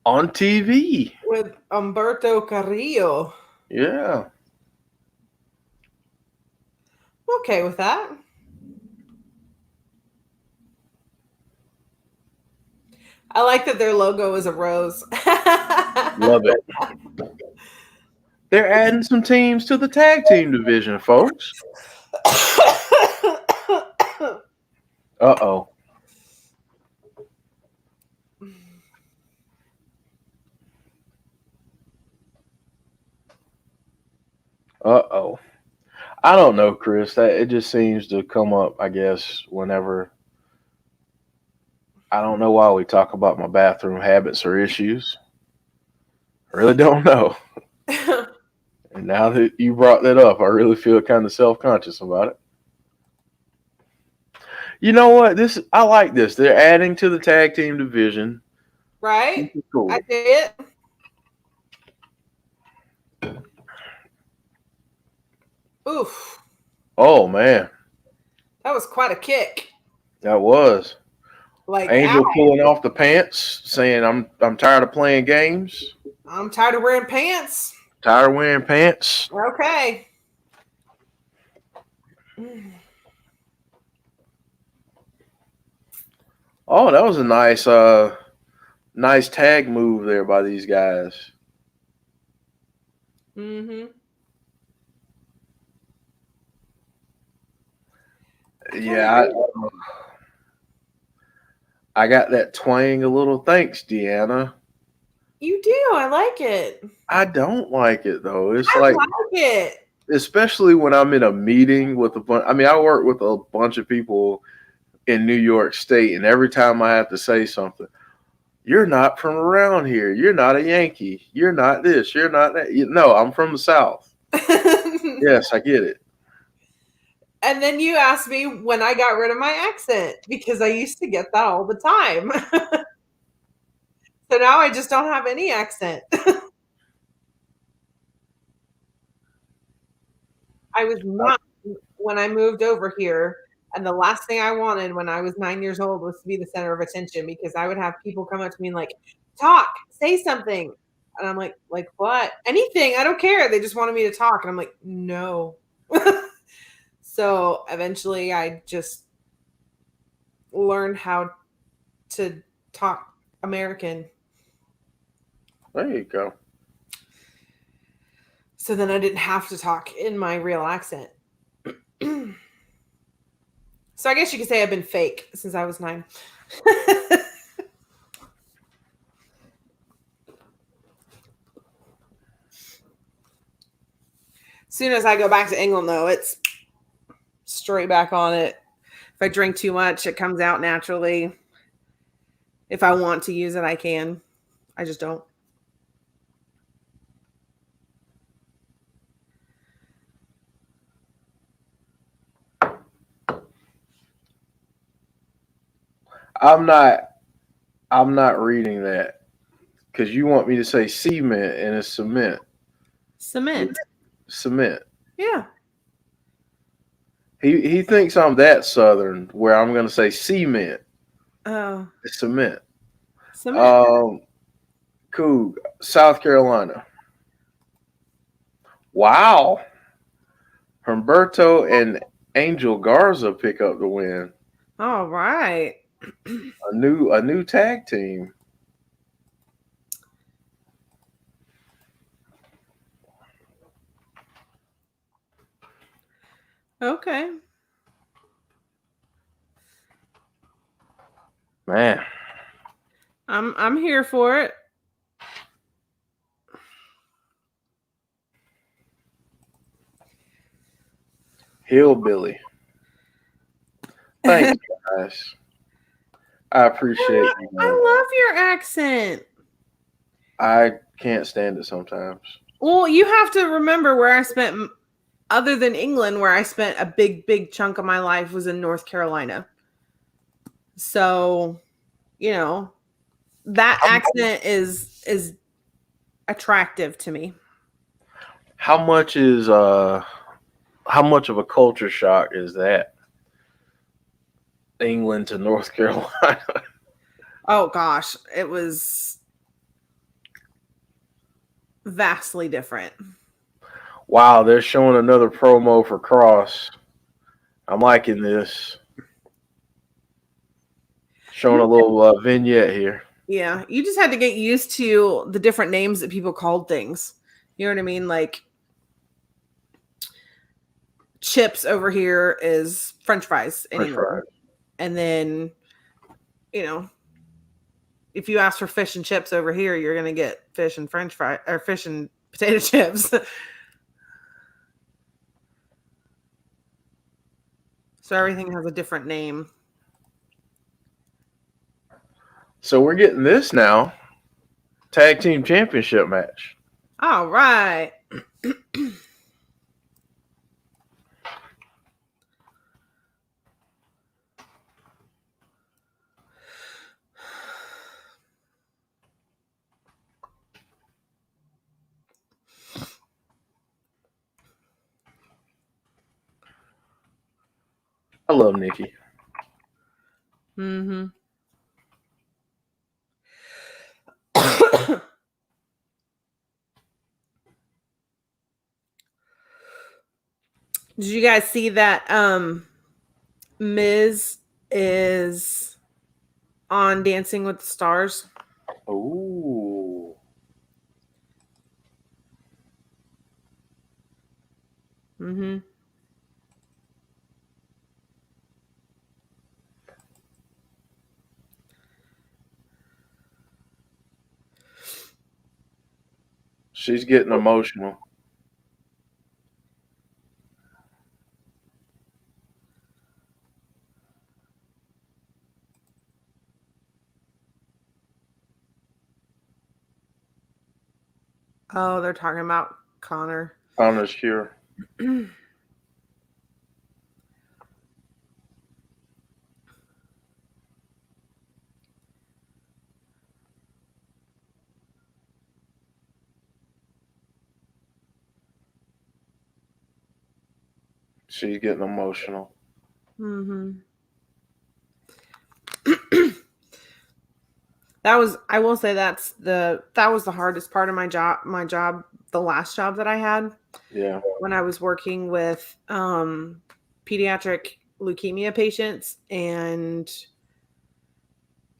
on TV. With Humberto Carrillo. Yeah. Okay with that. I like that their logo is a rose. Love it. They're adding some teams to the tag team division, folks. Uh-oh. Uh-oh. I don't know, Chris. That it just seems to come up, I guess, whenever. I don't know why we talk about my bathroom habits or issues. I really don't know. And now that you brought that up, I really feel kind of self-conscious about it. You know what? I like this. They're adding to the tag team division. Right? This is cool. I did it. Oof. Oh man, That was quite a kick. that was Like, Angel ow. pulling off the pants, saying, "I'm tired of playing games. I'm tired of wearing pants. Tired of wearing pants." Okay. Oh, that was a nice tag move there by these guys. Mm-hmm. Yeah, I got that twang a little. Thanks, Deanna. You do. I like it. I don't like it though. It's I like, like it. especially when I'm in a meeting with a bunch. I mean, I work with a bunch of people in New York State, and every time I have to say something, you're not from around here. You're not a Yankee. You're not this. You're not that. No, I'm from the South. Yes, I get it. And then you asked me when I got rid of my accent because I used to get that all the time. So now I just don't have any accent. I was not when I moved over here. And the last thing I wanted when I was 9 years old was to be the center of attention because I would have people come up to me and like, talk, say something. And I'm like what? Anything. I don't care. They just wanted me to talk. And I'm like, no. So eventually I just learned how to talk American. There you go. So then I didn't have to talk in my real accent. So I guess you could say I've been fake since I was 9. Soon as I go back to England, though, it's straight back on it. If I drink too much, it comes out naturally. If I want to use it, I can. I just don't. I'm not reading that because you want me to say cement and it's cement. Cement. Cement. Yeah. He thinks I'm that Southern where I'm going to say cement. Oh. It's cement. Cement. Cool. South Carolina. Wow. Humberto and Angel Garza pick up the win. All right. A new tag team. Okay. Man. I'm here for it. Hillbilly. Thank you guys. I appreciate you. I love your accent. I can't stand it sometimes. Well, you have to remember where I spent, other than England, where I spent a big chunk of my life was in North Carolina. So, that accent is attractive to me. How much of a culture shock is that? England to North Carolina. Oh gosh, it was vastly different. Wow, they're showing another promo for Cross. I'm liking this. Showing a little vignette here. Yeah, you just had to get used to the different names that people called things. You know what I mean? Like chips over here is French fries in French England. fries. And then, if you ask for fish and chips over here, you're going to get fish and French fry or fish and potato chips. So everything has a different name. So we're getting this now. Tag team championship match. All right. I love Nikki. Mm-hmm. Did you guys see that Miz is on Dancing with the Stars? Ooh. Mm-hmm. She's getting emotional. Oh, they're talking about Connor. Connor's here. She's getting emotional. Mm-hmm. I will say that was the hardest part of my job, the last job that I had. Yeah. When I was working with pediatric leukemia patients, and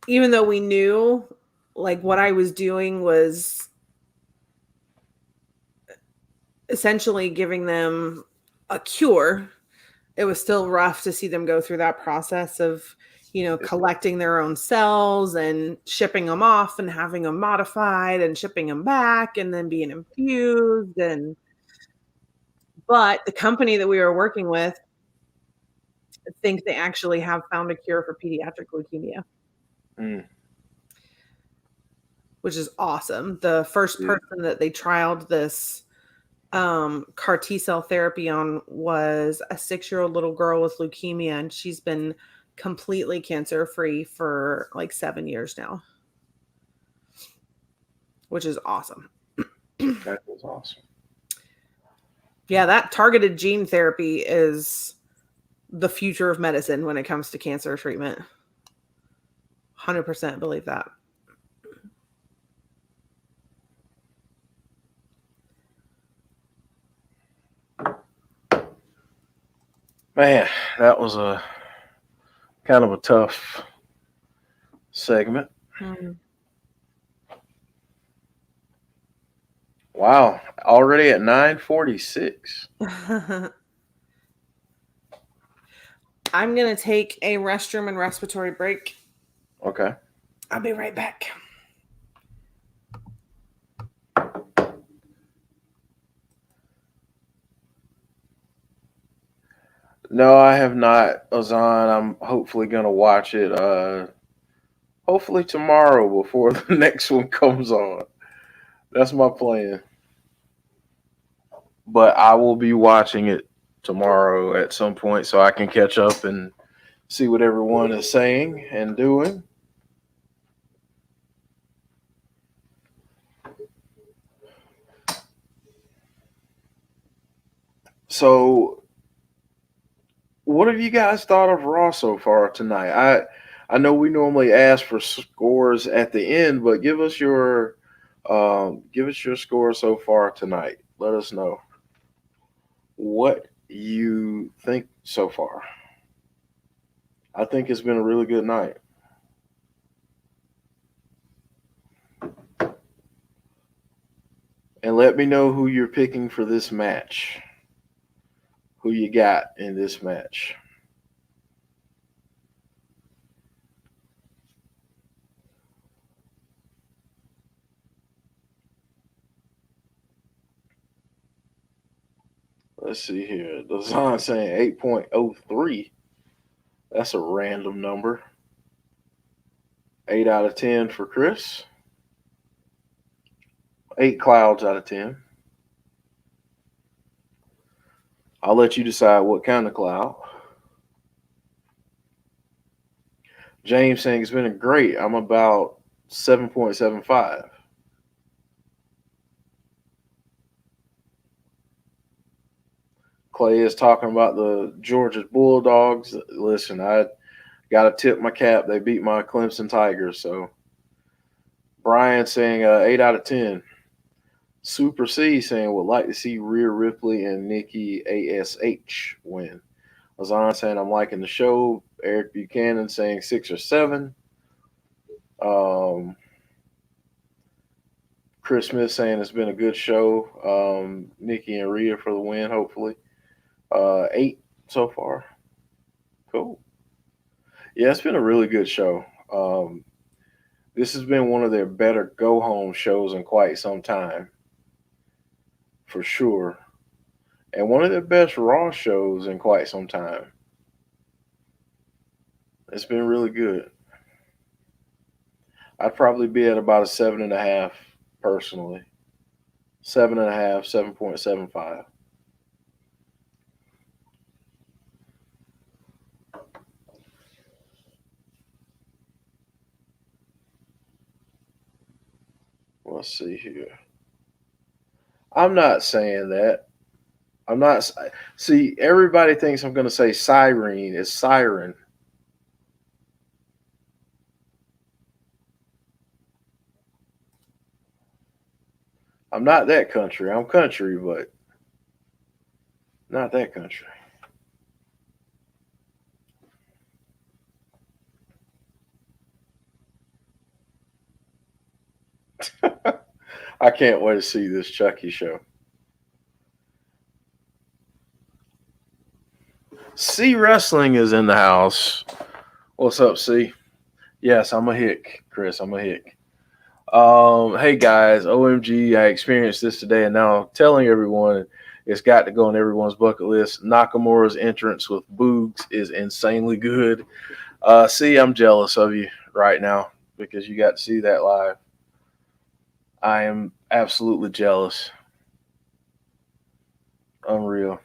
even though we knew like what I was doing was essentially giving them a cure, it was still rough to see them go through that process of collecting their own cells and shipping them off and having them modified and shipping them back and then being infused. But the company that we were working with, I think they actually have found a cure for pediatric leukemia, which is awesome. The first person that they trialed this CAR T cell therapy on was a 6-year-old little girl with leukemia, and she's been completely cancer free for like 7 years now, which is awesome. That was awesome. Yeah, that targeted gene therapy is the future of medicine when it comes to cancer treatment. 100% believe that. Man, that was a kind of a tough segment. Mm-hmm. Wow, already at 9:46. I'm going to take a restroom and respiratory break. Okay. I'll be right back. No, I have not, Azan. I'm hopefully going to watch it hopefully tomorrow before the next one comes on. That's my plan. But I will be watching it tomorrow at some point so I can catch up and see what everyone is saying and doing. So what have you guys thought of Raw so far tonight? I know we normally ask for scores at the end, but give us your score so far tonight. Let us know what you think so far. I think it's been a really good night. And let me know who you're picking for this match. Who you got in this match? Let's see here. Design saying 8.03. That's a random number. 8 out of 10 for Chris. 8 clouds out of 10. I'll let you decide what kind of cloud. James saying it's been great. I'm about 7.75. Clay is talking about the Georgia Bulldogs. Listen, I got to tip my cap. They beat my Clemson Tigers. So Brian saying 8 out of 10. Super C saying would like to see Rhea Ripley and Nikki A.S.H win. Lazan saying I'm liking the show. Eric Buchanan saying 6 or 7. Chris Smith saying it's been a good show. Nikki and Rhea for the win, hopefully. 8 so far. Cool. Yeah, it's been a really good show. This has been one of their better go-home shows in quite some time. For sure. And one of their best Raw shows in quite some time. It's been really good. I'd probably be at about a 7.5 personally. 7.5, 7.75. Let's see here. I'm not saying that. I'm not. See, everybody thinks I'm going to say siren. It's siren. I'm not that country. I'm country, but not that country. I can't wait to see this Chucky show. C Wrestling is in the house. What's up, C? Yes, I'm a hick, Chris. I'm a hick. Hey guys, OMG, I experienced this today, and now I'm telling everyone it's got to go on everyone's bucket list. Nakamura's entrance with Boogs is insanely good. See, I'm jealous of you right now because you got to see that live. I am absolutely jealous. Unreal.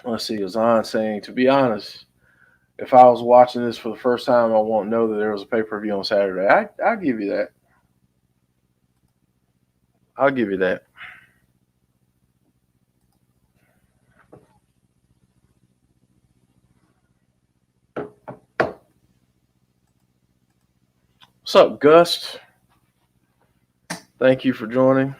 Let's see, Azan saying, to be honest, if I was watching this for the first time, I won't know that there was a pay-per-view on Saturday. I'll give you that. I'll give you that. What's up, Gus? Thank you for joining.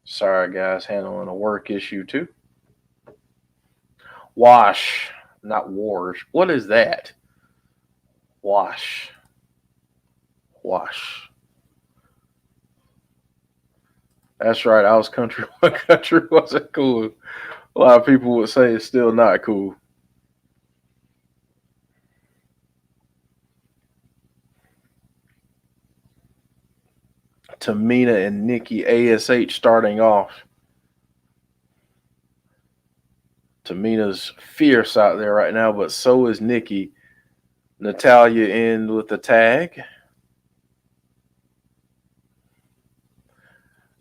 Sorry, guys, handling a work issue too. Wash, not wars. What is that? Wash. Wash. That's right. I was country. What country wasn't cool? A lot of people would say it's still not cool. Tamina and Nikki A.S.H starting off. Tamina's fierce out there right now, but so is Nikki. Natalya in with the tag. A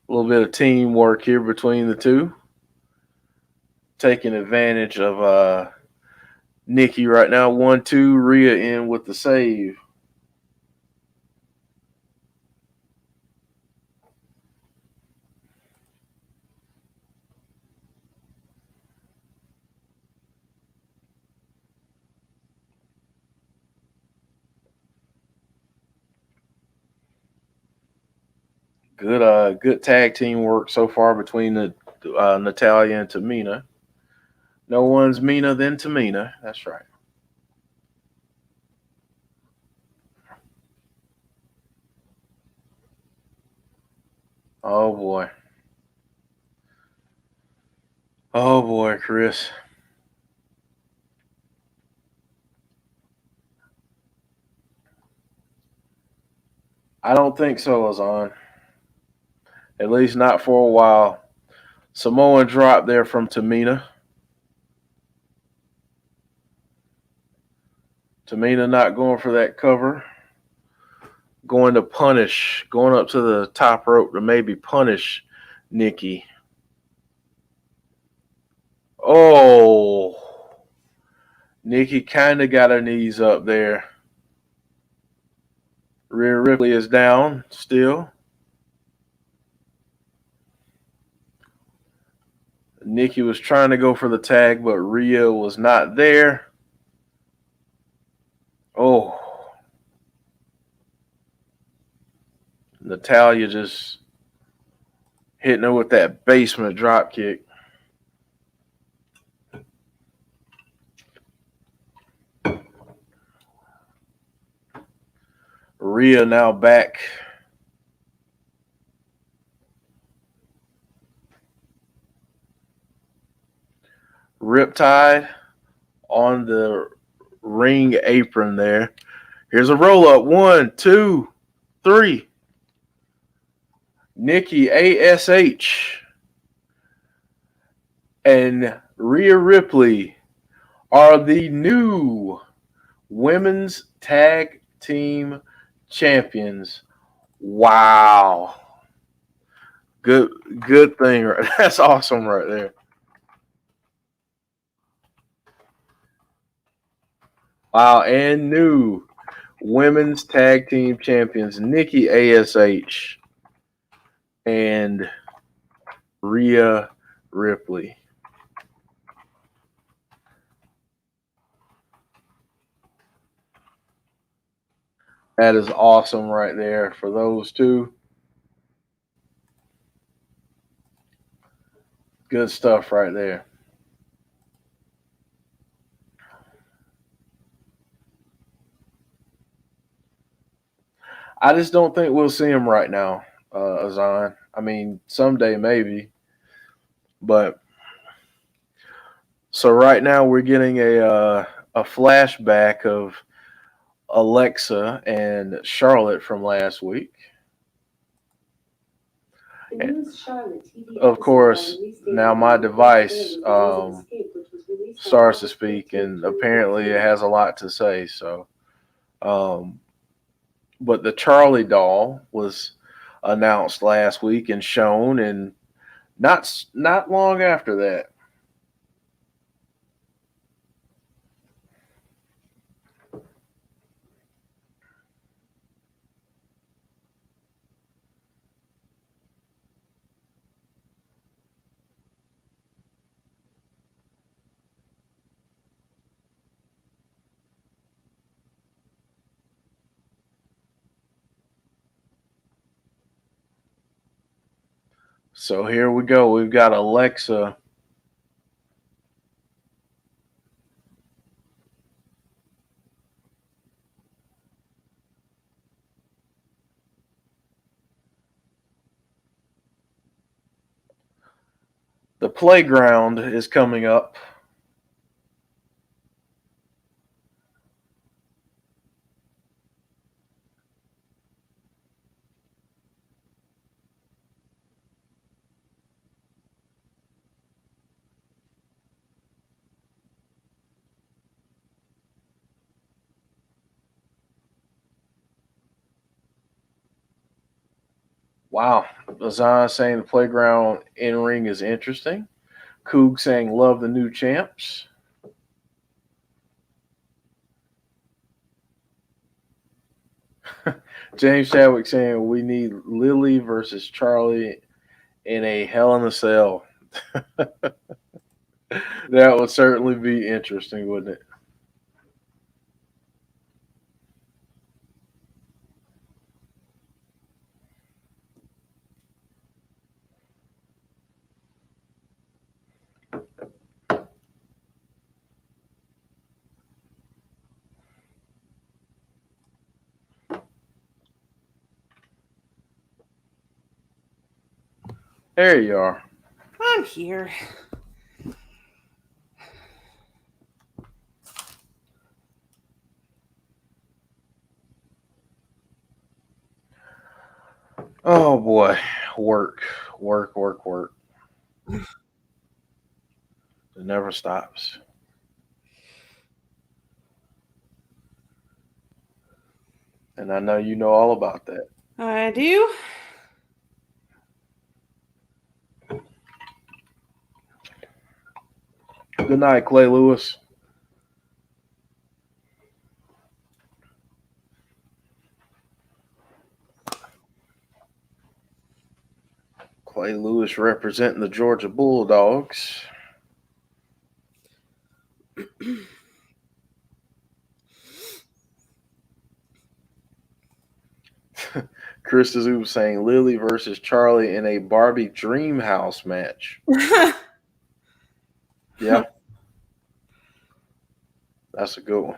little bit of teamwork here between the two. Taking advantage of Nikki right now. 1-2. Rhea in with the save. Good tag team work so far between the Natalya and Tamina. No one's meaner than Tamina. That's right. Oh boy. Oh boy, Chris. I don't think so, Azan. At least not for a while. Samoan drop there from Tamina. Tamina not going for that cover. Going to punish. Going up to the top rope to maybe punish Nikki. Oh. Nikki kind of got her knees up there. Rhea Ripley is down still. Nikki was trying to go for the tag, but Rhea was not there. Oh. Natalya just hitting her with that basement drop kick. Rhea now back. Riptide on the ring apron there. Here's a roll up. 1, 2, 3. Nikki A.S.H and Rhea Ripley are the new women's tag team champions. Wow. Good thing. Right? That's awesome right there. Wow, and new women's tag team champions Nikki A.S.H and Rhea Ripley. That is awesome right there for those two. Good stuff right there. I just don't think we'll see him right now, Azan. I mean, someday maybe. But so right now we're getting a flashback of Alexa and Charlotte from last week. And of course, now my device starts to speak, and apparently it has a lot to say. So, but the Charlie doll was announced last week and shown, and not long after that. So here we go. We've got Alexa. The playground is coming up. Wow. Azan saying the playground in ring is interesting. Coog saying love the new champs. James Chadwick saying we need Lily versus Charlie in a Hell in a Cell. That would certainly be interesting, wouldn't it? There you are. I'm here. Oh boy. Work. Work, work, work. It never stops. And I know you know all about that. I do. Good night, Clay Lewis. Clay Lewis representing the Georgia Bulldogs. Chris Zoo saying Lily versus Charlie in a Barbie Dream House match. Yeah. That's a good one.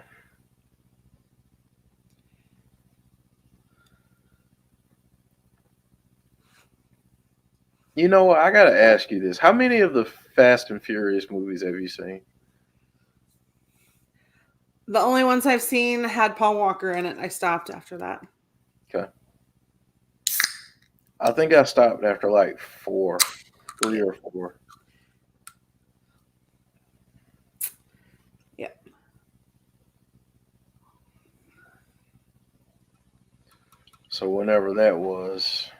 You know what? I got to ask you this. How many of the Fast and Furious movies have you seen? The only ones I've seen had Paul Walker in it. I stopped after that. Okay. I think I stopped after like 3 or 4. Yep. So whenever that was.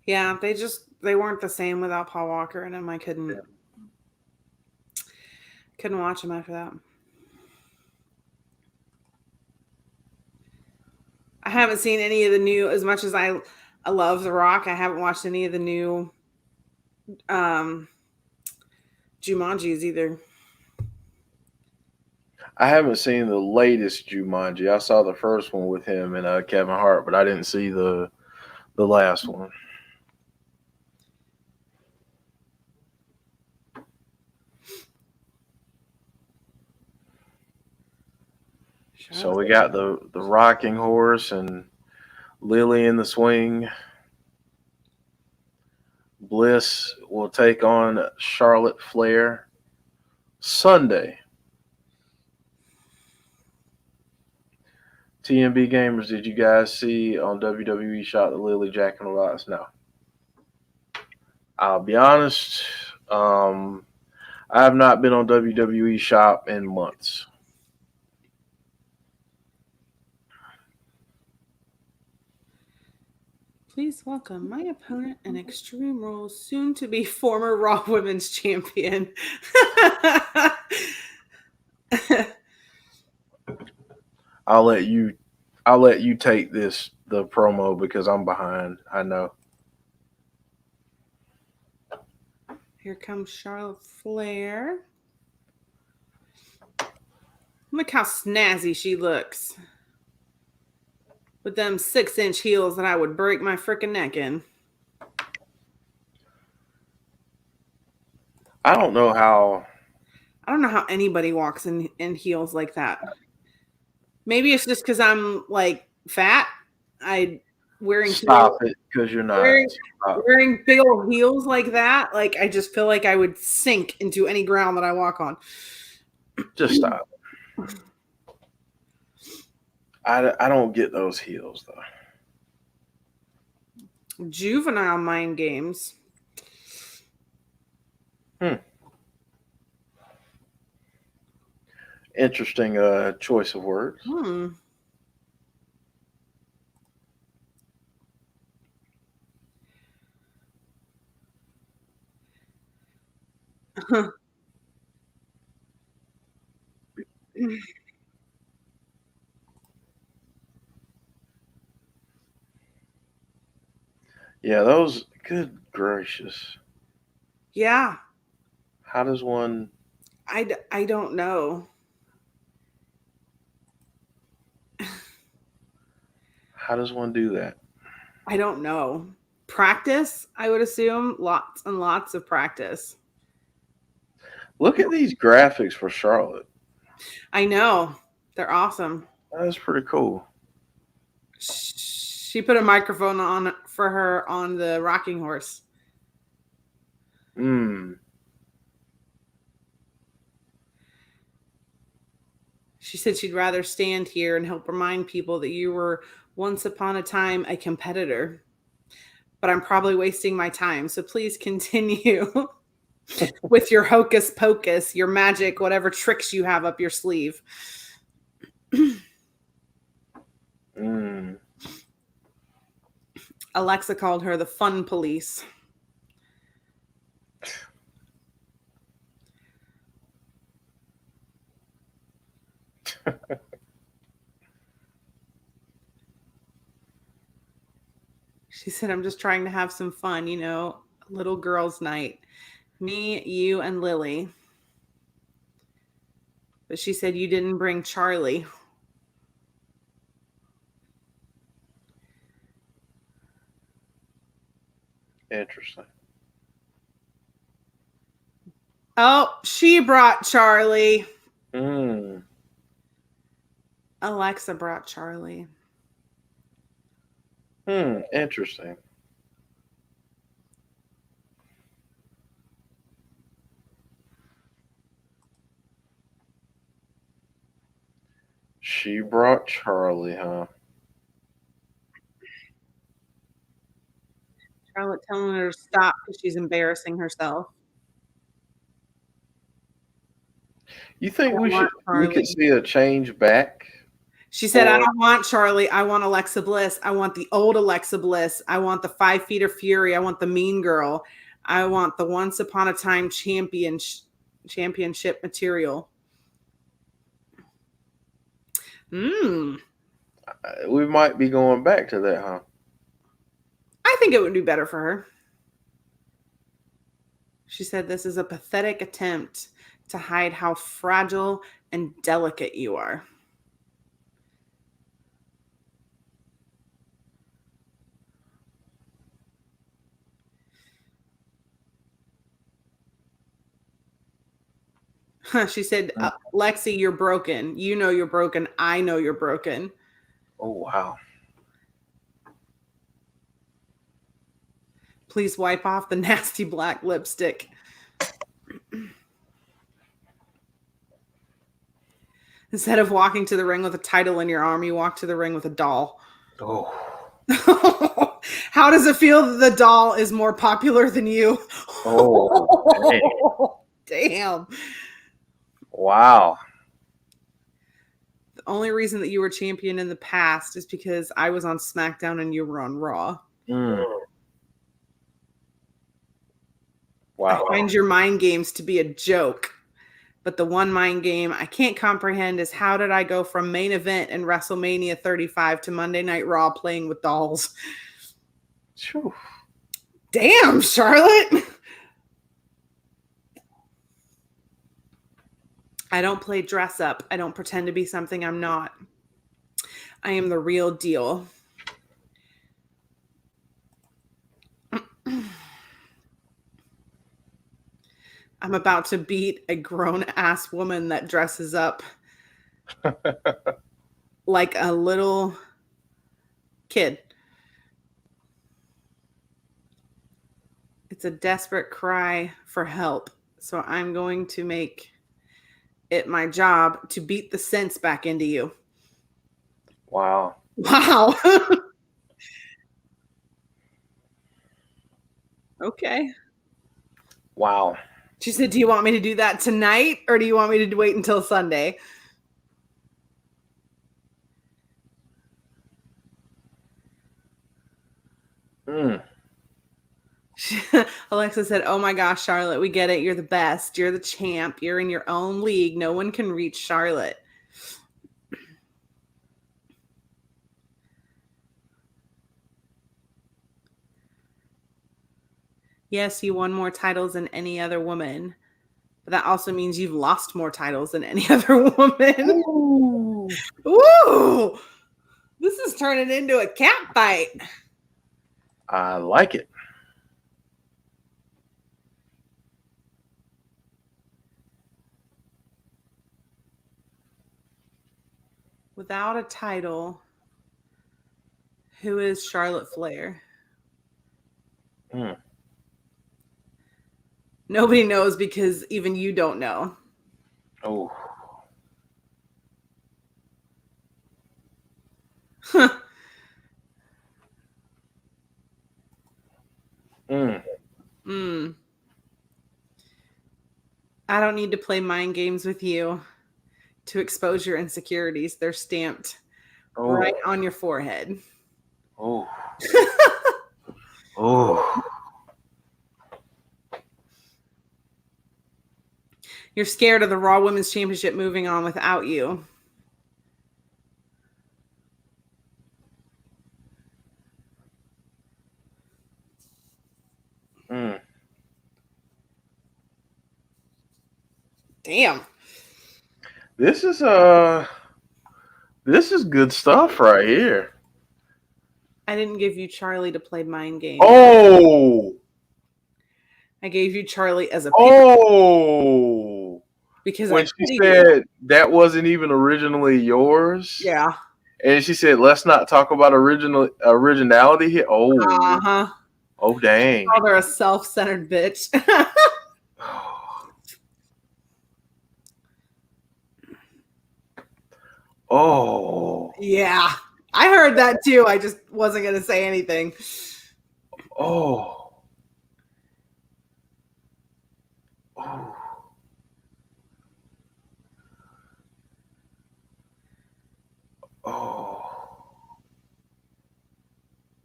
Yeah, they weren't the same without Paul Walker in them. I couldn't watch them after that. I haven't seen any of the new, as much as I love The Rock. I haven't watched any of the new Jumanjis either. I haven't seen the latest Jumanji. I saw the first one with him and Kevin Hart, but I didn't see the last one. So we got the rocking horse and Lily in the swing. Bliss will take on Charlotte Flair Sunday. TMB gamers, did you guys see on WWE Shop the Lily Jack in the Box? No. I'll be honest. I have not been on WWE Shop in months. Please welcome my opponent and Extreme Rules, soon to be former Raw Women's Champion. I'll let you take the promo because I'm behind. I know. Here comes Charlotte Flair. Look how snazzy she looks. With them 6-inch heels that I would break my freaking neck in. I don't know how anybody walks in heels like that. Maybe it's just because I'm like fat. Stop it, because you're not wearing big old heels like that. Like I just feel like I would sink into any ground that I walk on. Just stop. I don't get those heels though. Juvenile mind games. Interesting choice of words. Yeah, those. Good gracious. Yeah. How does one? I don't know. How does one do that? I don't know. Practice, I would assume. Lots and lots of practice. Look at these graphics for Charlotte. I know. They're awesome. That's pretty cool. She put a microphone on for her on the rocking horse. She said she'd rather stand here and help remind people that you were once upon a time a competitor. But I'm probably wasting my time. So please continue with your hocus pocus, your magic, whatever tricks you have up your sleeve. Alexa called her the fun police. She said, I'm just trying to have some fun, you know, little girls' night. Me, you, and Lily. But she said you didn't bring Charlie. Interesting. Oh, she brought Charlie. Alexa brought Charlie. Interesting. She brought Charlie, huh? Charlotte telling her to stop because she's embarrassing herself. You think we could see a change back? She said, I don't want Charlie. I want Alexa Bliss. I want the old Alexa Bliss. I want the 5 Feet of Fury. I want the Mean Girl. I want the Once Upon a Time championship material. We might be going back to that, huh? I think it would be better for her. She said, this is a pathetic attempt to hide how fragile and delicate you are. She said, Lexi, you're broken. You know you're broken. I know you're broken. Oh, wow. Please wipe off the nasty black lipstick. Instead of walking to the ring with a title in your arm, you walk to the ring with a doll. Oh. How does it feel that the doll is more popular than you? Oh, damn. Wow. The only reason that you were champion in the past is because I was on SmackDown and you were on Raw. Wow. I find your mind games to be a joke. But the one mind game I can't comprehend is how did I go from main event in WrestleMania 35 to Monday Night Raw playing with dolls? Whew. Damn, Charlotte. I don't play dress up. I don't pretend to be something I'm not. I am the real deal. I'm about to beat a grown-ass woman that dresses up like a little kid. It's a desperate cry for help. So I'm going to make it my job to beat the sense back into you. Wow. Wow. Okay. Wow. She said, do you want me to do that tonight or do you want me to wait until Sunday? Mm. Alexa said, oh my gosh, Charlotte, we get it. You're the best. You're the champ. You're in your own league. No one can reach Charlotte. Yes, you won more titles than any other woman. But that also means you've lost more titles than any other woman. Ooh. Ooh! This is turning into a cat fight. I like it. Without a title, who is Charlotte Flair? Mm. Nobody knows because even you don't know. Oh. Mm. I don't need to play mind games with you to expose your insecurities. They're stamped right on your forehead. Oh. Oh. You're scared of the Raw Women's Championship moving on without you. Mm. Damn. This is good stuff right here. I didn't give you Charlie to play mind games. Oh. I gave you Charlie as a Oh. because when she said that wasn't even originally yours. Yeah. And she said, let's not talk about originality here. Oh. Uh-huh. Oh, dang. Called her a self-centered bitch. Oh. Yeah. I heard that too. I just wasn't going to say anything. Oh. Oh. Oh.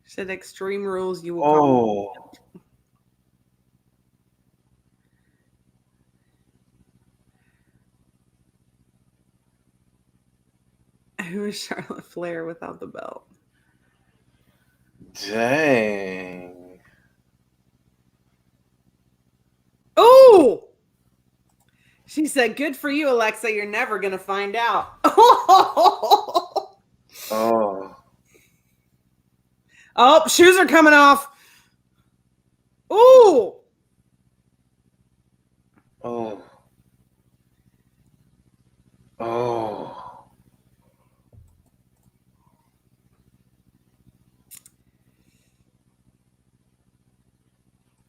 She said Extreme Rules you will call. Oh. Who is Charlotte Flair without the belt? Dang. Oh! She said, good for you, Alexa. You're never going to find out. Oh. Oh, shoes are coming off. Ooh. Oh. Oh.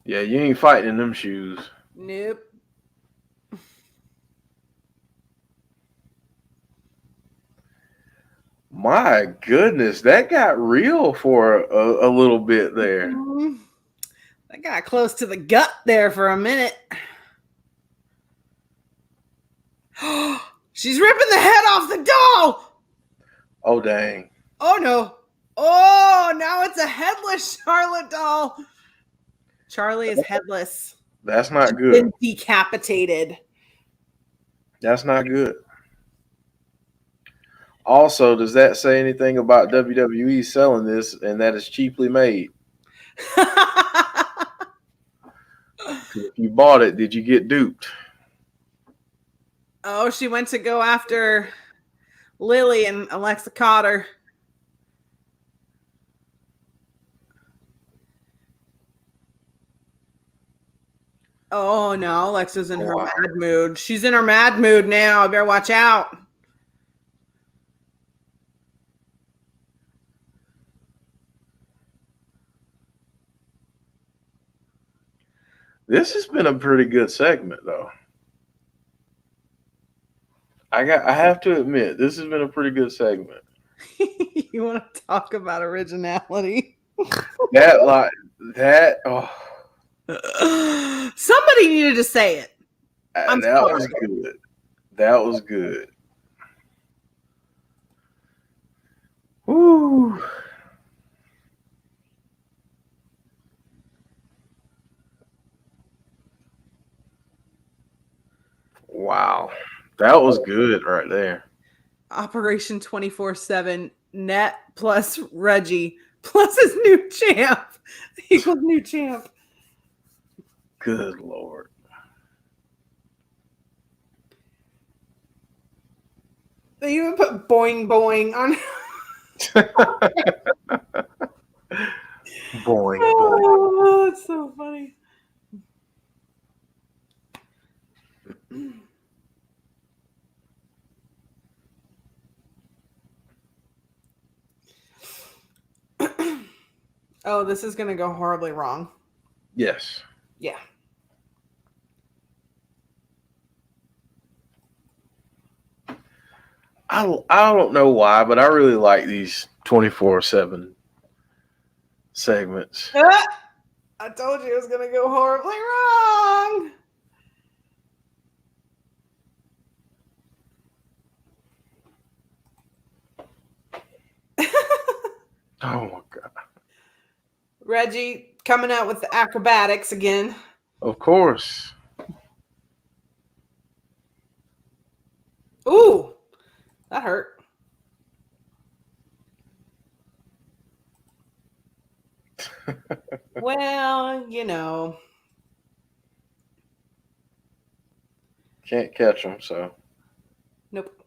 Yeah, you ain't fighting in them shoes. Nope. My goodness, that got real for a little bit there. That got close to the gut there for a minute. She's ripping the head off the doll. Oh, dang. Oh, no. Oh, now it's a headless Charlotte doll. Charlie is headless. That's not She's good. been decapitated. That's not good. Also, does that say anything about WWE selling this and that it's cheaply made? If you bought it, did you get duped? Oh, she went to go after Lily and Alexa caught her. Oh, no. Alexa's in her mad mood. She's in her mad mood now. I better watch out. This has been a pretty good segment, though. I have to admit, this has been a pretty good segment. You want to talk about originality? That Somebody needed to say it. I'm that sorry. was good. That was good. Woo. Wow. That was good right there. Operation 24/7 net plus Reggie plus his new champ equals new champ. Good Lord. They even put boing boing on. Boing, boing. Oh, that's so funny. Oh, this is going to go horribly wrong. Yes. Yeah. I don't know why, but I really like these 24/7 segments. I told you it was going to go horribly wrong. Oh my God. Reggie coming out with the acrobatics again. Of course. Ooh, that hurt. Well, you know. Can't catch them, so. Nope.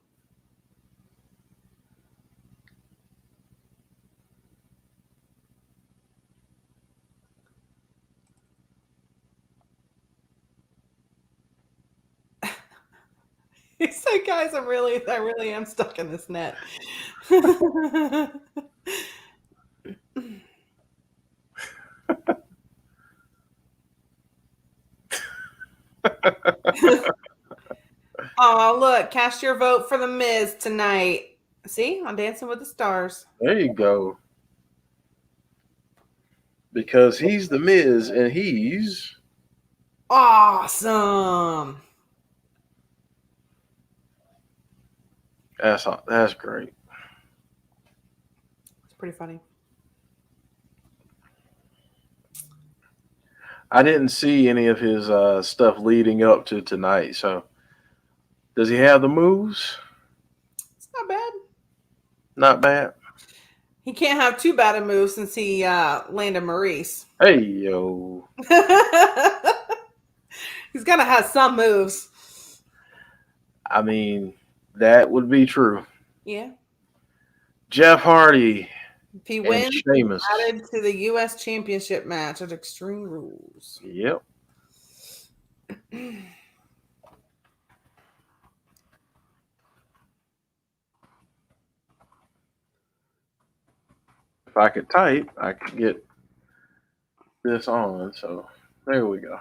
He said, guys, I really am stuck in this net. Oh, look, cast your vote for the Miz tonight. See, on Dancing with the Stars. There you go. Because he's the Miz and he's Awesome. that's great. It's pretty funny. I didn't see any of his stuff leading up to tonight, so does he have the moves? It's not bad. Not bad. He can't have too bad a move since he landed Maurice. Hey yo. He's got to have some moves. I mean, that would be true. Yeah. Jeff Hardy If he and wins, he's Sheamus. added to the U.S. Championship match at Extreme Rules. Yep. If I could type, I could get this on. So there we go.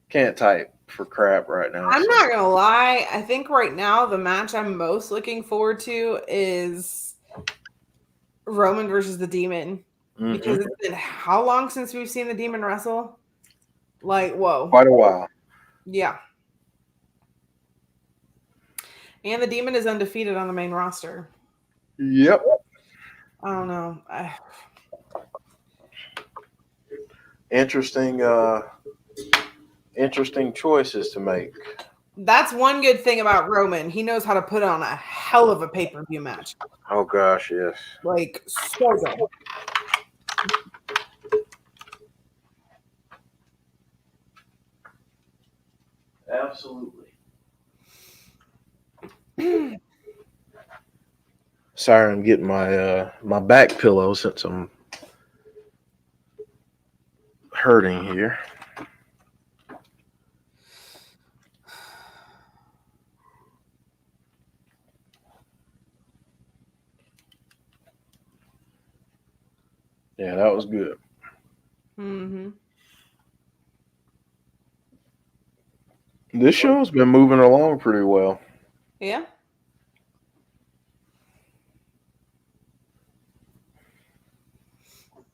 Can't type for crap right now. I'm not going to lie. I think right now the match I'm most looking forward to is Roman versus the Demon. Mm-hmm. Because it's been how long since we've seen the Demon wrestle? Like, whoa. Quite a while. Yeah. And the Demon is undefeated on the main roster. Yep. I don't know. Interesting choices to make. That's one good thing about Roman. He knows how to put on a hell of a pay-per-view match. Oh gosh, yes. Like, so good. Absolutely. Sorry, I'm getting my my back pillow since I'm hurting here. Yeah, that was good. Mm-hmm. This show's been moving along pretty well. Yeah.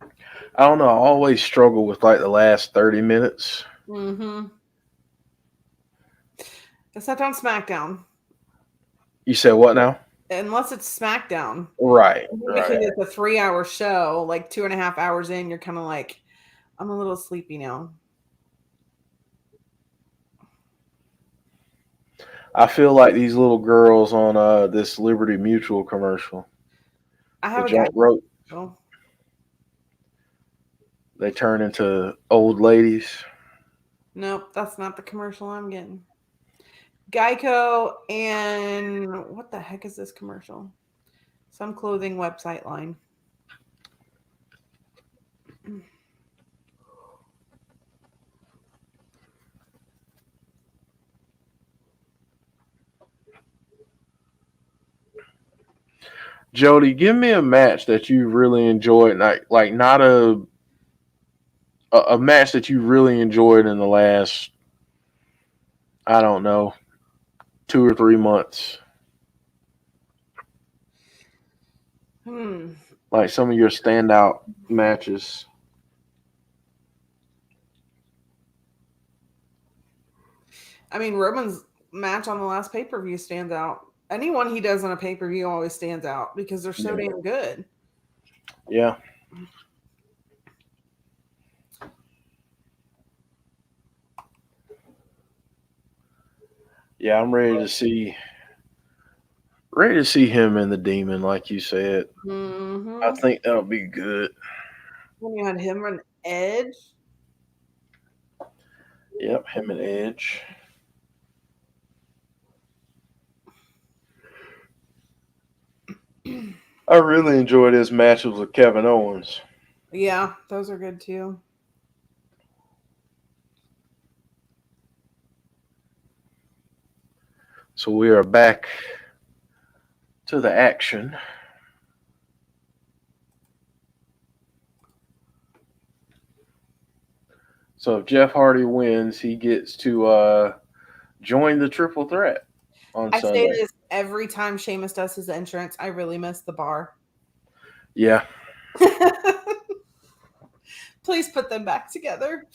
I don't know. I always struggle with like the last 30 minutes. Mm-hmm. Except on SmackDown. You said what now? Unless it's SmackDown. Right, Because right. it's a 3-hour show, like 2.5 hours in, you're kind of like, I'm a little sleepy now. I feel like these little girls on this Liberty Mutual commercial. I The have a guy. junk rope, Oh, they turn into old ladies. nope, that's not the commercial I'm getting. Geico and what the heck is this commercial? Some clothing website line. Jody, give me a match that you really enjoyed, like not a match that you really enjoyed in the last, I don't know, 2 or 3 months. Hmm. Like some of your standout matches. I mean, Roman's match on the last pay per view stands out. Anyone he does on a pay per view always stands out because they're so damn good. Yeah. Yeah, I'm ready to see him and the Demon, like you said. I Mm-hmm. think that'll be good. When you had him and Edge, Yep, him and Edge. I really enjoyed his matches with Kevin Owens. yeah, those are good too. So we are back to the action. So if Jeff Hardy wins, he gets to join the triple threat on I say Sunday. this every time Sheamus does his entrance. I really miss the bar. Yeah. Please put them back together.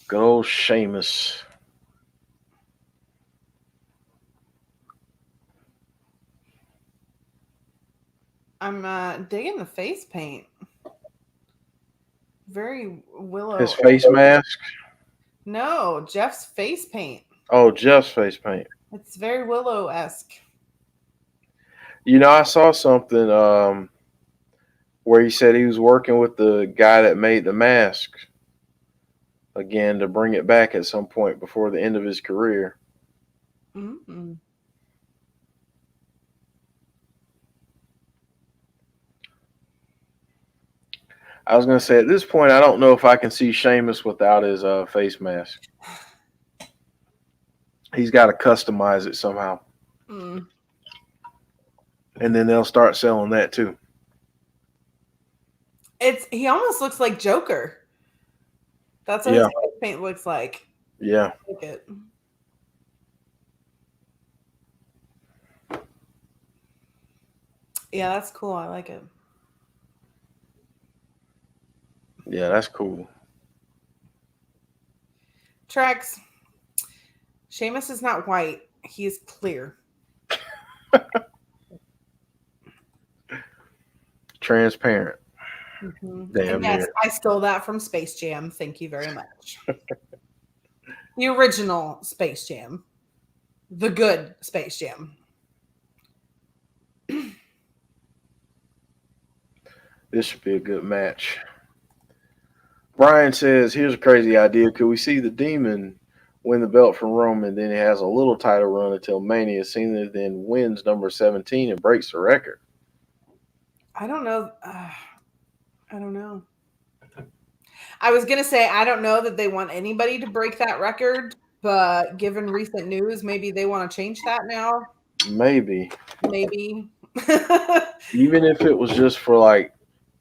Good old Sheamus. I'm digging the face paint. Very His Willow. face mask. No, Jeff's face paint. Oh, Jeff's face paint. It's very Willow-esque. You know, I saw something where he said he was working with the guy that made the mask again to bring it back at some point before the end of his career. Mm-hmm. I was going to say at this point, I don't know if I can see Sheamus without his face mask. He's got to customize it somehow. Mm. And then they'll start selling that too. He almost looks like Joker. That's what Yeah. his face paint looks like. Yeah. Look it. Yeah, that's cool. I like it. Yeah, that's cool. Trex. Sheamus is not white. He's clear. Transparent. Mm-hmm. Damn Yes, near. I stole that from Space Jam. Thank you very much. The original Space Jam. The good Space Jam. This should be a good match. Brian says, here's a crazy idea. Could we see the Demon win the belt from Roman? Then he has a little title run until Mania. Cena then wins number 17 and breaks the record. I don't know. I don't know. I was going to say, I don't know that they want anybody to break that record, but given recent news, maybe they want to change that now. Maybe. Maybe. Even if it was just for like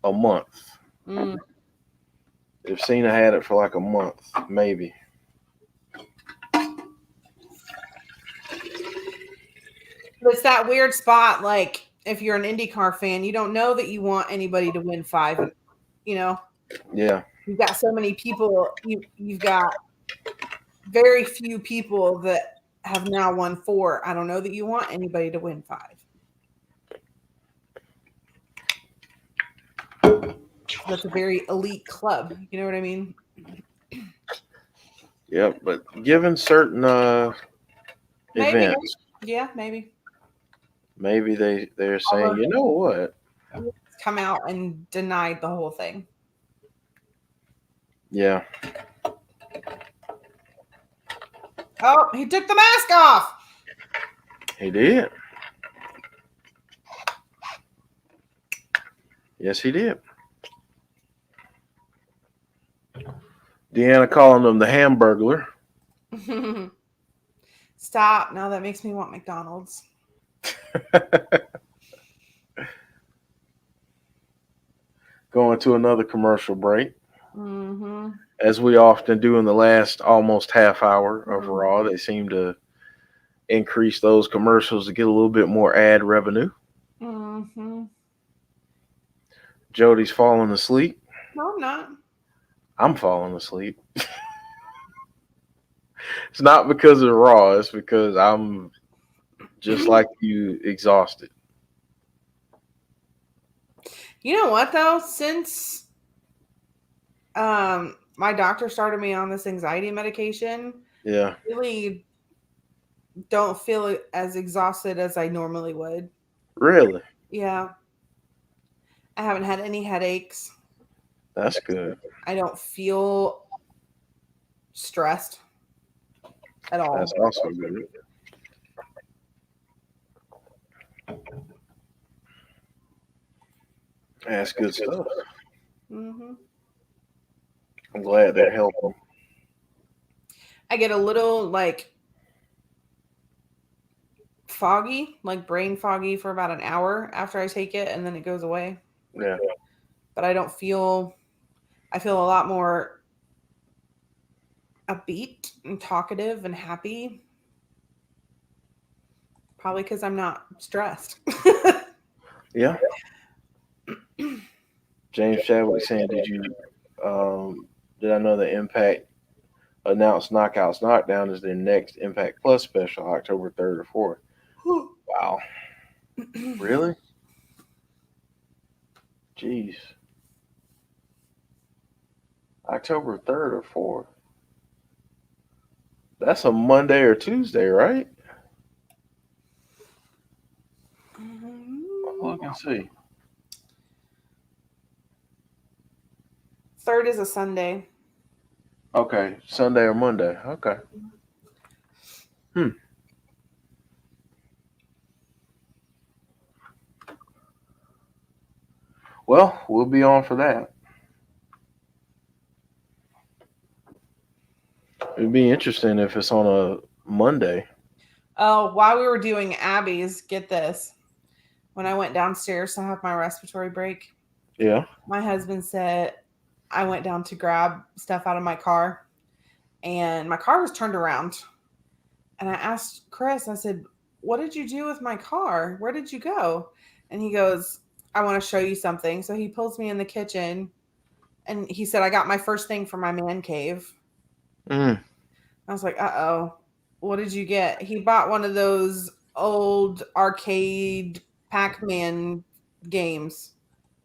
a month. Mm. If Cena had it for like a month, maybe. It's that weird spot. Like if you're an IndyCar fan, you don't know that you want anybody to win 5. And, Yeah. you've got so many people. You've got very few people that have now won 4. I don't know that you want anybody to win 5. That's a very elite club. You know what I mean? Yep. But given certain Maybe. events, Yeah, maybe. maybe they're saying, Although you know what? come out and denied the whole thing. Yeah. Oh, he took the mask off. He did. Yes, he did. Deanna calling him the Hamburglar. Stop. Now that makes me want McDonald's. Going to another commercial break. Mm-hmm. As we often do in the last almost half hour of Raw, they seem to increase those commercials to get a little bit more ad revenue. Mm-hmm. Jody's falling asleep. No, I'm not. I'm falling asleep. It's not because of Raw. It's because I'm just like you, exhausted. You know what though? Since my doctor started me on this anxiety medication, Yeah. I really don't feel as exhausted as I normally would. Really? Yeah. I haven't had any headaches. That's good. I don't feel stressed at all. That's also good. That's good stuff. Mm-hmm. I'm glad they're helping. I get a little like foggy, like brain foggy for about an hour after I take it, and then it goes away. Yeah. But I feel a lot more upbeat and talkative and happy. Probably because I'm not stressed. Yeah. James Chadwick saying, did I know the Impact announced Knockouts Knockdown is their next Impact Plus special, October 3rd or 4th? Wow. Really? Jeez. October 3rd or 4th? That's a Monday or Tuesday, right? Look and see. 3rd is a Sunday. Okay, Sunday or Monday. Okay. Well, we'll be on for that. It'd be interesting if it's on a Monday. Oh, while we were doing Abby's, get this. When I went downstairs to have my respiratory break, Yeah. my husband said I went down to grab stuff out of my car, and my car was turned around. And I asked Chris, I said, "What did you do with my car? Where did you go?" And he goes, "I want to show you something." So he pulls me in the kitchen, and he said, "I got my first thing for my man cave." Mm. I was like, "Uh-oh. What did you get?" He bought one of those old arcade Pac-Man games.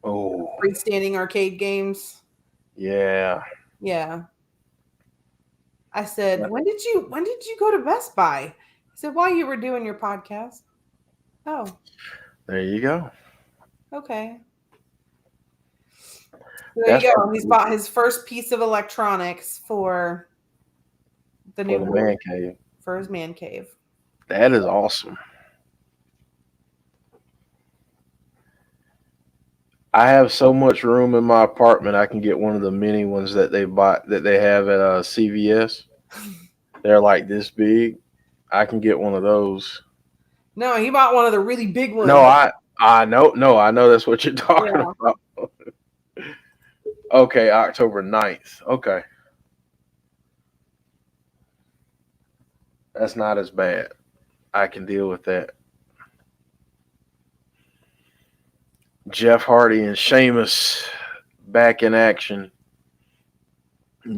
Oh, Freestanding arcade games. yeah. Yeah. I said, when did you go to Best Buy? He said, while you were doing your podcast. Oh, There you go. okay. So there That's you go. He's bought his first piece of electronics for the for new the man cave. for his man cave. That is awesome. I have so much room in my apartment. I can get one of the mini ones that they have at CVS. They're like this big. I can get one of those. No, he bought one of the really big ones. No, I know. No, I know that's what you're talking about. Okay, October 9th. Okay. That's not as bad. I can deal with that. Jeff Hardy and Sheamus back in action.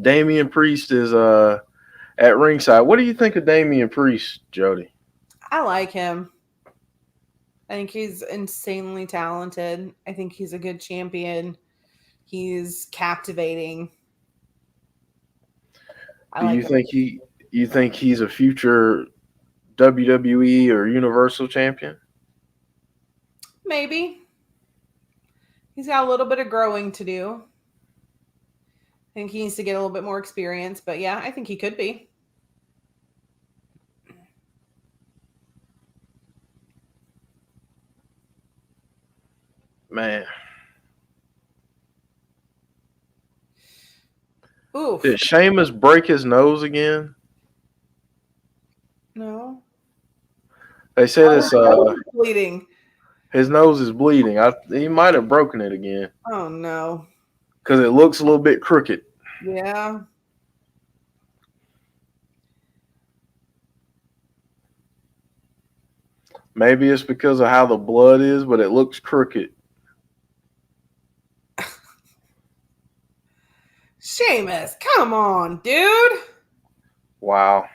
Damian Priest is at ringside. What do you think of Damian Priest, Jody? I like him. I think he's insanely talented. I think he's a good champion. He's captivating. I Do like you him. think he's a future WWE or Universal champion? Maybe. He's got a little bit of growing to do. I think he needs to get a little bit more experience, but yeah, I think he could be. Man, Oof. did Sheamus break his nose again? No. They said it's Bleeding. his nose is bleeding. He might have broken it again Oh no. because it looks a little bit crooked. Yeah. Maybe it's because of how the blood is, but it looks crooked. Sheamus, come on, dude. Wow.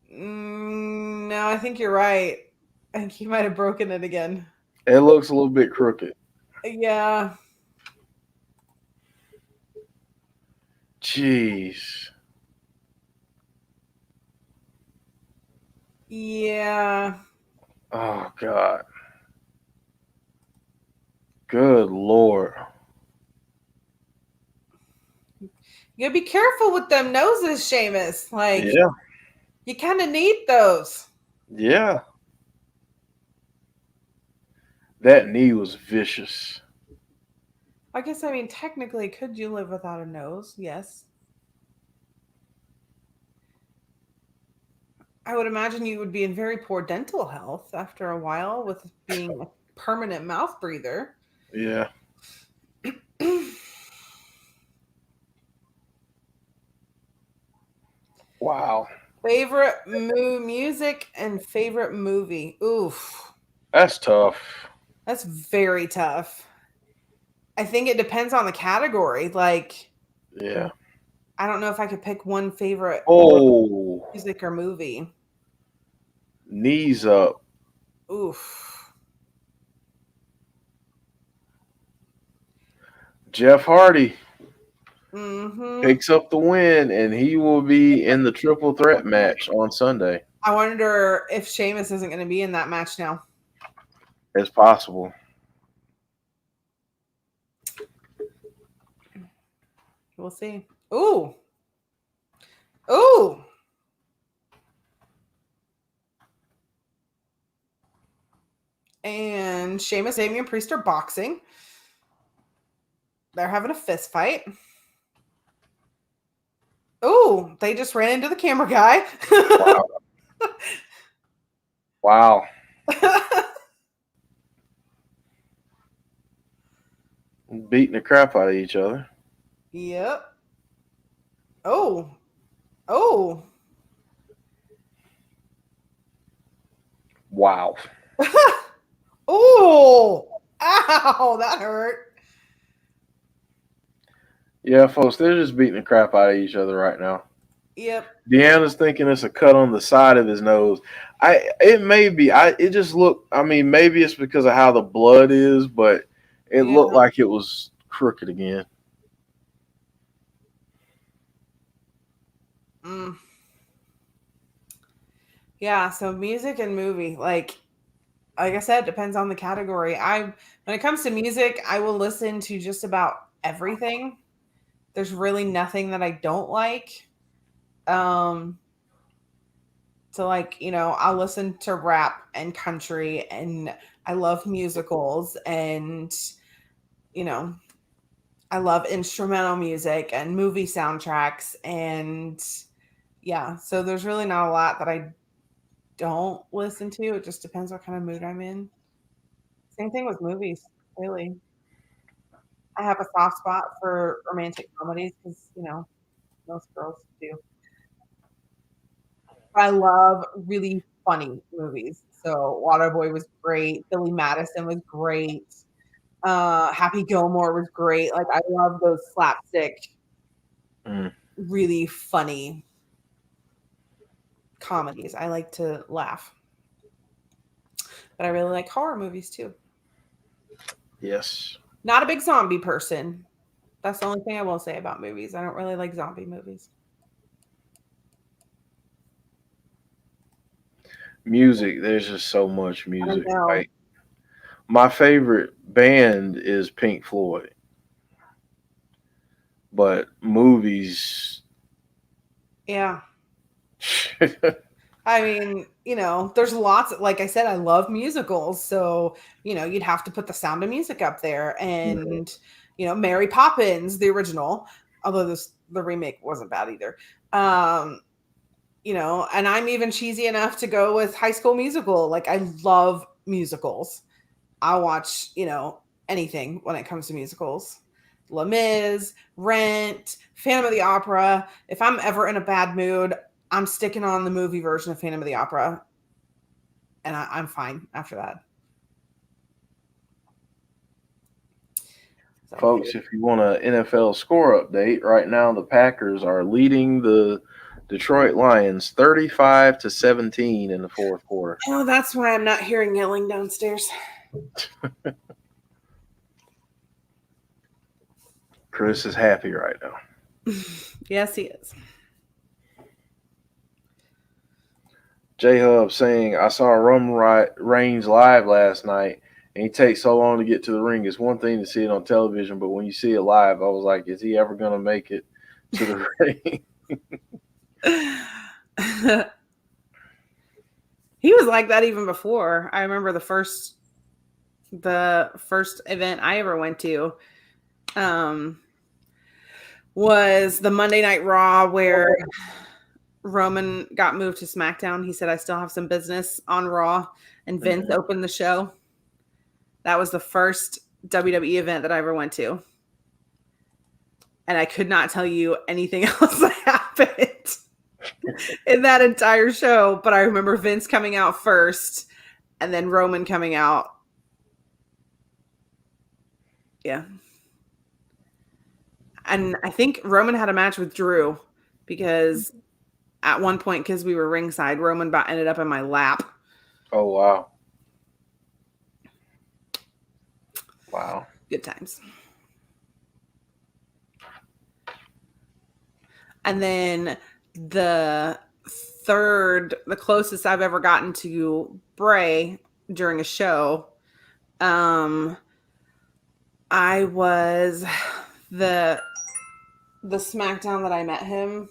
No, I think you're right. I think he might have broken it again. It looks a little bit crooked. Yeah. Jeez. Yeah. Oh, God. Good Lord. You gotta be careful with them noses, Sheamus. Like, Yeah. you kind of need those. Yeah. That knee was vicious. I guess, I mean, technically, could you live without a nose? Yes. I would imagine you would be in very poor dental health after a while with being a permanent mouth breather. Yeah. Wow. Favorite music and favorite movie. Oof. That's tough. That's very tough. I think it depends on the category. Like, Yeah. I don't know if I could pick one favorite Oh. music or movie. Knees up. Oof. Jeff Hardy Mm-hmm. picks up the win, and he will be in the triple threat match on Sunday. I wonder if Sheamus isn't going to be in that match now. It's possible. We'll see. Ooh. Ooh. And Sheamus, Damian Priest are boxing. They're having a fist fight. Ooh, they just ran into the camera guy. Wow. Beating the crap out of each other. Yep. Oh. Oh. Wow. Oh. Ow, that hurt. Yeah, folks, they're just beating the crap out of each other right now. Yep. Deanna's thinking it's a cut on the side of his nose. It may be. It just looked. I mean, maybe it's because of how the blood is, but it looked like it was crooked again. Yeah, so music and movie, like I said, depends on the category. When it comes to music, I will listen to just about everything. There's really nothing that I don't like. So like, I'll listen to rap and country, and I love musicals, and I love instrumental music and movie soundtracks, and yeah, so there's really not a lot that I don't listen to. It just depends what kind of mood I'm in. Same thing with movies, really. I have a soft spot for romantic comedies because, most girls do. I love really funny movies. So Waterboy was great. Billy Madison was great. Happy Gilmore was great. Like I love those slapstick, really funny comedies. I like to laugh. But I really like horror movies too. Yes. Not a big zombie person. That's the only thing I will say about movies. I don't really like zombie movies. Music, there's just so much music. I know. Like my favorite band is Pink Floyd. But movies Yeah. I mean, there's lots, like I said, I love musicals. So, you'd have to put the Sound of Music up there and, Mary Poppins, the original, although the remake wasn't bad either. And I'm even cheesy enough to go with High School Musical. Like I love musicals. I'll watch, anything when it comes to musicals. Les Mis, Rent, Phantom of the Opera. If I'm ever in a bad mood, I'm sticking on the movie version of Phantom of the Opera, and I'm fine after that. So. Folks, if you want an NFL score update, right now the Packers are leading the Detroit Lions 35-17 in the fourth quarter. Oh, that's why I'm not hearing yelling downstairs. Chris is happy right now. Yes, he is. J-Hub saying, I saw Roman Reigns live last night, and he takes so long to get to the ring. It's one thing to see it on television, but when you see it live, I was like, is he ever going to make it to the ring? He was like that even before. I remember the first event I ever went to was the Monday Night Raw where Roman got moved to SmackDown. He said, I still have some business on Raw, and Vince opened the show. That was the first WWE event that I ever went to. And I could not tell you anything else that happened in that entire show. But I remember Vince coming out first and then Roman coming out. Yeah. And I think Roman had a match with Drew because at one point, because we were ringside, Roman ended up in my lap. Oh, wow. Wow. Good times. And then the closest I've ever gotten to Bray during a show, I was the SmackDown that I met him.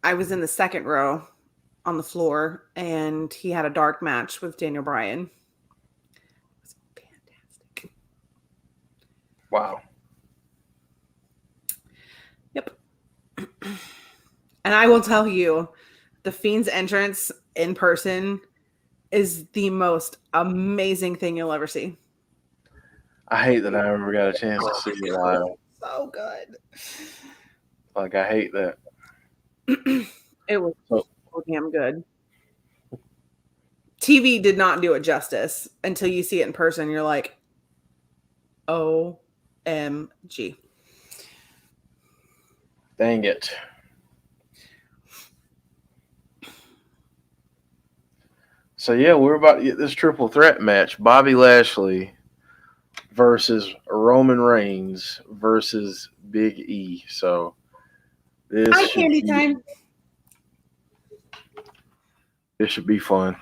I was in the second row on the floor, and he had a dark match with Daniel Bryan. It was fantastic. Wow. Yep. And I will tell you, the Fiend's entrance in person is the most amazing thing you'll ever see. I hate that I never got a chance to see it live. So good. Like, I hate that. It was so damn good. TV did not do it justice until you see it in person. You're like, OMG. Dang it. So, yeah, we're about to get this triple threat match. Bobby Lashley versus Roman Reigns versus Big E. So, this Hi, Candy Time. This should be fun.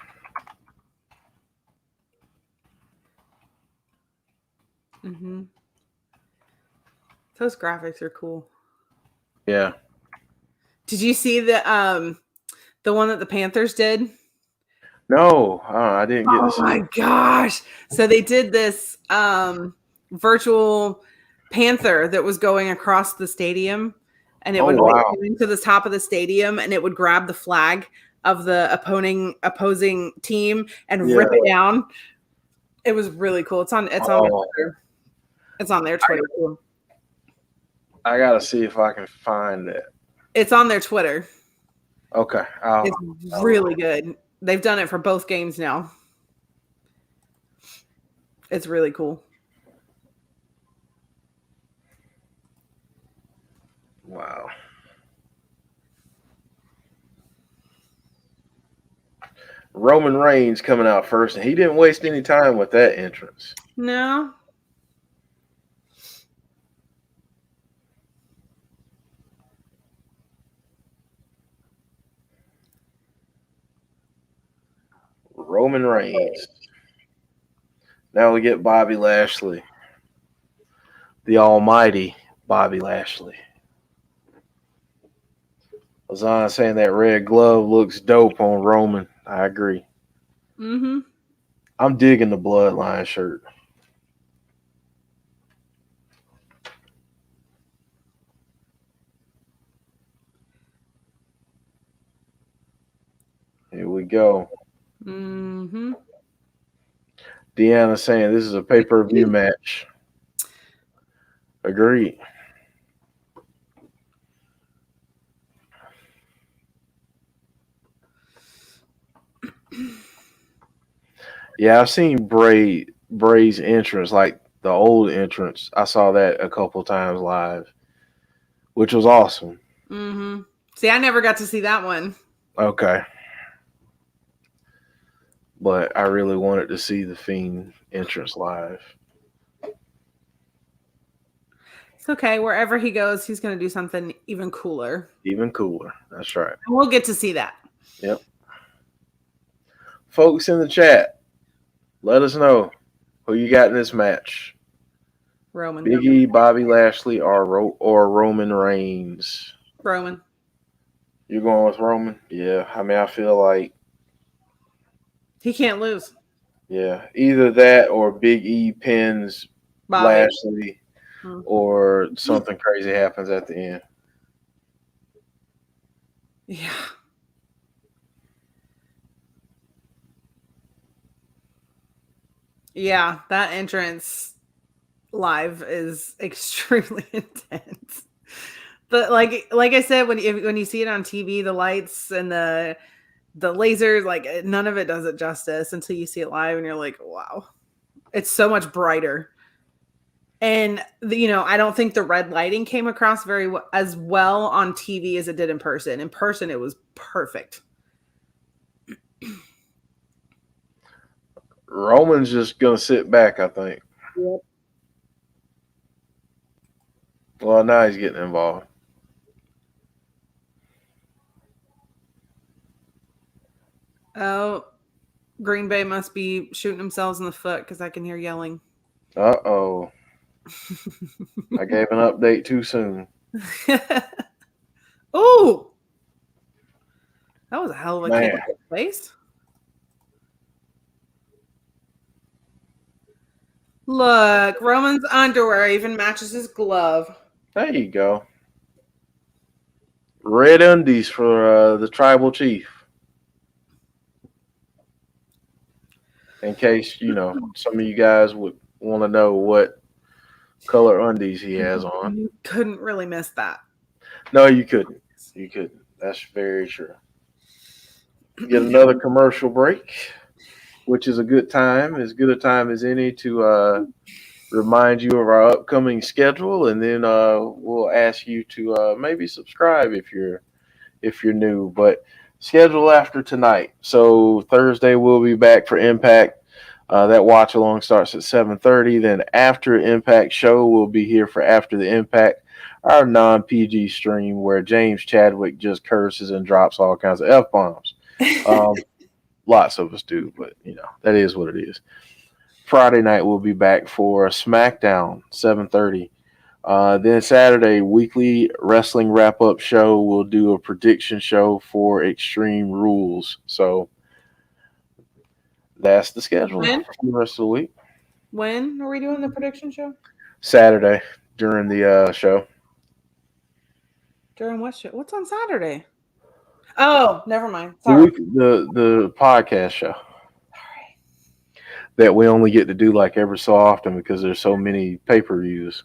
Mm-hmm. Those graphics are cool. Yeah. Did you see the one that the Panthers did? No, I didn't get to see. Oh my gosh. So they did this virtual panther that was going across the stadium, and it would go into the top of the stadium, and it would grab the flag of the opposing team and rip it down. It was really cool. It's on their Twitter. It's on their Twitter too. I gotta see if I can find it. It's on their Twitter. Okay. It's really good. They've done it for both games now. It's really cool. Wow. Roman Reigns coming out first, and he didn't waste any time with that entrance. No. Roman Reigns. Now we get Bobby Lashley. The almighty Bobby Lashley. Lazan saying that red glove looks dope on Roman. I agree. Mm-hmm. I'm digging the Bloodline shirt. Here we go. Mm-hmm. Deanna saying this is a pay-per-view match. Agreed. Yeah, I've seen Bray's entrance, like the old entrance. I saw that a couple times live, which was awesome. Mm-hmm. See, I never got to see that one. Okay. But I really wanted to see the Fiend entrance live. It's okay. Wherever he goes, he's going to do something even cooler. Even cooler. That's right. And we'll get to see that. Yep. Folks in the chat, let us know who you got in this match. Roman. Big E, Bobby Lashley, or Roman Reigns. Roman. You're going with Roman? Yeah. I mean, I feel like, He can't lose. yeah, either that or Big E pins Bobby. Lashley, or something crazy happens at the end. Yeah. Yeah, that entrance live is extremely intense. But like I said, when you see it on TV, the lights and the lasers, like none of it does it justice until you see it live, and you're like, wow, it's so much brighter. And I don't think the red lighting came across as well on TV as it did in person. In person, it was perfect. Roman's just gonna sit back, I think. Yep. Well, now he's getting involved. Oh, Green Bay must be shooting themselves in the foot because I can hear yelling. Uh-oh. I gave an update too soon. Oh, that was a hell of a Man. kick in the face. Look, Roman's underwear even matches his glove. There you go. Red undies for the tribal chief. In case, some of you guys would want to know what color undies he has on. You couldn't really miss that. No, you couldn't. You couldn't. That's very true. Get another commercial break, which is a good time, as good a time as any to remind you of our upcoming schedule, and then we'll ask you to maybe subscribe if you're new. But schedule after tonight. So Thursday we'll be back for Impact. That watch along starts at 7:30. Then after Impact show, we'll be here for After the Impact, our non-PG stream where James Chadwick just curses and drops all kinds of F-bombs. Lots of us do, but that is what it is. Friday night we'll be back for SmackDown, 7:30. Then Saturday, weekly wrestling wrap-up show. We'll do a prediction show for Extreme Rules. So that's the schedule for the rest of the week. When are we doing the prediction show? Saturday during the show. During what show? What's on Saturday? Oh, never mind. Sorry. The podcast show. That we only get to do like every so often because there's so many pay-per-views.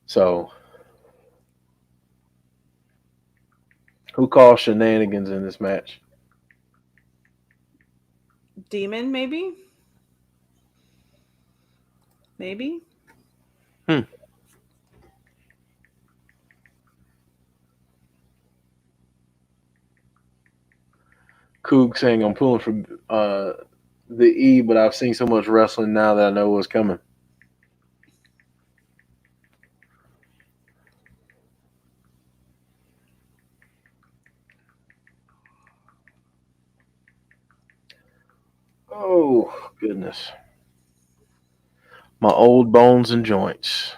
So Who caused shenanigans in this match? Demon, maybe? Maybe? Coog saying I'm pulling for the E, but I've seen so much wrestling now that I know what's coming. Oh, goodness. My old bones and joints.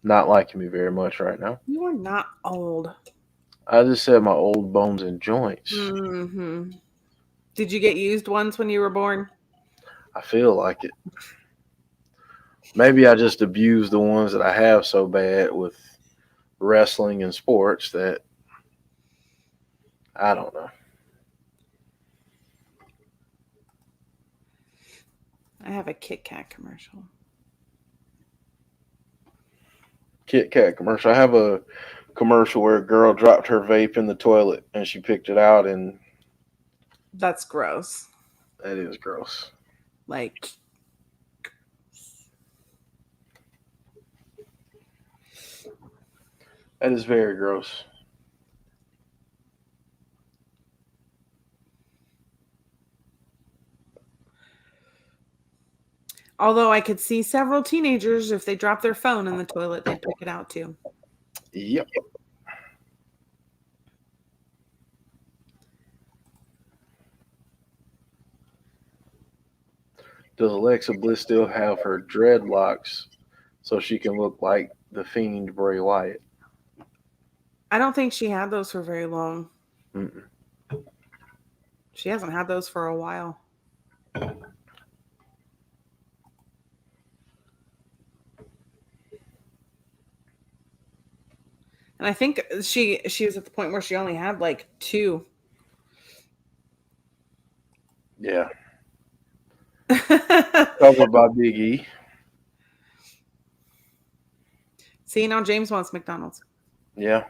Not liking me very much right now. You are not old. I just said my old bones and joints. Mm-hmm. Did you get used once when you were born? I feel like it. Maybe I just abuse the ones that I have so bad with wrestling and sports that I don't know. I have a Kit Kat commercial. Kit Kat commercial. I have a commercial where a girl dropped her vape in the toilet and she picked it out, and That's gross. that is gross. Like, That is very gross. although I could see several teenagers, if they drop their phone in the toilet, they'd pick it out too. Yep. Does Alexa Bliss still have her dreadlocks so she can look like the Fiend Bray Wyatt? I don't think she had those for very long. Mm-mm. She hasn't had those for a while. And I think she was at the point where she only had like 2. Yeah. Covered by Big E. See, now James wants McDonald's. Yeah.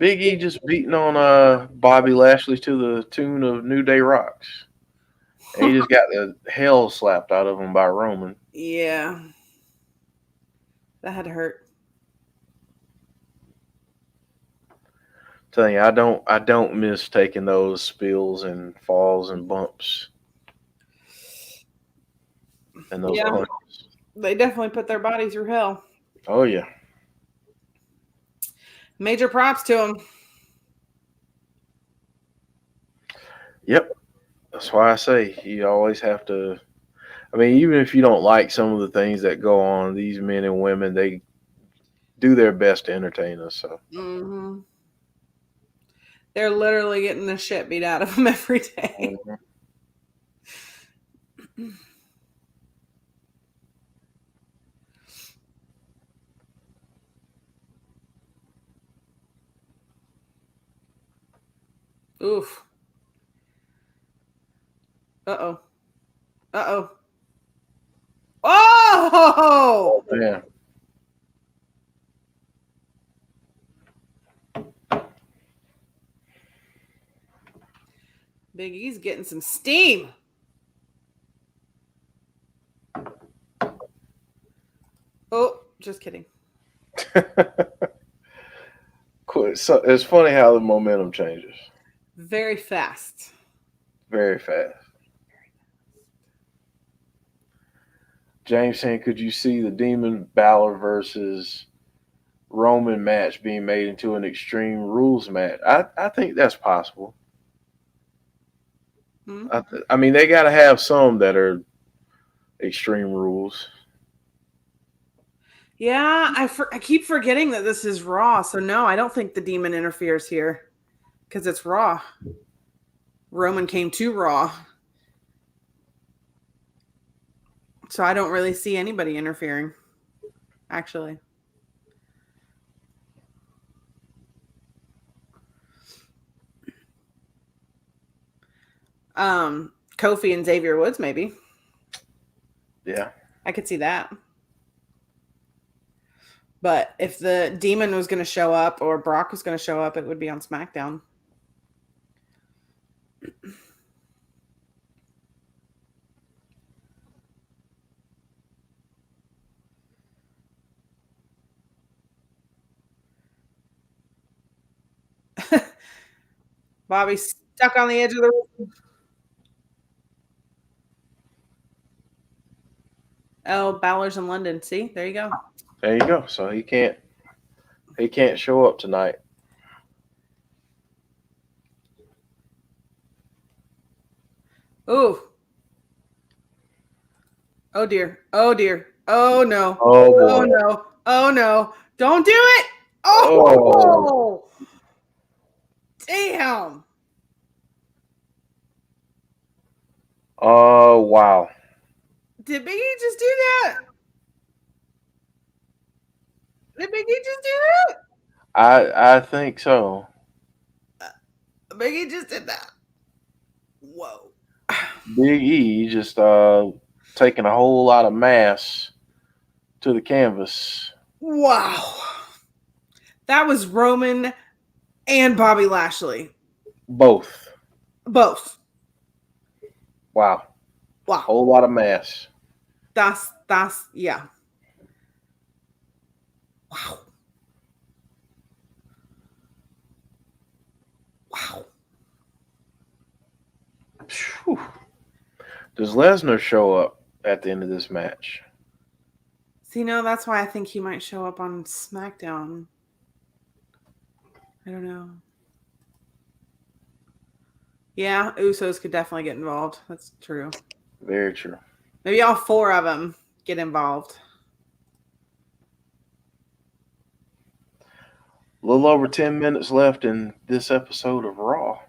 Big E just beating on Bobby Lashley to the tune of New Day Rocks. And he just got the hell slapped out of him by Roman. Yeah. That had to hurt. Telling you, I don't miss taking those spills and falls and bumps and those punches. They definitely put their body through hell. Oh yeah. Major props to them. Yep. That's why I say you always have to. I mean, even if you don't like some of the things that go on, these men and women, they do their best to entertain us. So. Mm-hmm. They're literally getting the shit beat out of them every day. Mm-hmm. Oof. Uh-oh. Uh-oh. Oh! Yeah. Big E's getting some steam. Oh, just kidding. So it's funny how the momentum changes Very fast. very fast. James saying, could you see the Demon Balor versus Roman match being made into an Extreme Rules match? I think that's possible. Hmm? I mean, they got to have some that are Extreme Rules. Yeah, I keep forgetting that this is Raw. So no, I don't think the Demon interferes here because it's Raw. Roman came to Raw. So I don't really see anybody interfering, actually. Kofi and Xavier Woods, maybe. Yeah. I could see that. But if the Demon was going to show up or Brock was going to show up, it would be on SmackDown. Bobby's stuck on the edge of the room. Oh, Balor's in London. See, there you go. There you go. So he can't show up tonight. Ooh. Oh dear. Oh dear. Oh no. Oh boy. Oh no. Oh no. Don't do it. Oh. Damn. Oh wow. Did Biggie just do that? Did Biggie just do that? I think so. Biggie just did that. Whoa. Big E just taking a whole lot of mass to the canvas. Wow. That was Roman and Bobby Lashley. Both. Both. Wow. Wow. Whole lot of mass. That's yeah. Wow. Wow. Whew. Does Lesnar show up at the end of this match? See, no, that's why I think he might show up on SmackDown. I don't know. Yeah, Usos could definitely get involved. That's true. Very true. Maybe all four of them get involved. A little over 10 minutes left in this episode of Raw.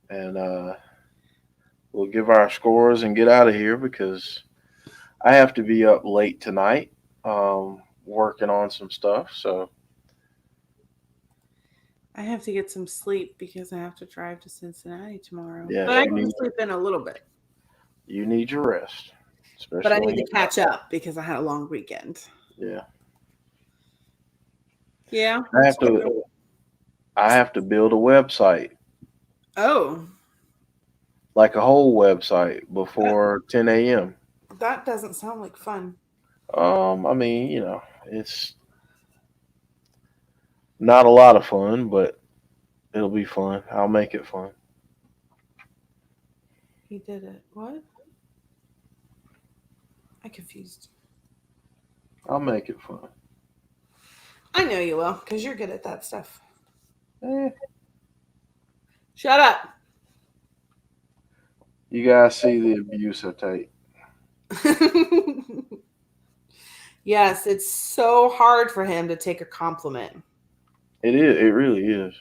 And we'll give our scores and get out of here because I have to be up late tonight working on some stuff. So I have to get some sleep because I have to drive to Cincinnati tomorrow. Yeah, but I can sleep in a little bit. You need your rest. But I need to catch up because I had a long weekend. Yeah. Yeah. I have to build a website. Oh. Like a whole website before 10 a.m. That doesn't sound like fun. I mean, it's not a lot of fun, but it'll be fun. I'll make it fun. He did it. What? I'm confused. I'll make it fun. I know you will, because you're good at that stuff. Eh. Shut up. You guys see the abuse I take. Yes, it's so hard for him to take a compliment. It is. It really is.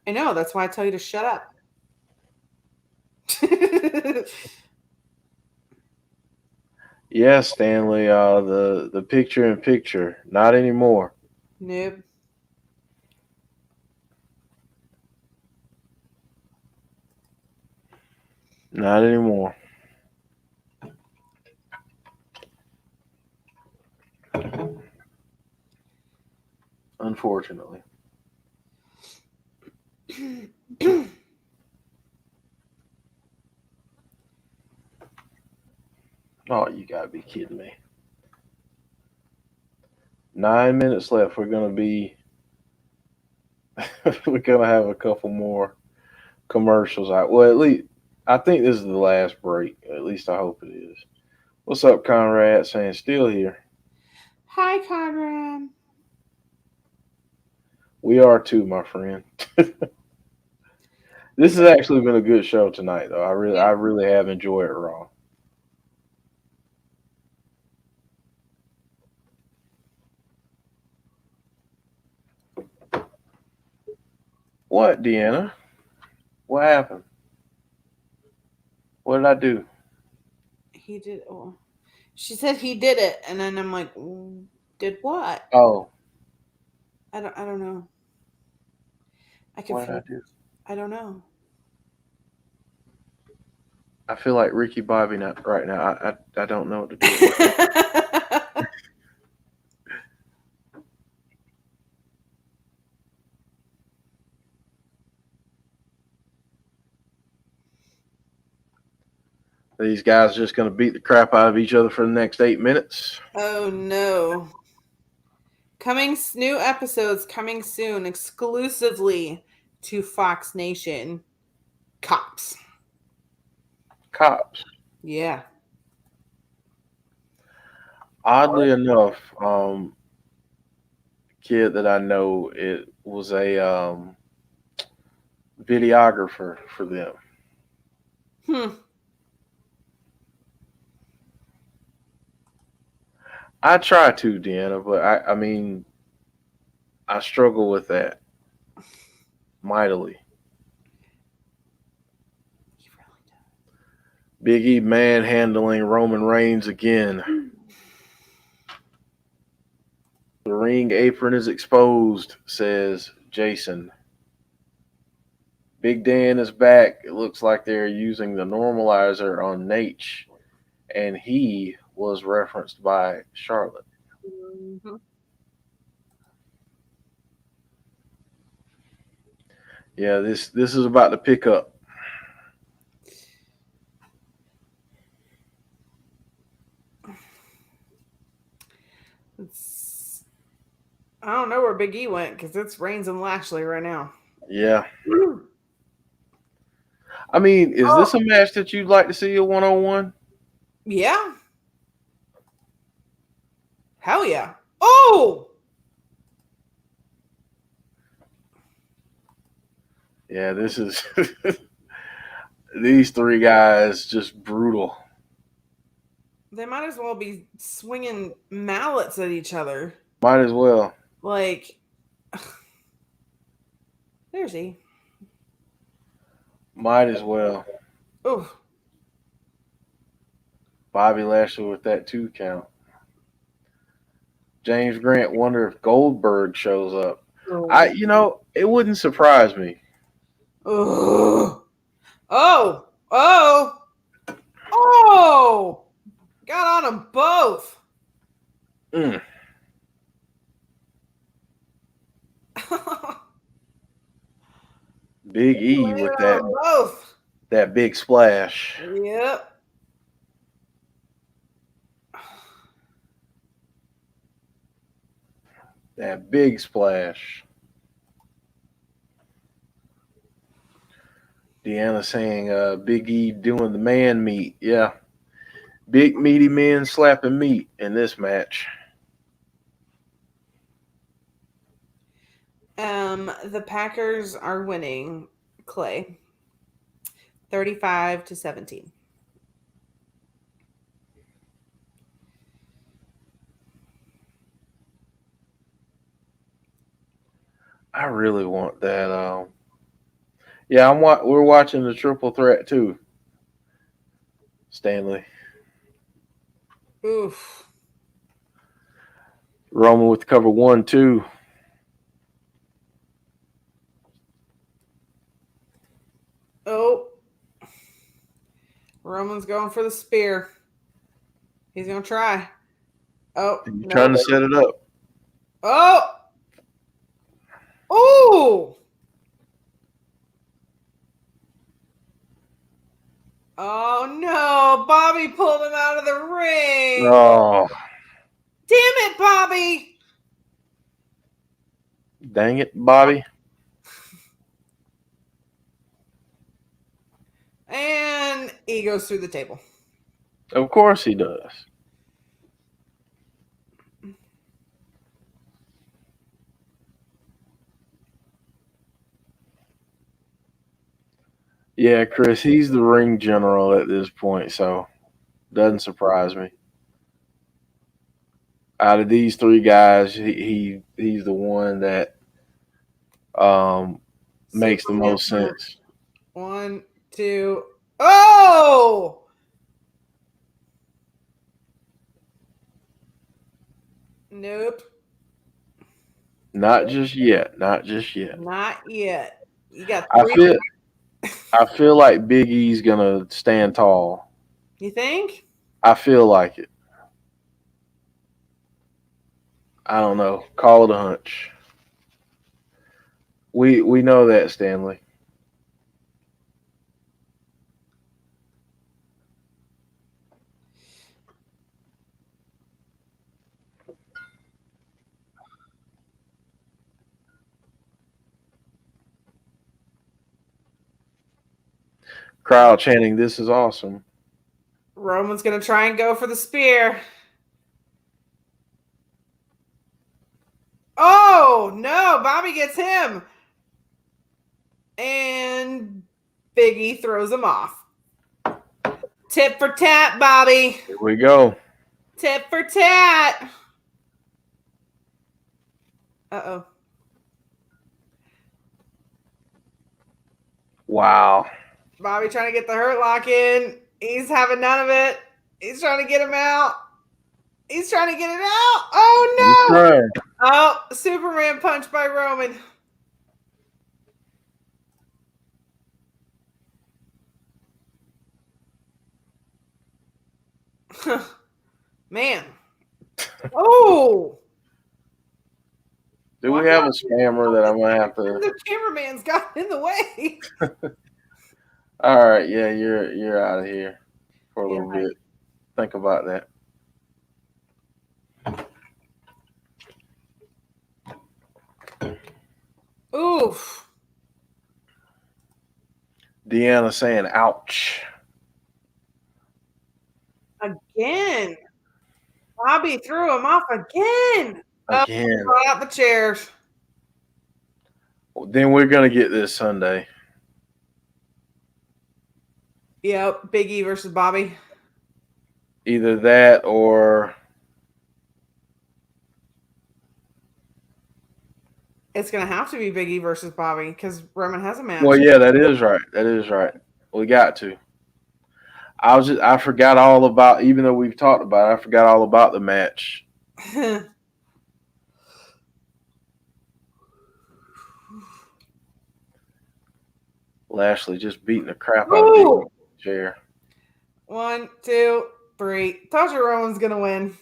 I know. That's why I tell you to shut up. Yes, Stanley. The picture in picture. Not anymore. Nope. Not anymore. Unfortunately. Oh, you gotta be kidding me. 9 minutes left. We're gonna have a couple more commercials out. Well, at least I think this is the last break. At least I hope it is. What's up, Conrad? Saying still here. Hi, Conrad. We are too, my friend. This has actually been a good show tonight, though. I really have enjoyed it, Raw. What, Deanna? What happened? What did I do? He did. Oh. She said he did it, and then I'm like, did what? Oh, I don't know. what did I do? I don't know. I feel like Ricky Bobby not right now. I don't know what to do with myself. These guys are just going to beat the crap out of each other for the next 8 minutes. Oh no. New episodes coming soon exclusively to Fox Nation. Cops. Cops. Yeah. Oddly enough, kid that I know, it was a videographer for them. Hmm. I try to, Deanna, but I mean, I struggle with that mightily. Big E manhandling Roman Reigns again. The ring apron is exposed, says Jason. Big Dan is back. It looks like they're using the normalizer on Nate, and he was referenced by Charlotte. Mm-hmm. Yeah, this is about to pick up. I don't know where Big E went because it's Reigns and Lashley right now. Yeah. I mean, is this a match that you'd like to see a one-on-one? Yeah. Hell yeah. Oh! Yeah, this is these three guys just brutal. They might as well be swinging mallets at each other. Might as well. Like, there's he. Might as well. Oh. Bobby Lashley with that 2 count. James Grant wonder if Goldberg shows up. It wouldn't surprise me. Oh. Oh. Oh. Oh. Got on them both. Mm. Big E with that big splash. Yep. That big splash. Deanna saying Big E doing the man meat. Yeah. Big meaty men slapping meat in this match. The Packers are winning, Clay. 35-17. I really want that. Yeah, we're watching the triple threat too. Stanley. Oof. Roman with cover 1, 2. Oh. Roman's going for the spear. He's going to try. Oh. He's trying to set it up. Oh. Oh. Oh, no. Bobby pulled him out of the ring. Oh. Damn it, Bobby. Dang it, Bobby. And he goes through the table. Of course he does. Yeah, Chris, he's the ring general at this point, so doesn't surprise me. Out of these 3 guys, he's the one that makes the most sense. 1, 2. Oh! Nope. Not just yet. Not just yet. Not yet. You got I 3. I feel like Big E's gonna stand tall. You think? I feel like it. I don't know. Call it a hunch. We know that, Stanley. Crowd chanting, "This is awesome." Roman's gonna try and go for the spear. Oh no, Bobby gets him. And Big E throws him off. Tip for tat, Bobby. Here we go. Tip for tat. Uh-oh. Wow. Bobby trying to get the hurt lock in. He's having none of it. He's trying to get him out. He's trying to get it out. Oh no. Right. Oh, Superman punch by Roman. Man. Oh. Do we have a scammer that I'm gonna have to? The cameraman's got in the way. All right, yeah, you're out of here for a little bit. Think about that. Oof. Deanna saying, "Ouch." Again. Bobby threw him off again. Again. Oh, out the chairs. Then we're gonna get this Sunday. Yep, Big E versus Bobby. Either that or It's gonna have to be Big E versus Bobby because Roman has a match. well, yeah, that is right. That is right. We got to. I forgot all about, even though we've talked about it, I forgot all about the match. Lashley just beating the crap out of the chair. 1, 2, 3. Told you Roman's gonna win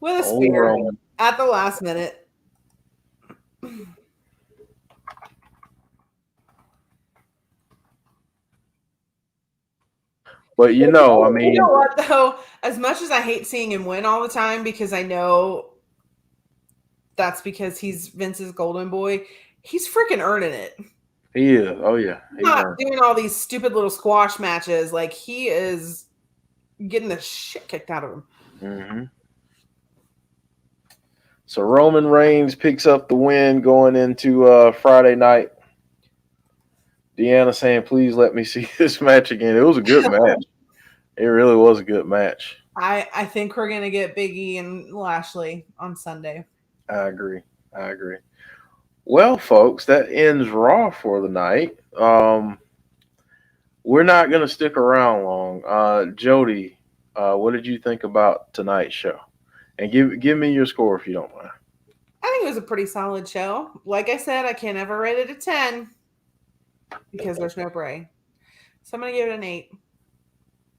with a spear at the last minute. But you know, I mean, you know what though? As much as I hate seeing him win all the time because I know that's because he's Vince's golden boy, he's freaking earning it. he is. Oh yeah, He's not doing all these stupid little squash matches. Like he is getting the shit kicked out of him. Mm-hmm. So Roman Reigns picks up the win going into Friday night. Deanna saying, "Please let me see this match again." It was a good match. It really was a good match. I think we're gonna get Big E and Lashley on Sunday. I agree. Well, folks, that ends Raw for the night. We're not going to stick around long. Jodie, what did you think about tonight's show? And give me your score if you don't mind. I think it was a pretty solid show. Like I said, I can't ever rate it a 10 because there's no Bray. So I'm going to give it an 8.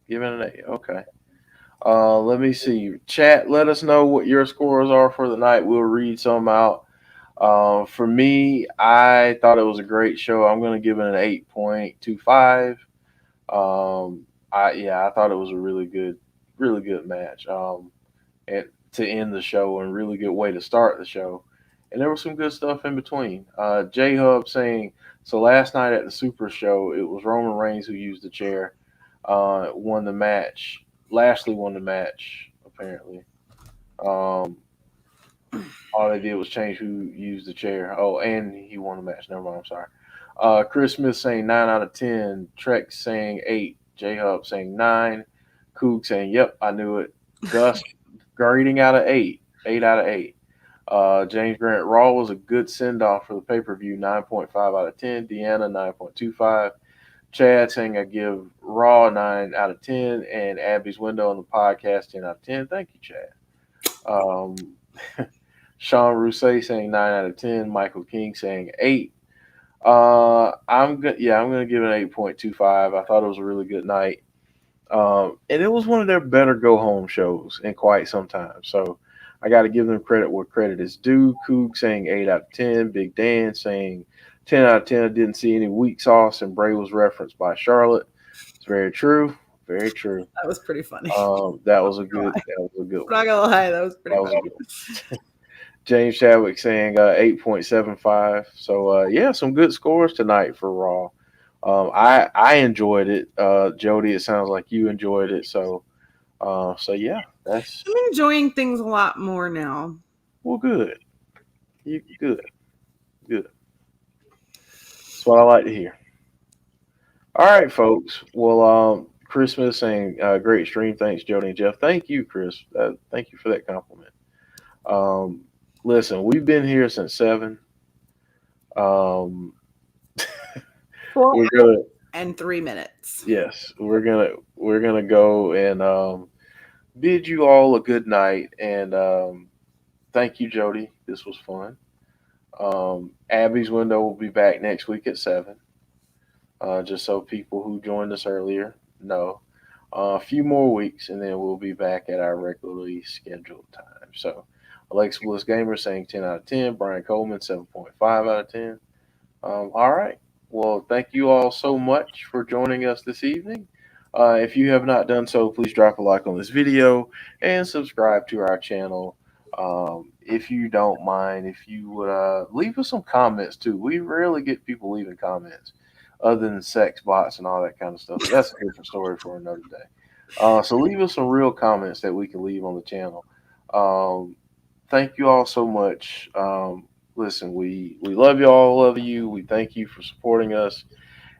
Give it an 8. Okay. Let me see. Chat, let us know what your scores are for the night. We'll read some out. For me, I thought it was a great show. I'm going to give it an 8.25. I thought it was a really good match. And to end the show and really good way to start the show. And there was some good stuff in between. J Hub saying, so last night at the Super Show, it was Roman Reigns who used the chair, won the match. Lashley won the match, apparently. All they did was change who used the chair. Oh, and he won the match. Never mind, I'm sorry. Chris Smith saying 9 out of 10. Trek saying 8. J Hub saying 9. Coog saying, yep, I knew it. Gus grading out of 8. 8 out of 8. James Grant, Raw was a good send-off for the pay-per-view. 9.5 out of 10. Deanna, 9.25. Chad saying I give Raw 9 out of 10. And Abby's Window on the podcast 10 out of 10. Thank you, Chad. Sean Rousset saying 9 out of 10. Michael King saying 8. I'm good. Yeah, I'm gonna give it an 8.25. I thought it was a really good night. And it was one of their better go home shows in quite some time. So I got to give them credit where credit is due. Coog saying 8 out of 10. Big Dan saying 10 out of 10. I didn't see any weak sauce, and Bray was referenced by Charlotte. It's very true. Very true. That was pretty funny. That was a good. That was a good I'm not one. gonna lie, that was pretty That was a funny. good one. James Chadwick saying 8.75. So yeah, some good scores tonight for Raw. I enjoyed it. Jody, it sounds like you enjoyed it. So yeah, that's I'm enjoying things a lot more now. well good. You good, good. That's what I like to hear. All right, folks. Well, Christmas saying great stream. Thanks, Jody and Jeff. Thank you, Chris. Thank you for that compliment. Um, listen, we've been here since 7. Um, 4 we're gonna and 3 minutes. yes, we're gonna go and bid you all a good night and thank you, Jody. This was fun. Abby's window will be back next week at 7. Just so people who joined us earlier know. A few more weeks, and then we'll be back at our regularly scheduled time. So, Alexa Bliss Gamer saying 10 out of 10. Brian Coleman 7.5 out of 10. All right. Well, thank you all so much for joining us this evening. If you have not done so, please drop a like on this video and subscribe to our channel. If you don't mind, if you would leave us some comments too. We rarely get people leaving comments other than sex bots and all that kind of stuff. But that's a different story for another day. So leave us some real comments that we can leave on the channel. Thank you all so much. Listen, we love you all, love you. We thank you for supporting us.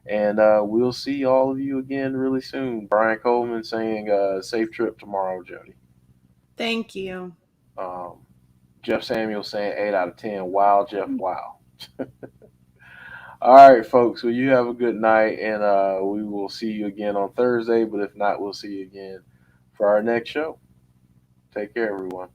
And we'll see all of you again really soon. Brian Coleman saying safe trip tomorrow, Jody. Thank you. Um, Jeff Samuel saying 8 out of 10. Wow, Jeff, wow. All right, folks. Well, you have a good night, and we will see you again on Thursday. But if not, we'll see you again for our next show. Take care, everyone.